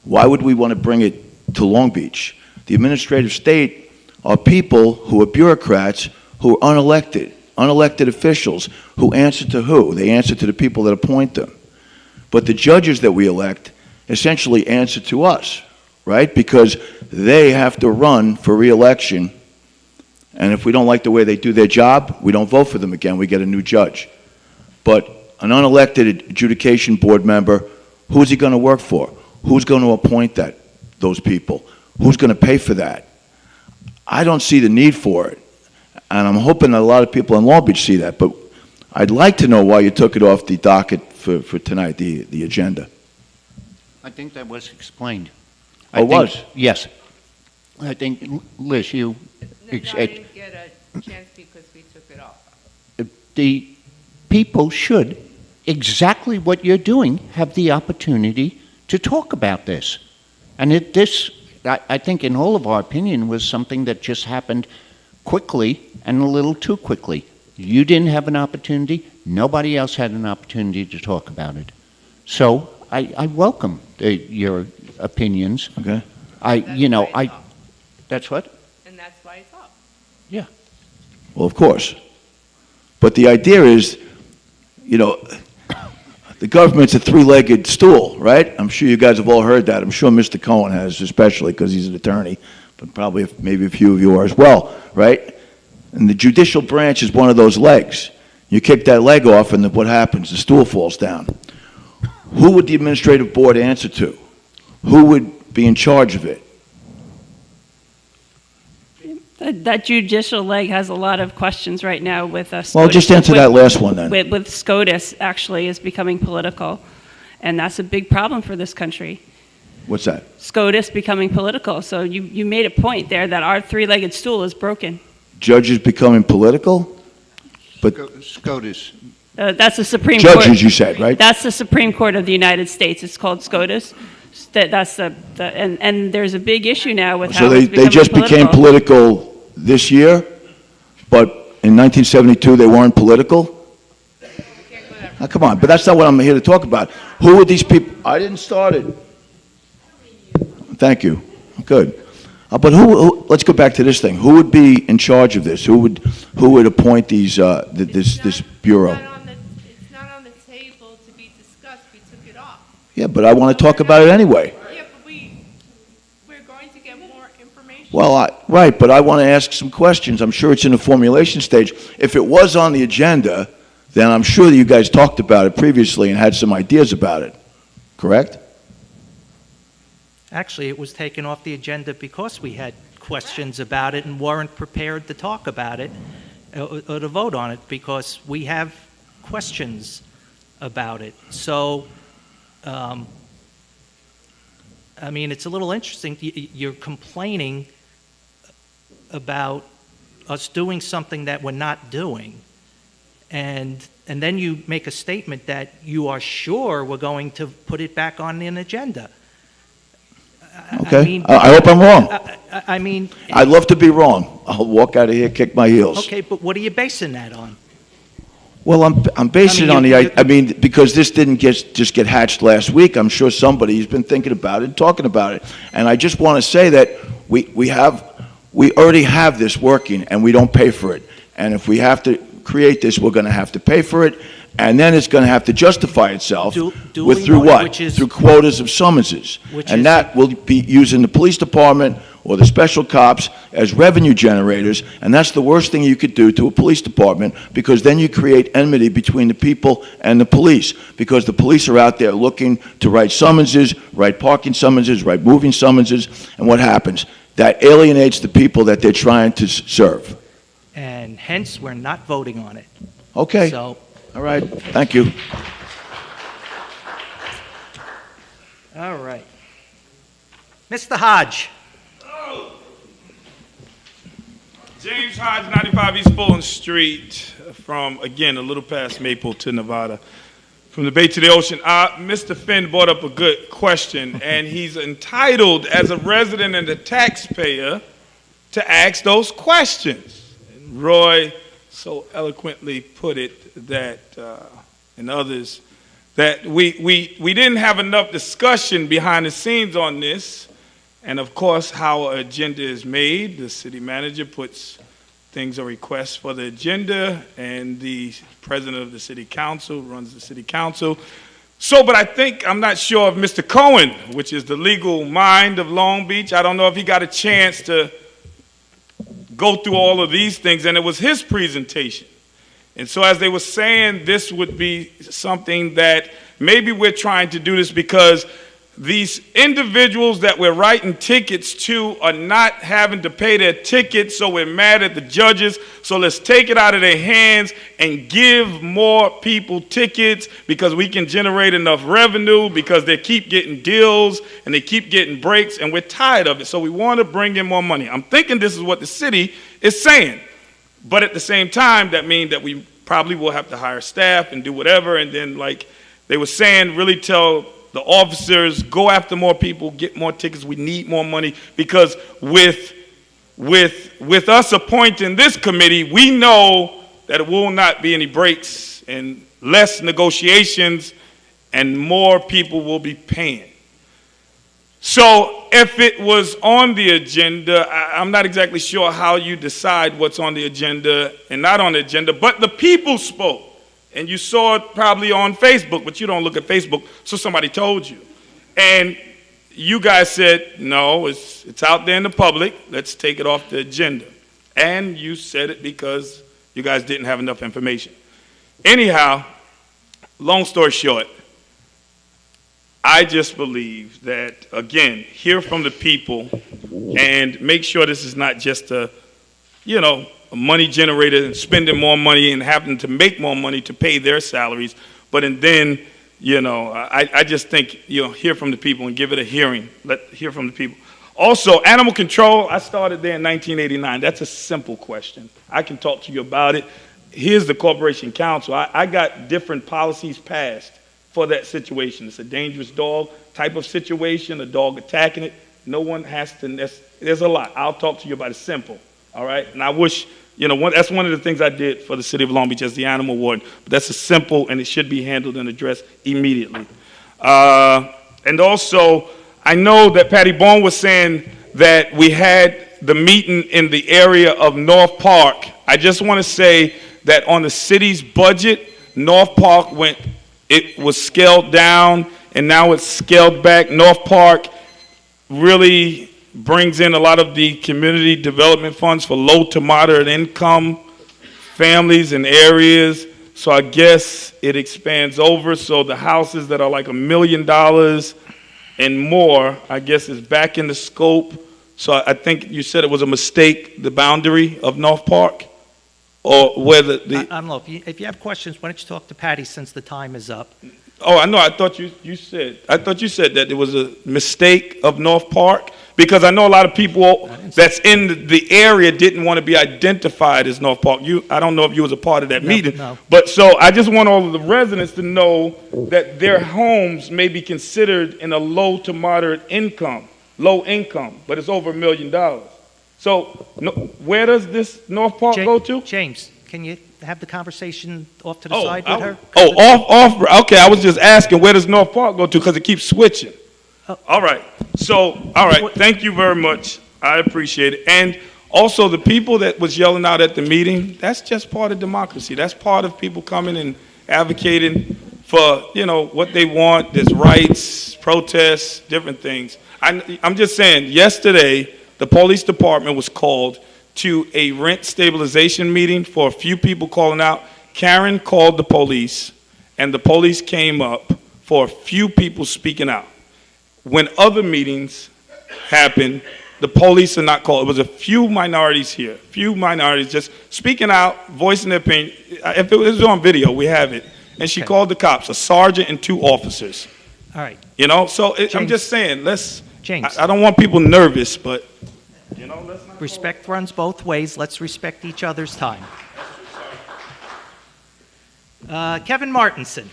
Why would we want to bring it to Long Beach? The administrative state are people who are bureaucrats who are unelected officials who answer to who? They answer to the people that appoint them. But the judges that we elect essentially answer to us, right? Because they have to run for re-election, and if we don't like the way they do their job, we don't vote for them again, we get a new judge. But an unelected adjudication board member, who's he going to work for? Who's going to appoint those people? Who's going to pay for that? I don't see the need for it. And I'm hoping that a lot of people in Long Beach see that, but I'd like to know why you took it off the docket for tonight, the agenda. I think that was explained. Oh, it was? Yes. I think, Liz, you... No, I didn't get a chance because we took it off. The people should, exactly what you're doing, have the opportunity to talk about this. And I think in all of our opinion, was something that just happened quickly and a little too quickly. You didn't have an opportunity. Nobody else had an opportunity to talk about it. So I welcome your opinions. Okay. That's what? And that's why it's up. Yeah. Well, of course. But the idea is, the government's a three-legged stool, right? I'm sure you guys have all heard that. I'm sure Mr. Cohen has, especially because he's an attorney, but probably maybe a few of you are as well, right? And the judicial branch is one of those legs. You kick that leg off, and what happens? The stool falls down. Who would the administrative board answer to? Who would be in charge of it? That judicial leg has a lot of questions right now with us. Well, just answer that last one then. With SCOTUS actually is becoming political, and that's a big problem for this country. What's that? SCOTUS becoming political. So you made a point there that our three-legged stool is broken. Judges becoming political? But SCOTUS. That's the Supreme Court. Judges, you said, right? That's the Supreme Court of the United States. It's called SCOTUS. That's and there's a big issue now with how So it's they just became political this year, but in 1972 they weren't political? Now, come on, but that's not what I'm here to talk about. Who are these people? I didn't start it. Thank you. Good. But let's go back to this thing. Who would be in charge of this? Who would appoint these this bureau? It's not on the table to be discussed. We took it off. Yeah, but I want to talk about it anyway. Yeah, but we're going to get more information. Well, right, but I want to ask some questions. I'm sure it's in the formulation stage. If it was on the agenda, then I'm sure that you guys talked about it previously and had some ideas about it. Correct? Actually, it was taken off the agenda because we had questions about it and weren't prepared to talk about it or to vote on it because we have questions about it. So, I mean, it's a little interesting. You're complaining about us doing something that we're not doing. And then you make a statement that you are sure we're going to put it back on an agenda. Okay. I hope I'm wrong. I mean... I'd love to be wrong. I'll walk out of here, kick my heels. Okay, but what are you basing that on? Well, I'm basing it on because this didn't just get hatched last week. I'm sure somebody's been thinking about it and talking about it. And I just want to say that we already have this working and we don't pay for it. And if we have to create this, we're going to have to pay for it. And then it's going to have to justify itself through what? Through quotas of summonses. And that will be using the police department or the special cops as revenue generators. And that's the worst thing you could do to a police department because then you create enmity between the people and the police because the police are out there looking to write summonses, write parking summonses, write moving summonses. And what happens? That alienates the people that they're trying to serve. And hence, we're not voting on it. Okay. So... All right. Thank you. All right. Mr. Hodge. James Hodge, 95 East Bowling Street, from, again, a little past Maple to Nevada, from the Bay to the ocean. Mr. Finn brought up a good question, and he's entitled, as a resident and a taxpayer, to ask those questions. And Roy so eloquently put it that, and others, that we didn't have enough discussion behind the scenes on this. And of course, how an agenda is made, the city manager puts things or requests for the agenda, and the president of the city council runs the city council. So, but I'm not sure of Mr. Cohen, which is the legal mind of Long Beach. I don't know if he got a chance to go through all of these things, and it was his presentation. And so as they were saying, this would be something that maybe we're trying to do this because these individuals that we're writing tickets to are not having to pay their tickets, so we're mad at the judges. So let's take it out of their hands and give more people tickets because we can generate enough revenue because they keep getting deals and they keep getting breaks, and we're tired of it. So we want to bring in more money. I'm thinking this is what the city is saying. But at the same time, that means that we probably will have to hire staff and do whatever, and then, like they were saying, really tell the officers, go after more people, get more tickets. We need more money because with us appointing this committee, we know that it will not be any breaks and less negotiations and more people will be paying. So if it was on the agenda, I'm not exactly sure how you decide what's on the agenda and not on the agenda, but the people spoke. And you saw it probably on Facebook, but you don't look at Facebook, so somebody told you. And you guys said, no, it's out there in the public, let's take it off the agenda. And you said it because you guys didn't have enough information. Anyhow, long story short, I just believe that, again, hear from the people and make sure this is not just a money generator and spending more money and having to make more money to pay their salaries. But and then, I just think, hear from the people and give it a hearing. Hear from the people. Also, animal control, I started there in 1989. That's a simple question. I can talk to you about it. Here's the Corporation Council. I got different policies passed for that situation. It's a dangerous dog type of situation, a dog attacking it. No one has to, there's a lot. I'll talk to you about it. Simple, all right? And I wish, that's one of the things I did for the city of Long Beach as the animal warden. But that's a simple, and it should be handled and addressed immediately. And also, I know that Patty Bone was saying that we had the meeting in the area of North Park. I just want to say that on the city's budget, North Park it was scaled down, and now it's scaled back. North Park really brings in a lot of the community development funds for low to moderate income families and areas. So I guess it expands over. So the houses that are like $1 million and more, I guess, is back in the scope. So I think you said it was a mistake, the boundary of North Park, or whether I don't know. If you have questions, why don't you talk to Patty since the time is up? Oh, I know. I thought you said that it was a mistake of North Park, because I know a lot of people that's in the area didn't want to be identified as North Park. I don't know if you was a part of that meeting, no. But so I just want all of the residents to know that their homes may be considered in a low to moderate income, low income, but it's over $1 million. So where does this North Park go to? James, can you have the conversation off to the side with her? Off. Okay, I was just asking, where does North Park go to, because it keeps switching. All right. Thank you very much. I appreciate it. And also, the people that was yelling out at the meeting, that's just part of democracy. That's part of people coming and advocating for, what they want. There's rights, protests, different things. I'm just saying, yesterday, the police department was called to a rent stabilization meeting for a few people calling out. Karen called the police, and the police came up for a few people speaking out. When other meetings happen, the police are not called. It was a few minorities here, just speaking out, voicing their opinion. If it was on video, we have it. And she called the cops, a sergeant and 2 officers. All right. I'm just saying, James. I don't want people nervous, but, Respect runs both ways. Let's respect each other's time. Kevin Martinson.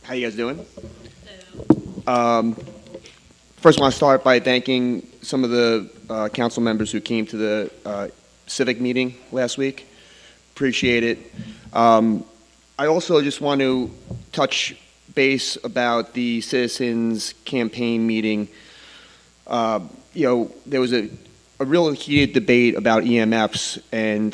How you guys doing? First, I want to start by thanking some of the council members who came to the civic meeting last week. Appreciate it. I also just want to touch base about the citizens campaign meeting. There was a real heated debate about EMFs, and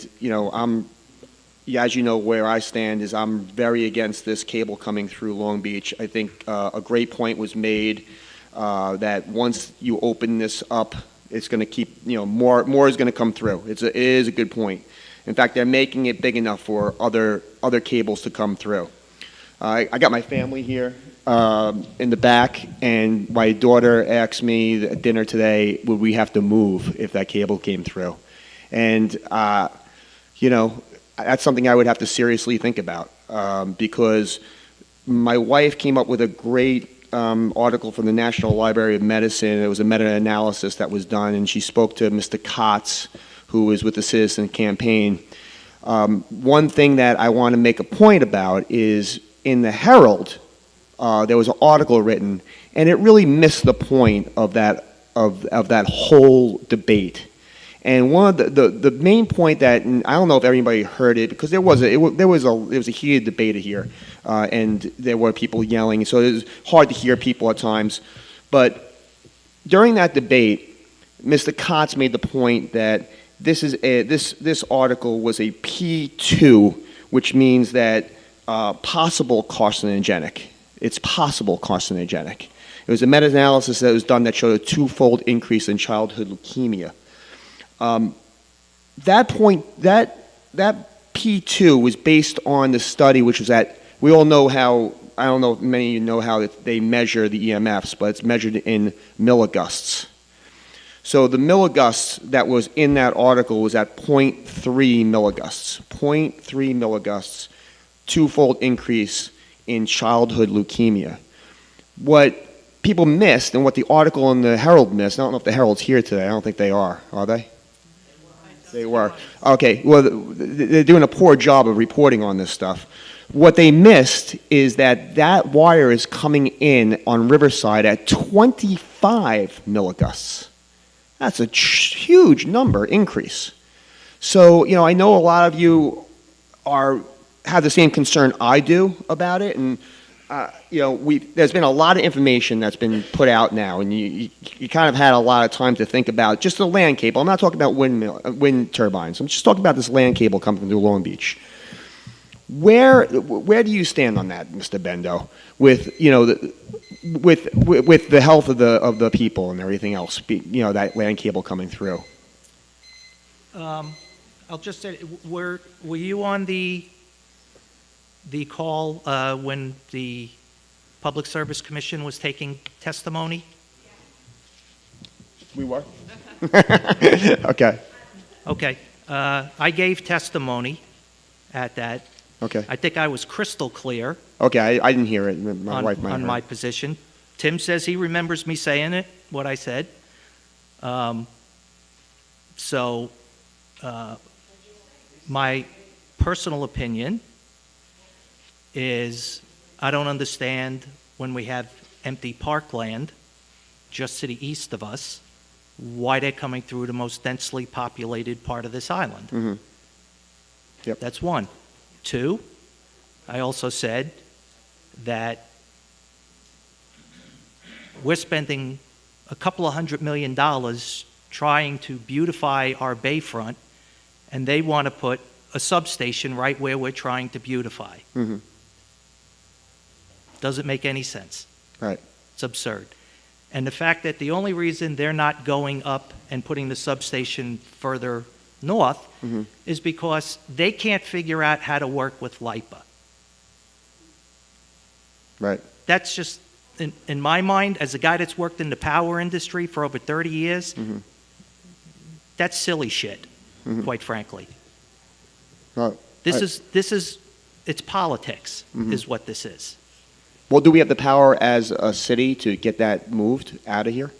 as you know, where I stand is I'm very against this cable coming through Long Beach. I think a great point was made that once you open this up, it's going to keep, more is going to come through. It is a good point. In fact, they're making it big enough for other cables to come through. I got my family here in the back, and my daughter asked me at dinner today, would we have to move if that cable came through? And, that's something I would have to seriously think about, because my wife came up with a great article from the National Library of Medicine. It was a meta-analysis that was done, and she spoke to Mr. Kotz, who was with the Citizen Campaign. One thing that I want to make a point about is in the Herald, there was an article written, and it really missed the point of that whole debate. And one of the main point that, and I don't know if everybody heard it, because it was a heated debate here, and there were people yelling, so it was hard to hear people at times. But during that debate, Mr. Kotz made the point that this article was a P2, which means that possible carcinogenic. It's possible carcinogenic. It was a meta-analysis that was done that showed a twofold increase in childhood leukemia. That P2 was based on the study, which was we all know how, I don't know if many of you know how they measure the EMFs, but it's measured in milliaugusts. So the milliaugusts that was in that article was at 0.3 milliaugusts. 0.3 milliaugusts, twofold increase in childhood leukemia. What people missed, and what the article in the Herald missed, I don't know if the Herald's here today, I don't think they are they? They were. Okay, well, they're doing a poor job of reporting on this stuff. What they missed is that wire is coming in on Riverside at 25 milliaugusts. That's a huge number increase. So, I know a lot of you have the same concern I do about it, and there's been a lot of information that's been put out now, and you kind of had a lot of time to think about just the land cable. I'm not talking about wind turbines. I'm just talking about this land cable coming through Long Beach. Where do you stand on that, Mr. Bendo, with the health of the people and everything else? That land cable coming through. I'll just say, were you on the call when the Public Service Commission was taking testimony? We were. Okay. Okay. I gave testimony at that. Okay. I think I was crystal clear. Okay, I didn't hear it. My wife might have on heard. my position. Tim says he remembers me saying it, what I said. My personal opinion is I don't understand when we have empty parkland just to the east of us, why they're coming through the most densely populated part of this island. Mm-hmm. Yep. That's one. Two, I also said that we're spending a couple of $100 million trying to beautify our bayfront, and they want to put a substation right where we're trying to beautify. Mm-hmm. Doesn't make any sense. Right. It's absurd. And the fact that the only reason they're not going up and putting the substation further north Mm-hmm. is because they can't figure out how to work with LIPA. Right. That's just, in my mind, as a guy that's worked in the power industry for over 30 years, Mm-hmm. that's silly shit, Mm-hmm. quite frankly. Well, This is, it's politics, Mhm. is what this is. Well, do we have the power as a city to get that moved out of here?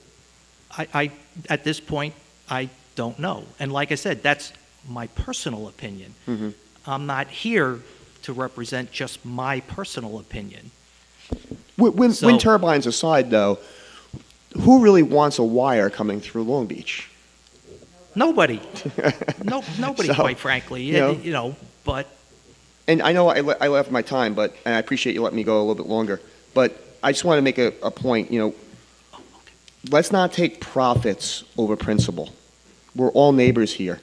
I at this point, I don't know. And like I said, that's my personal opinion. Mm-hmm. I'm not here to represent just my personal opinion. Wind turbines aside, though, who really wants a wire coming through Long Beach? Nobody. Nobody, So, quite frankly. But And I know I left my time, and I appreciate you letting me go a little bit longer. But I just want to make a point. Let's not take profits over principle. We're all neighbors here.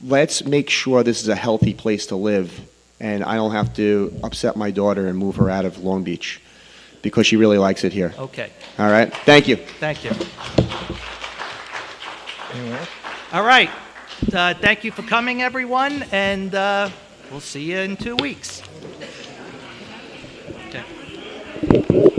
Let's make sure this is a healthy place to live, and I don't have to upset my daughter and move her out of Long Beach. because she really likes it here. Okay, All right? Thank you. thank you. All right, thank you for coming, everyone, and we'll see you in 2 weeks. Okay.